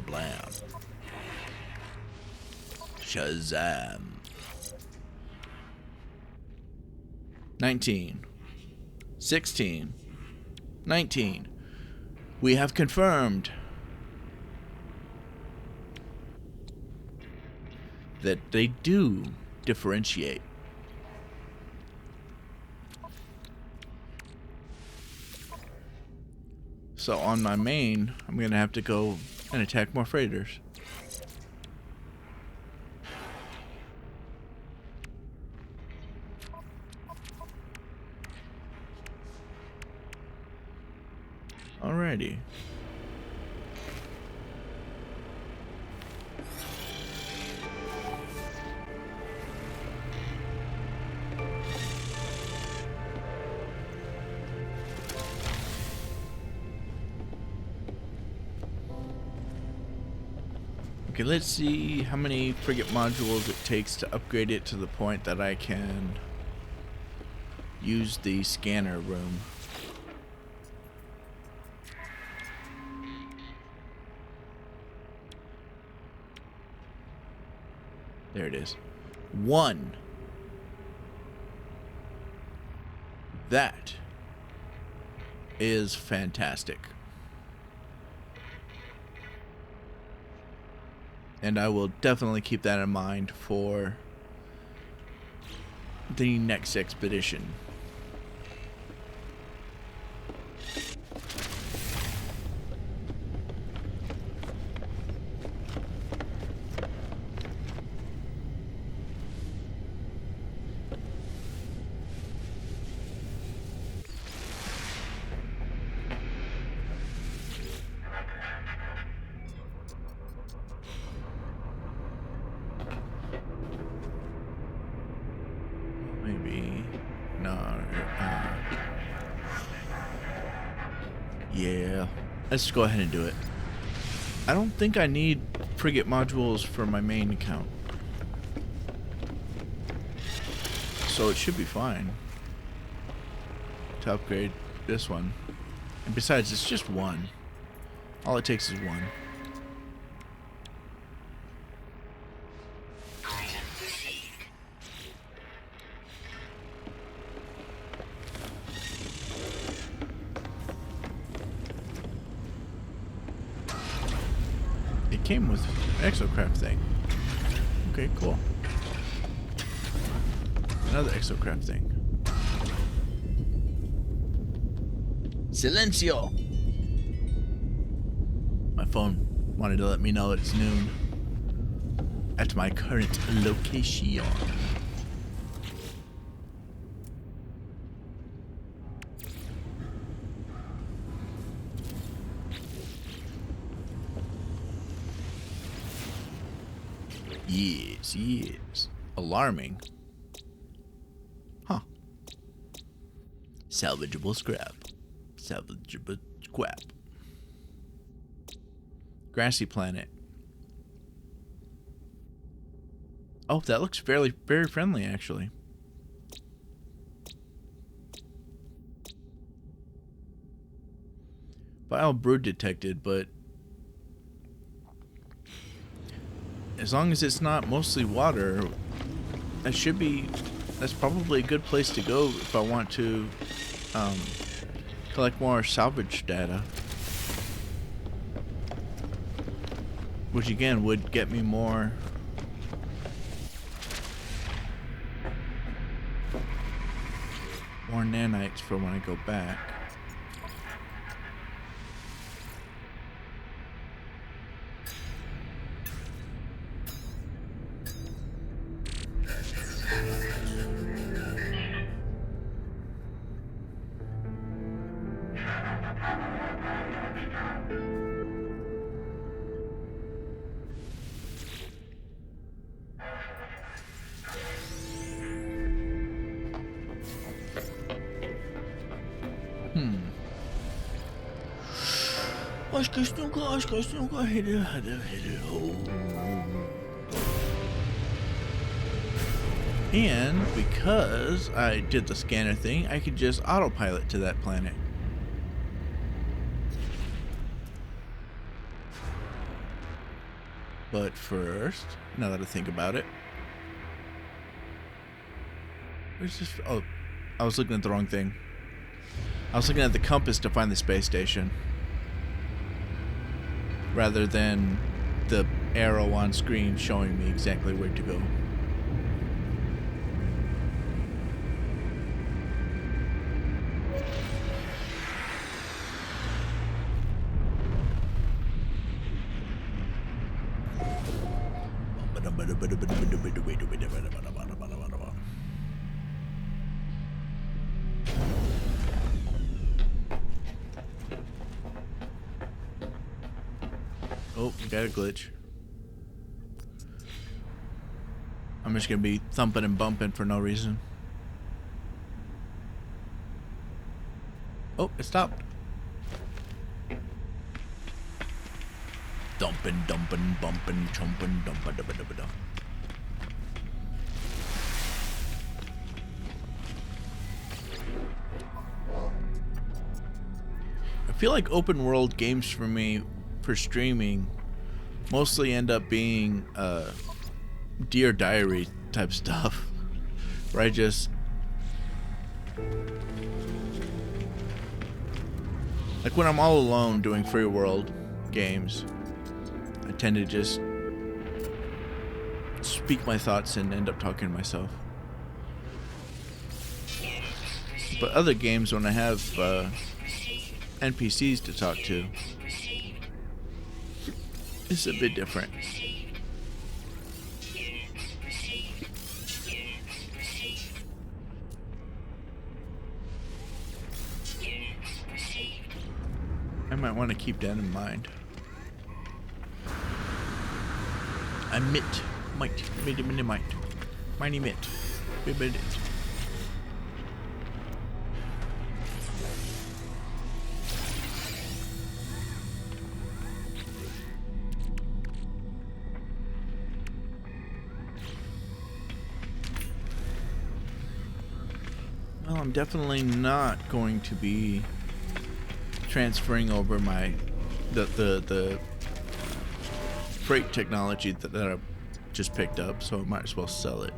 Blam. Shazam. 19. 16. 19. We have confirmed that they do differentiate. So on my main, I'm gonna have to go and attack more freighters. Alrighty. Okay, let's see how many frigate modules it takes to upgrade it to the point that I can use the scanner room. There it is. 1. That is fantastic. And I will definitely keep that in mind for the next expedition. Maybe. No. Yeah. Let's go ahead and do it. I don't think I need frigate modules for my main account. So it should be fine to upgrade this one. And besides, it's just 1. All it takes is 1. It came with an exocraft thing. Okay, cool. Another exocraft thing. Silencio! My phone wanted to let me know it's noon at my current location. Yes, yes. Alarming. Huh. Salvageable scrap. Salvageable scrap. Grassy planet. Oh, that looks very friendly, actually. Vile brood detected, but as long as it's not mostly water, that's probably a good place to go if I want to collect more salvage data. Which again would get me more nanites for when I go back. And because I did the scanner thing, I could just autopilot to that planet. But first, now that I think about it, where's this? Oh, I was looking at the wrong thing. I was looking at the compass to find the space station, rather than the arrow on screen showing me exactly where to go. Oh, got a glitch. I'm just gonna be thumping and bumping for no reason. Oh, it stopped. Dumping, dumping, bumping, chumping, dumping, dumping, dumping, dumping. I feel like open world games for me, for streaming, mostly end up being Dear Diary type stuff, where I just like when I'm all alone doing free world games, I tend to just speak my thoughts and end up talking to myself. But other games, when I have NPCs to talk to, it's a bit different. I might want to keep that in mind. I might, mighty mitt, bit. Well, I'm definitely not going to be transferring over my the freight technology that I just picked up, so I might as well sell it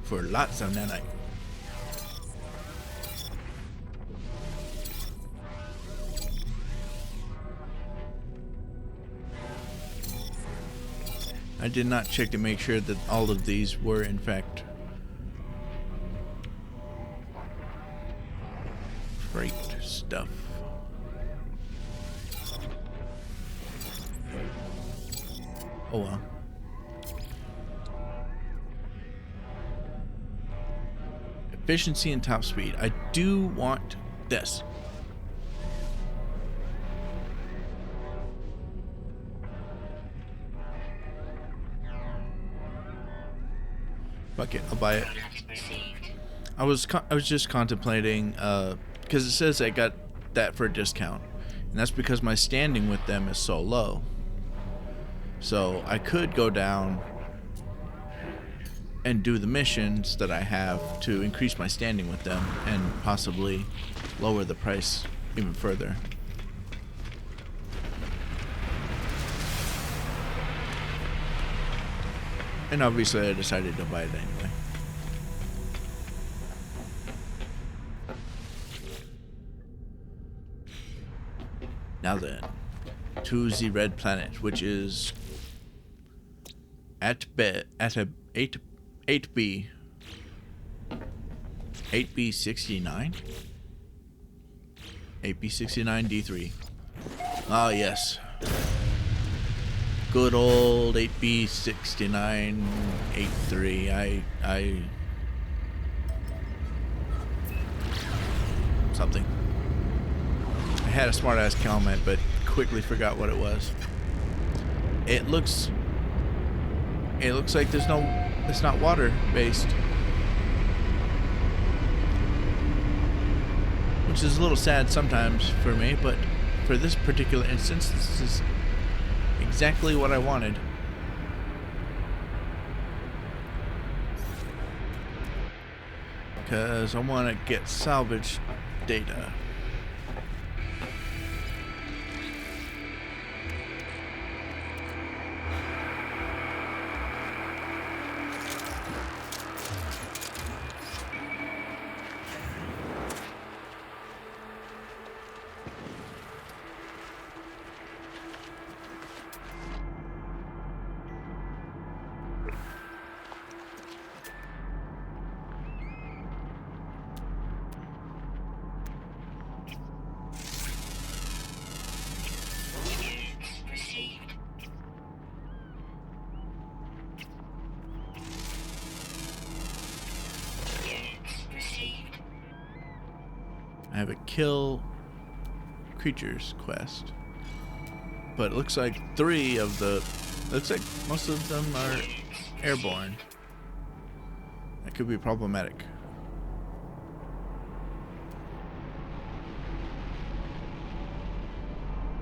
for lots of nanite. I did not check to make sure that all of these were in fact freight stuff. Oh well. Efficiency and top speed. I do want this. Fuck it, I'll buy it. I was just contemplating, because it says I got that for a discount, and that's because my standing with them is so low. So I could go down and do the missions that I have to increase my standing with them and possibly lower the price even further. And obviously I decided to buy it anyway. Now then, to the red planet, which is at a 8B 8B69 8B69 D3. Ah yes, good old 8B69 83. I something. I had a smart ass comment, but quickly forgot what it was. It looks like it's not water based, which is a little sad sometimes for me, but for this particular instance, this is exactly what I wanted. Because I want to get salvage data. I have a kill creatures quest, but it looks like looks like most of them are airborne. That could be problematic.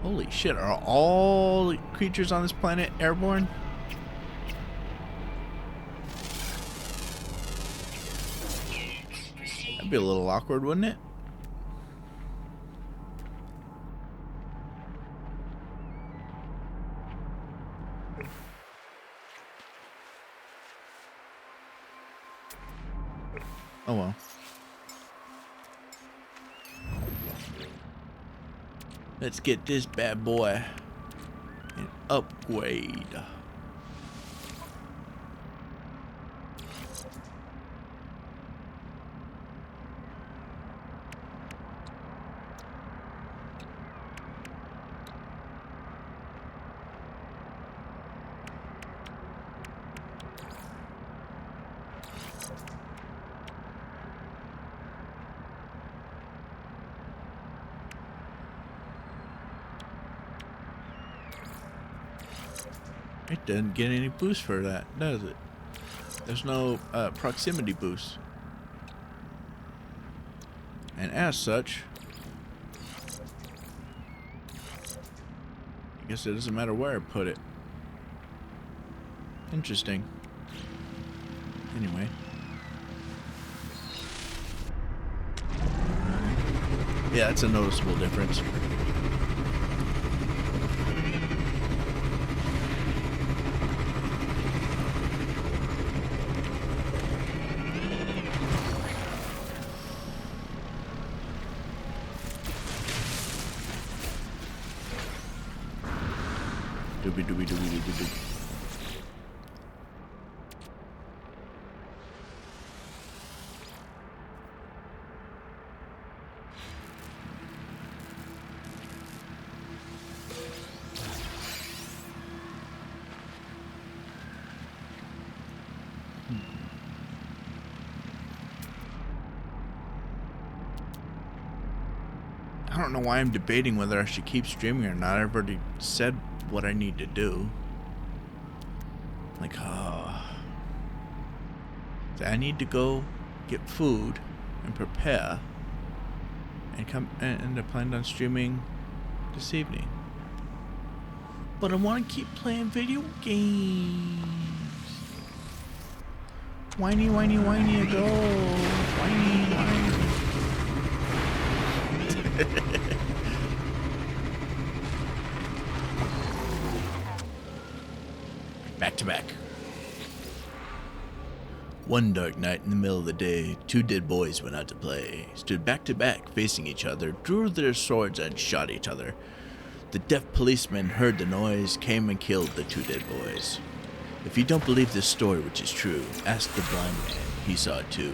Holy shit, are all creatures on this planet airborne? That'd be a little awkward, wouldn't it? Oh well. Let's get this bad boy an upgrade. It doesn't get any boost for that, does it? There's no proximity boost. And as such, I guess it doesn't matter where I put it. Interesting. Anyway. Yeah, that's a noticeable difference. Doobie doobie doobie doobie doobie. I don't know why I'm debating whether I should keep streaming or not. I've already said what I need to do. Like, I need to go get food and prepare and come and I planned on streaming this evening. But I want to keep playing video games. Whiny, whiny, whiny a go. Whiny, whiny. Back to back. One dark night in the middle of the day, two dead boys went out to play, stood back to back facing each other, drew their swords and shot each other. The deaf policeman heard the noise, came and killed the two dead boys. If you don't believe this story, which is true, ask the blind man. He saw it too.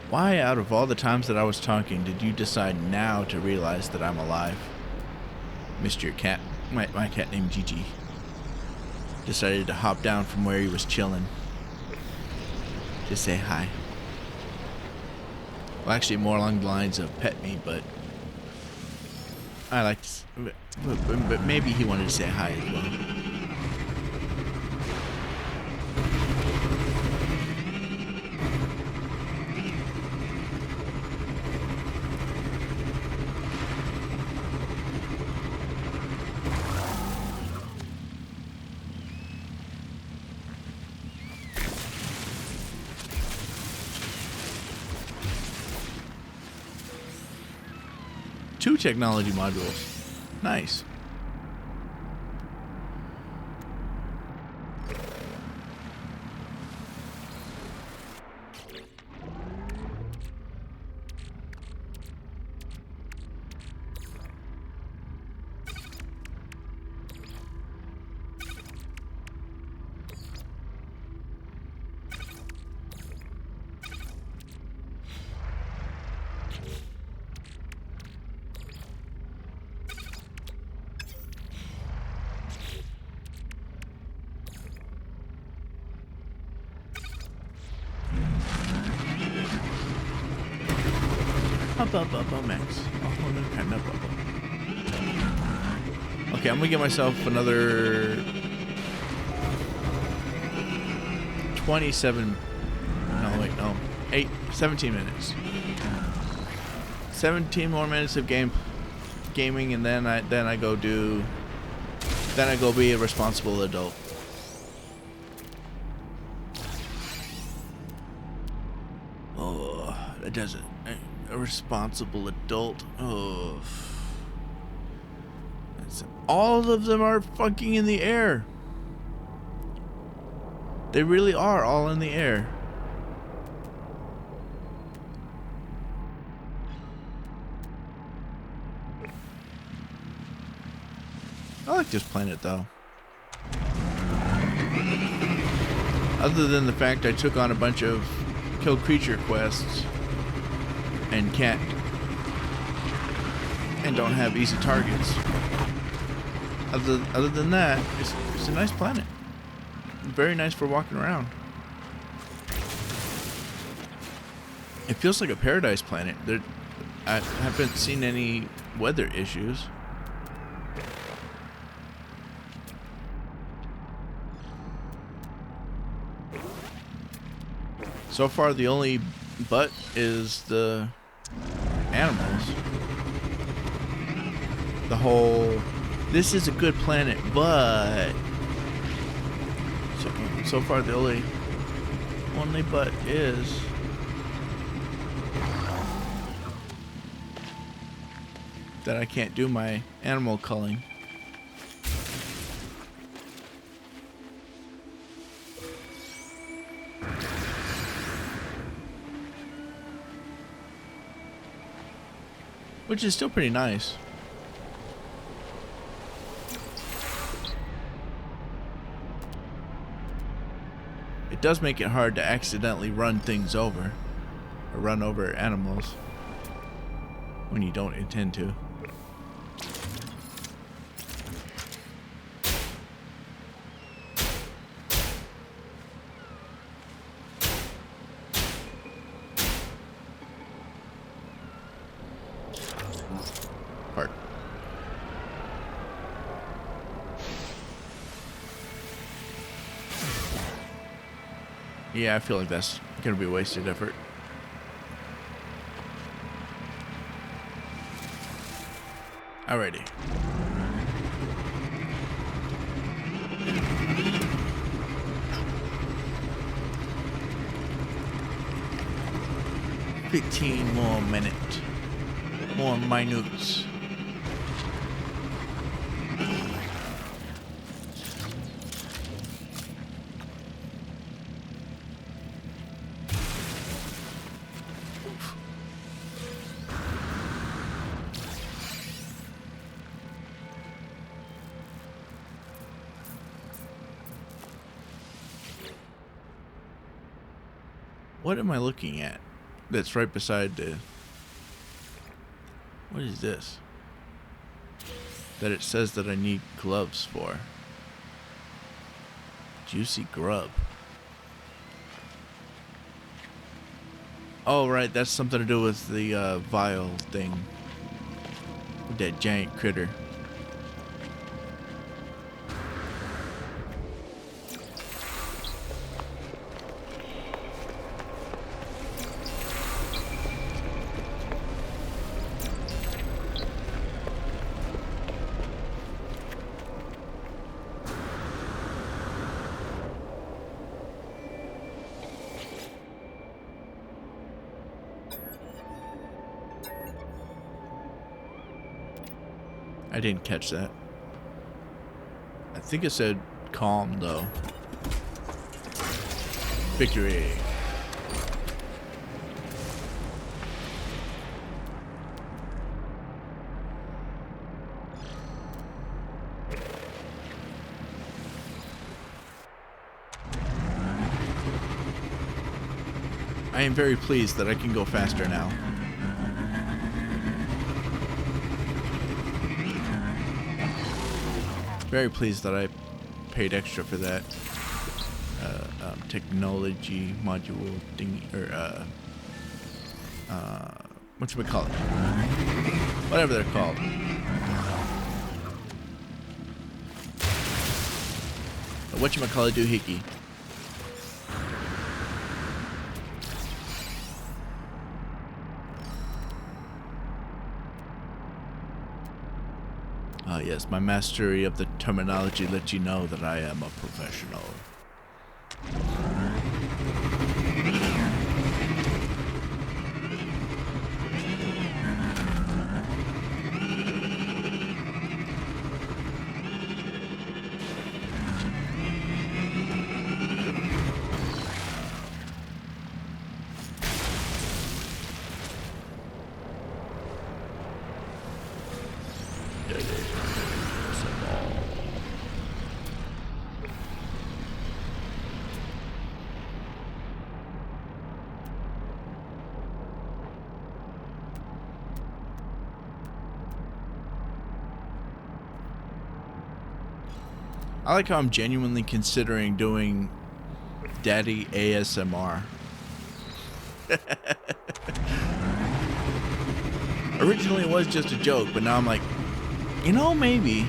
Why, out of all the times that I was talking, did you decide now to realize that I'm alive? Mr. Cat, my cat named Gigi, decided to hop down from where he was chilling to say hi. Well, actually, more along the lines of pet me, but I like to, but maybe he wanted to say hi as well. Two technology modules. Nice. Up, max. Okay, I'm gonna give myself another 27. No, wait, no. 17 minutes. 17 more minutes of gaming, and then I go be a responsible adult. Oh, that doesn't. A responsible adult. Oh. All of them are fucking in the air. They really are all in the air. I like this planet though. Other than the fact I took on a bunch of kill creature quests and can't and don't have easy targets. Other than that, it's a nice planet. Very nice for walking around. It feels like a paradise planet. I haven't seen any weather issues. So far, the only but is the animals. The whole, this is a good planet, but so far the only but is that I can't do my animal culling. Which is still pretty nice. It does make it hard to accidentally run things over, or run over animals when you don't intend to. Park. Yeah, I feel like that's gonna be a wasted effort. Alrighty. $15 more minutes. More minutes. What am I looking at? That's right beside the... What is this? That it says that I need gloves for. Juicy grub. Oh, right. That's something to do with the vial thing. With that giant critter. I didn't catch that. I think it said calm though. Victory. I am very pleased that I can go faster now. Very pleased that I paid extra for that technology module thing, or whatchamacallit, whatever they're called. Whatchamacallit doohickey. Ah, yes, my mastery of the terminology lets you know that I am a professional. I like how I'm genuinely considering doing daddy ASMR. Originally it was just a joke, but now I'm like, you know, maybe.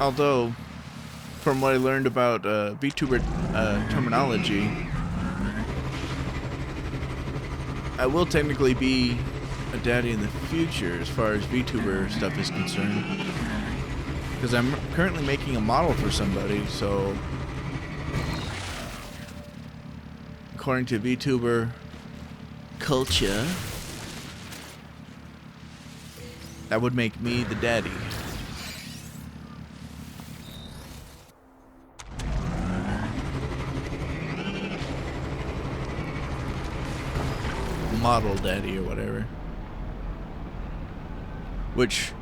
Although, from what I learned about VTuber terminology, I will technically be a daddy in the future as far as VTuber stuff is concerned. Because I'm currently making a model for somebody, so according to VTuber culture, that would make me the daddy. Model daddy or whatever. Which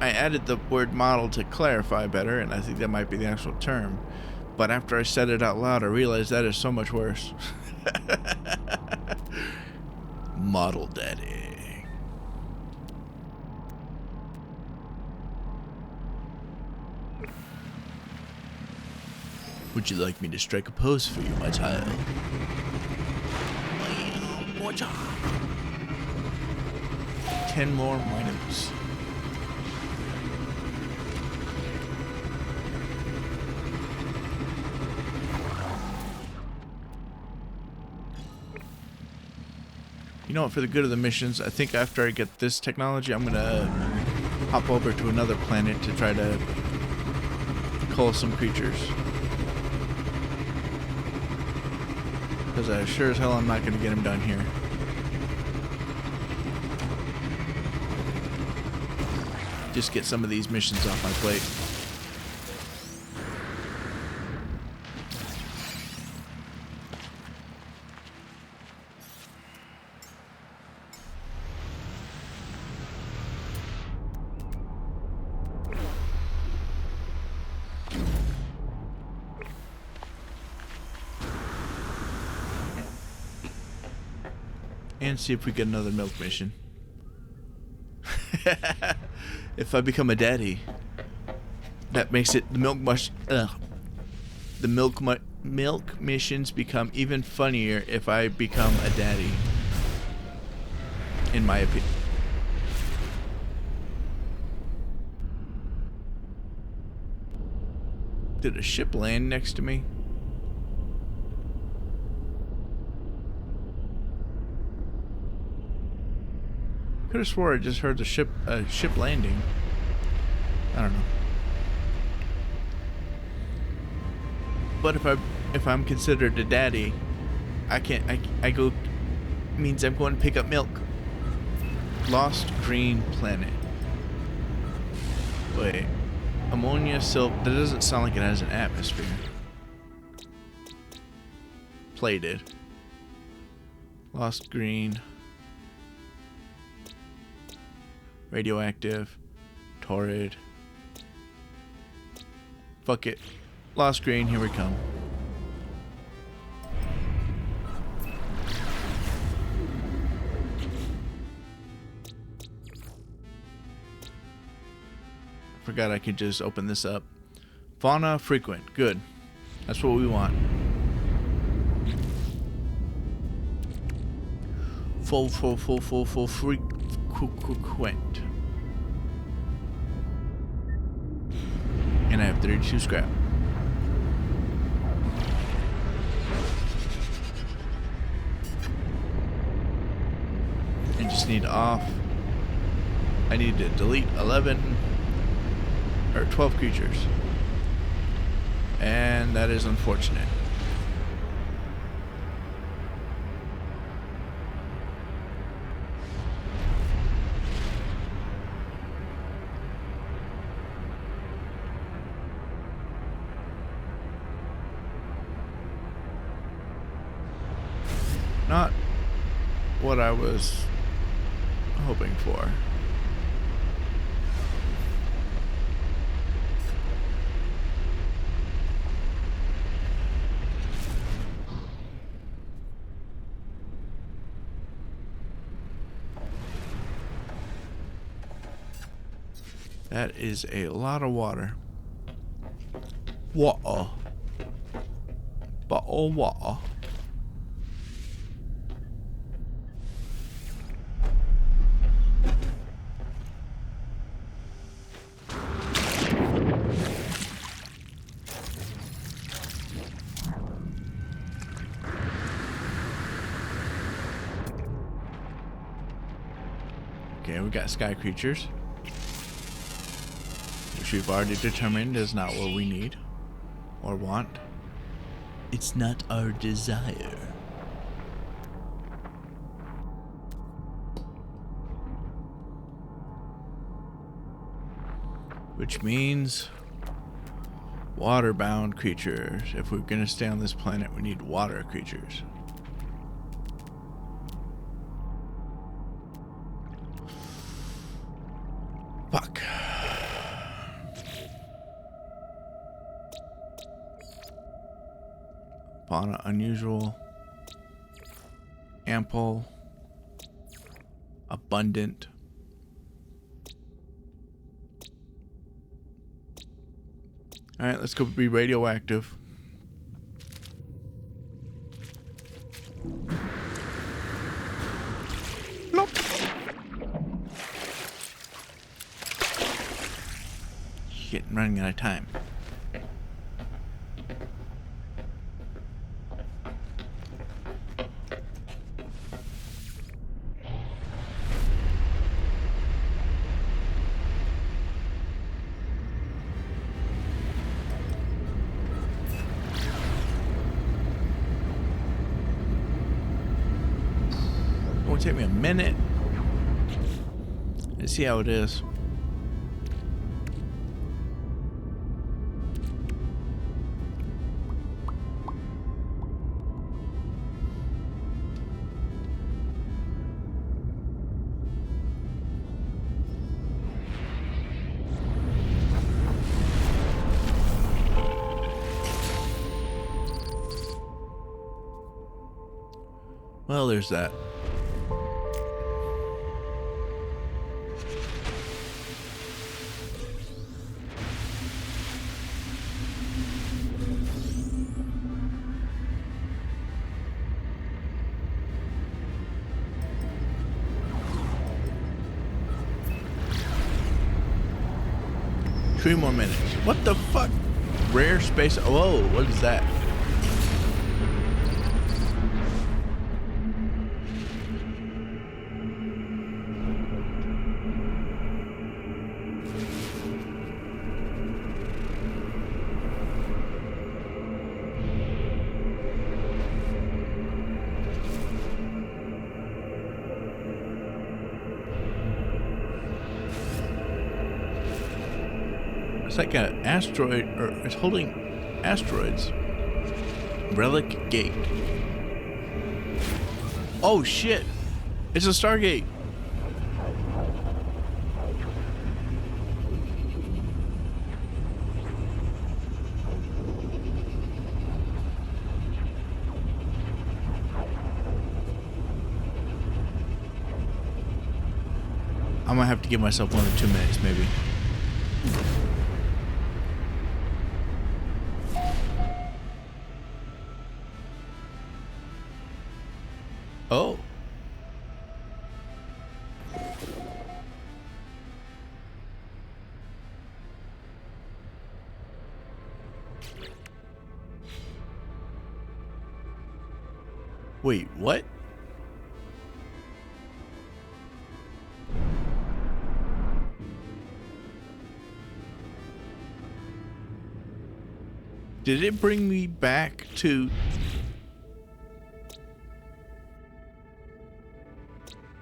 I added the word model to clarify better, and I think that might be the actual term. But after I said it out loud, I realized that is so much worse. Model daddy. Would you like me to strike a pose for you, my child? Watch out. 10 more minutes. You know what, for the good of the missions, I think after I get this technology, I'm gonna hop over to another planet to try to cull some creatures. Because I sure as hell I'm not gonna get them done here. Just get some of these missions off my plate. And see if we get another milk mission. If I become a daddy, that makes it the milk missions become even funnier if I become a daddy. In my opinion. Did a ship land next to me? Could have swore I just heard the ship landing. I don't know. But if I'm considered a daddy, I go means I'm going to pick up milk. Lost green planet. Wait. Ammonia silt. That doesn't sound like it has an atmosphere. Plated. Lost green. Radioactive. Torrid. Fuck it. Lost green, here we come. Forgot I could just open this up. Fauna frequent. Good. That's what we want. Full frequent. And I have 32 scrap. I just need off. I need to delete 11 or 12 creatures. And that is unfortunate. Not what I was hoping for. That is a lot of water. Water. Bottle of water. Okay, we got sky creatures, which we've already determined is not what we need or want. It's not our desire. Which means water-bound creatures. If we're gonna stay on this planet, we need water creatures. Fuck. Fauna unusual. Ample. Abundant. Alright, let's go be radioactive. Nope. Shit, I'm running out of time. It'll take me a minute to see how it is. Well, there's that. Three more minutes. What the fuck? Rare space. Whoa, what is that? It's like an asteroid, or it's holding asteroids. Relic Gate. Oh shit! It's a Stargate! I'm gonna have to give myself 1 or 2 minutes, maybe. Oh. Wait, what? Did it bring me back to...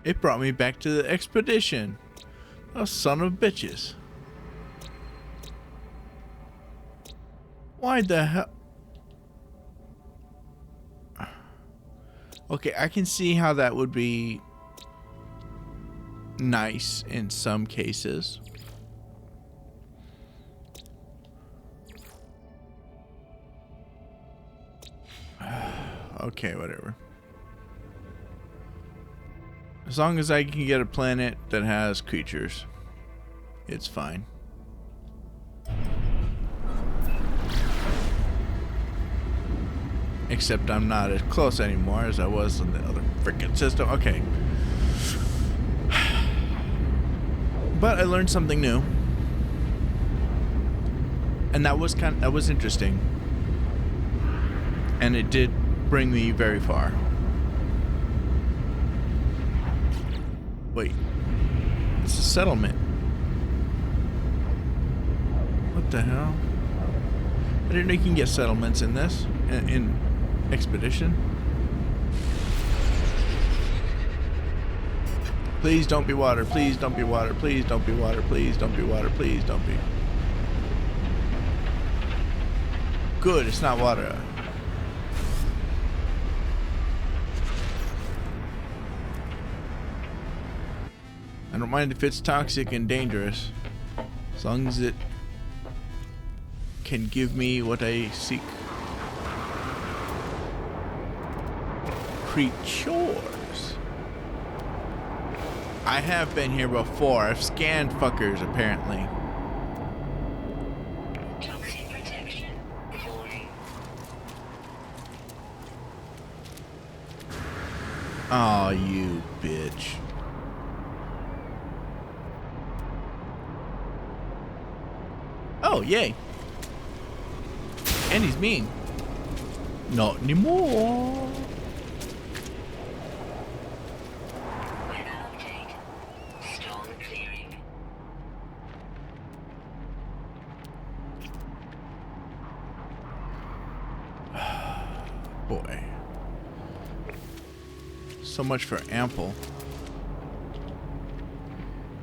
It brought me back to the expedition. Oh, son of bitches. Why the hell? Okay, I can see how that would be nice in some cases. Okay, whatever. As long as I can get a planet that has creatures, it's fine. Except I'm not as close anymore as I was in the other freaking system. Okay. But I learned something new. And that was interesting. And it did bring me very far. Wait. It's a settlement. What the hell? I didn't know you can get settlements in this. In Expedition. Please don't be water. Please don't be water. Please don't be water. Please don't be water. Please don't be. Good, it's not water. I don't mind if it's toxic and dangerous, as long as it can give me what I seek. Creatures. I have been here before. I've scanned fuckers, apparently. Toxic protection. Falling. Oh, you bitch. Oh, yay. And he's mean. Not anymore. Weather update. Storm clearing. Boy. So much for ample.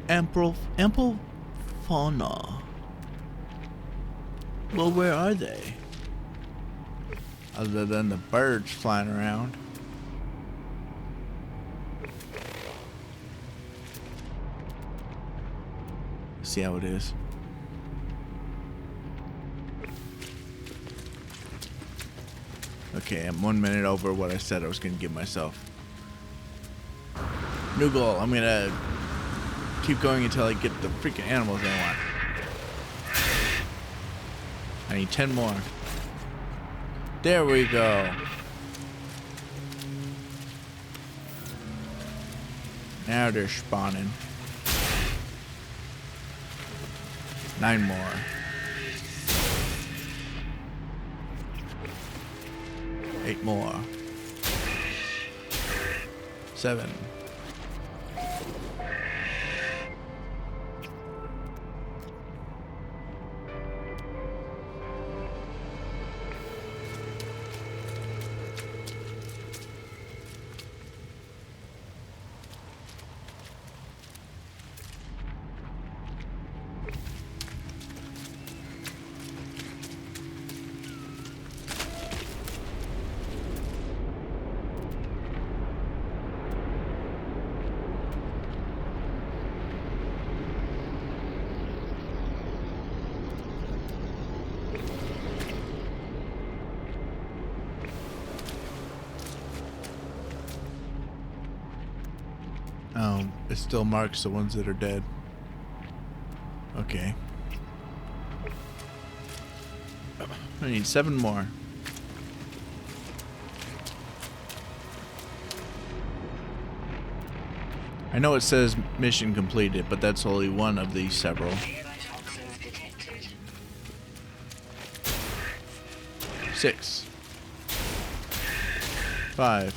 Ample fauna. Well, where are they? Other than the birds flying around. See how it is. Okay, I'm 1 minute over what I said I was gonna give myself. New goal. I'm gonna keep going until I get the freaking animals I want. I need 10 more. There we go. Now they're spawning. 9 more. 8 more. 7. It still marks the ones that are dead. Okay. I need 7 more. I know it says mission completed, but that's only one of the several. Toxins detected. 6. 5.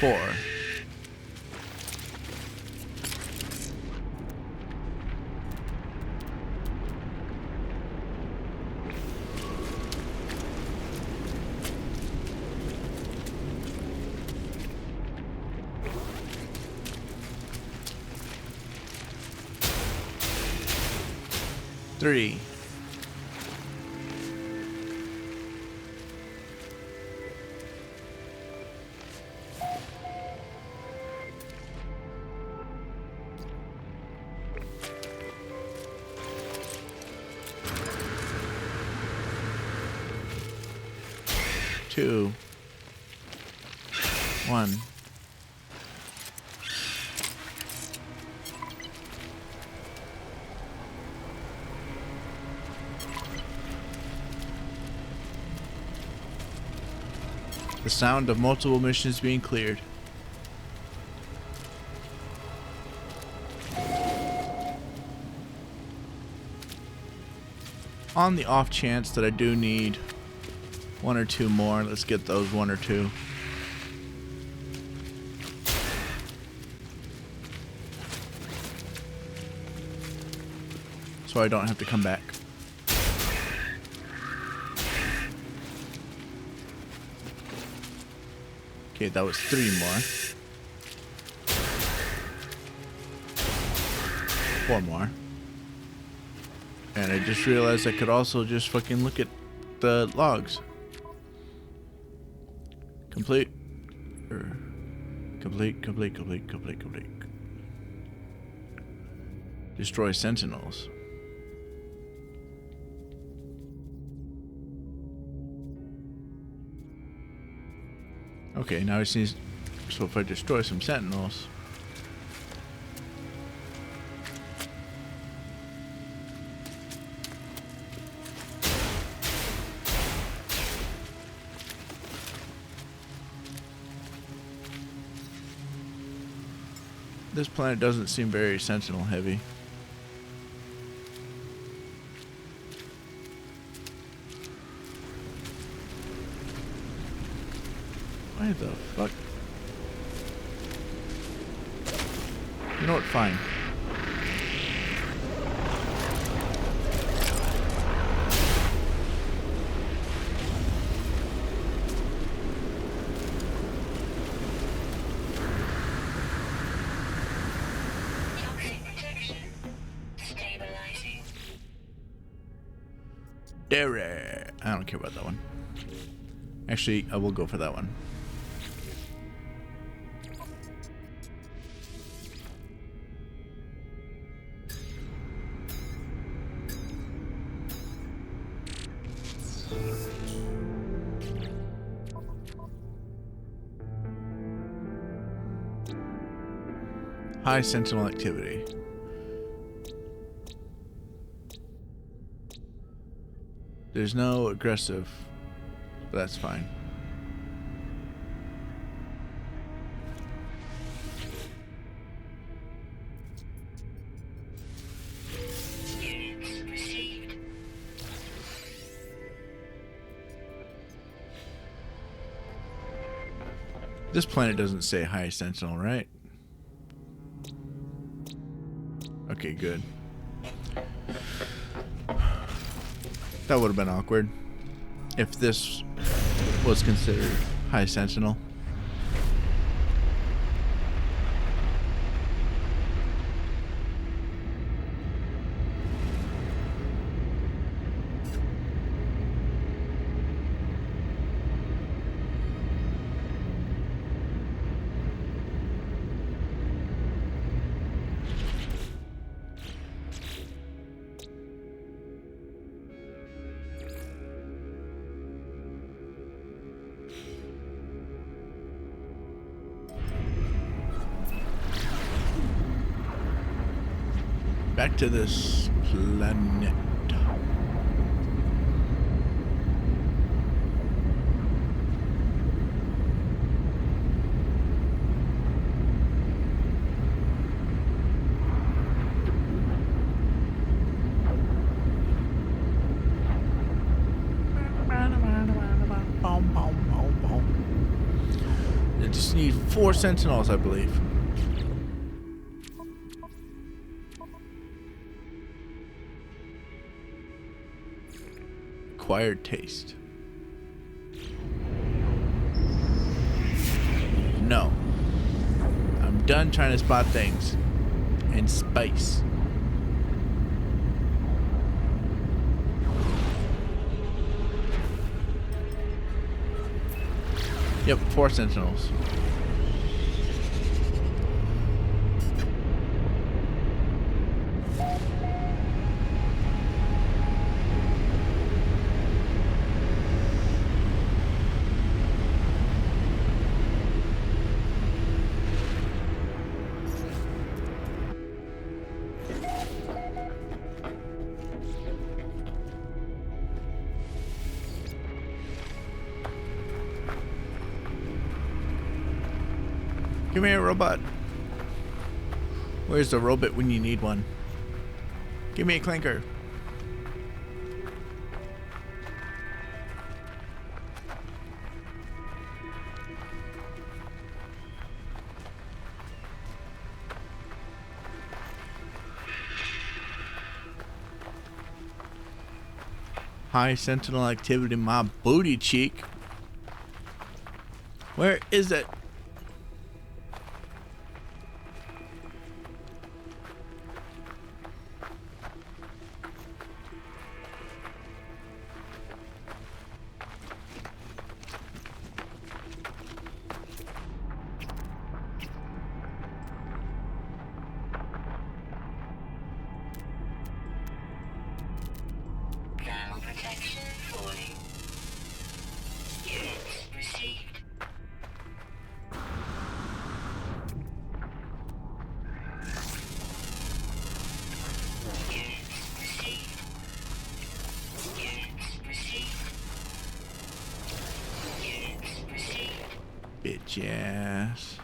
4. 5. 3. Two, 1. The sound of multiple missions being cleared. On the off chance that I do need 1 or 2 more, let's get those 1 or 2. So I don't have to come back. Okay, that was 3 more. 4 more. And I just realized I could also just fucking look at the logs. Complete. Complete. Destroy sentinels. Okay, now it seems. So if I destroy some sentinels. This planet doesn't seem very sentinel heavy. Why the fuck? You know what? Fine. Toxic protection. Stabilizing. Dare. I don't care about that one. Actually, I will go for that one. High sentinel activity. There's no aggressive, but that's fine. Units received. This planet doesn't say high sentinel, right? Okay, good. That would have been awkward if this was considered high sentinel. Back to this planet. I just need 4 sentinels, I believe. Acquired taste. No. I'm done trying to spot things in space. Yep, 4 sentinels. Give me a robot. Where's the robot when you need one? Give me a clinker. High sentinel activity, my booty cheek. Where is it? Thermal protection falling. Units received. Units received. Units received. Units received. Bitch ass.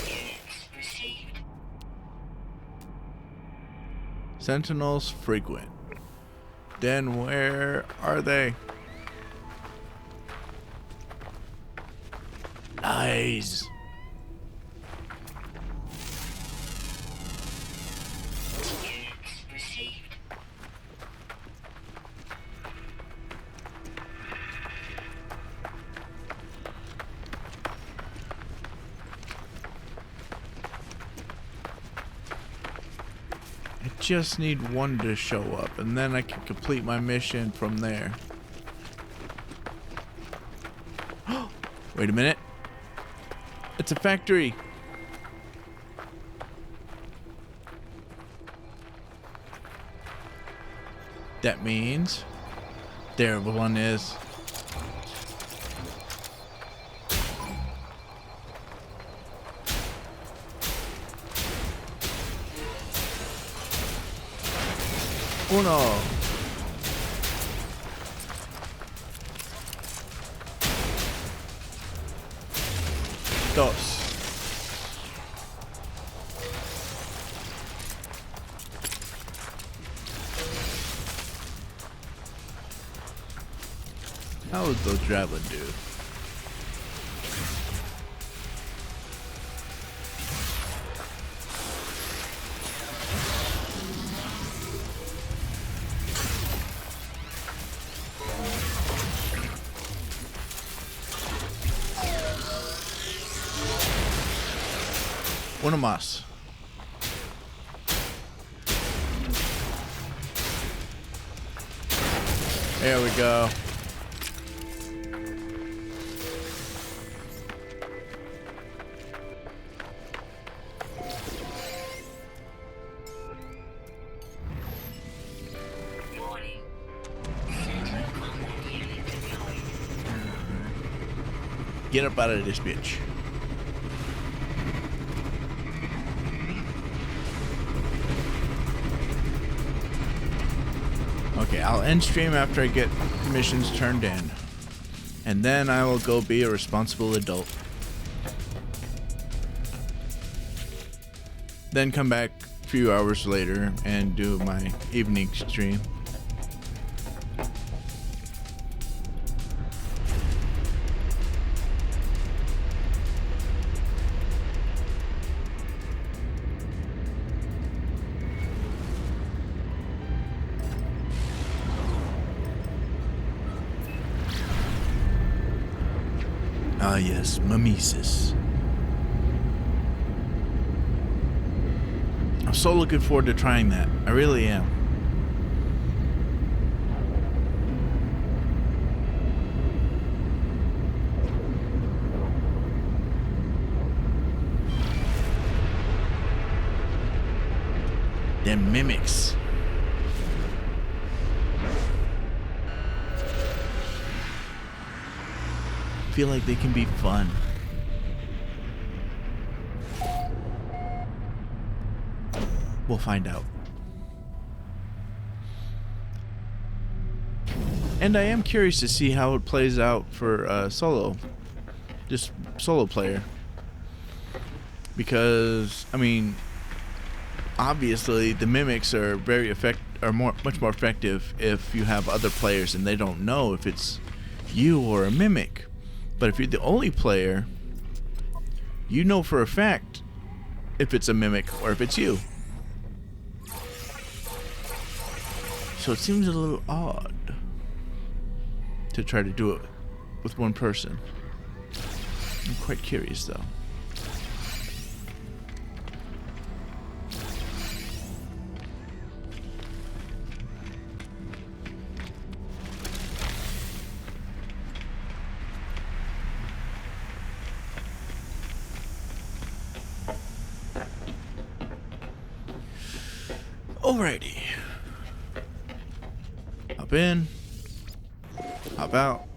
Units received. Sentinels frequent. Then where are they? Lies. Units received. I just need one to show up, and then I can complete my mission from there. Wait a minute. It's a factory. That means there one is. Uno. Dos. How was those traveling, dude? Uno más. There we go. Warning. Sentinel combat unit deployed. Get up out of this bitch. Okay, I'll end stream after I get missions turned in. And then I will go be a responsible adult. Then come back a few hours later and do my evening stream. Ah yes, mimesis. I'm so looking forward to trying that. I really am. Them mimics. Feel like they can be fun. We'll find out. And I am curious to see how it plays out for solo. Just solo player. Because, I mean, obviously the mimics are much more effective if you have other players and they don't know if it's you or a mimic. But if you're the only player, you know for a fact if it's a mimic or if it's you. So it seems a little odd to try to do it with one person. I'm quite curious though. Alrighty. Hop in. Hop out.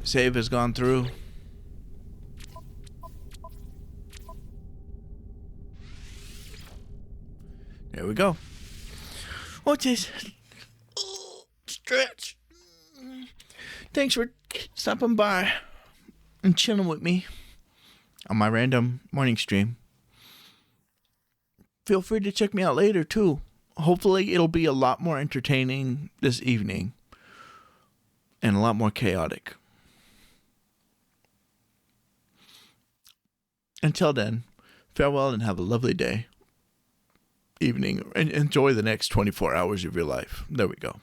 Save has gone through. There we go. What's this? Stretch. Thanks for stopping by and chilling with me on my random morning stream. Feel free to check me out later too. Hopefully it'll be a lot more entertaining this evening and a lot more chaotic. Until then, farewell and have a lovely day, evening, and enjoy the next 24 hours of your life. There we go.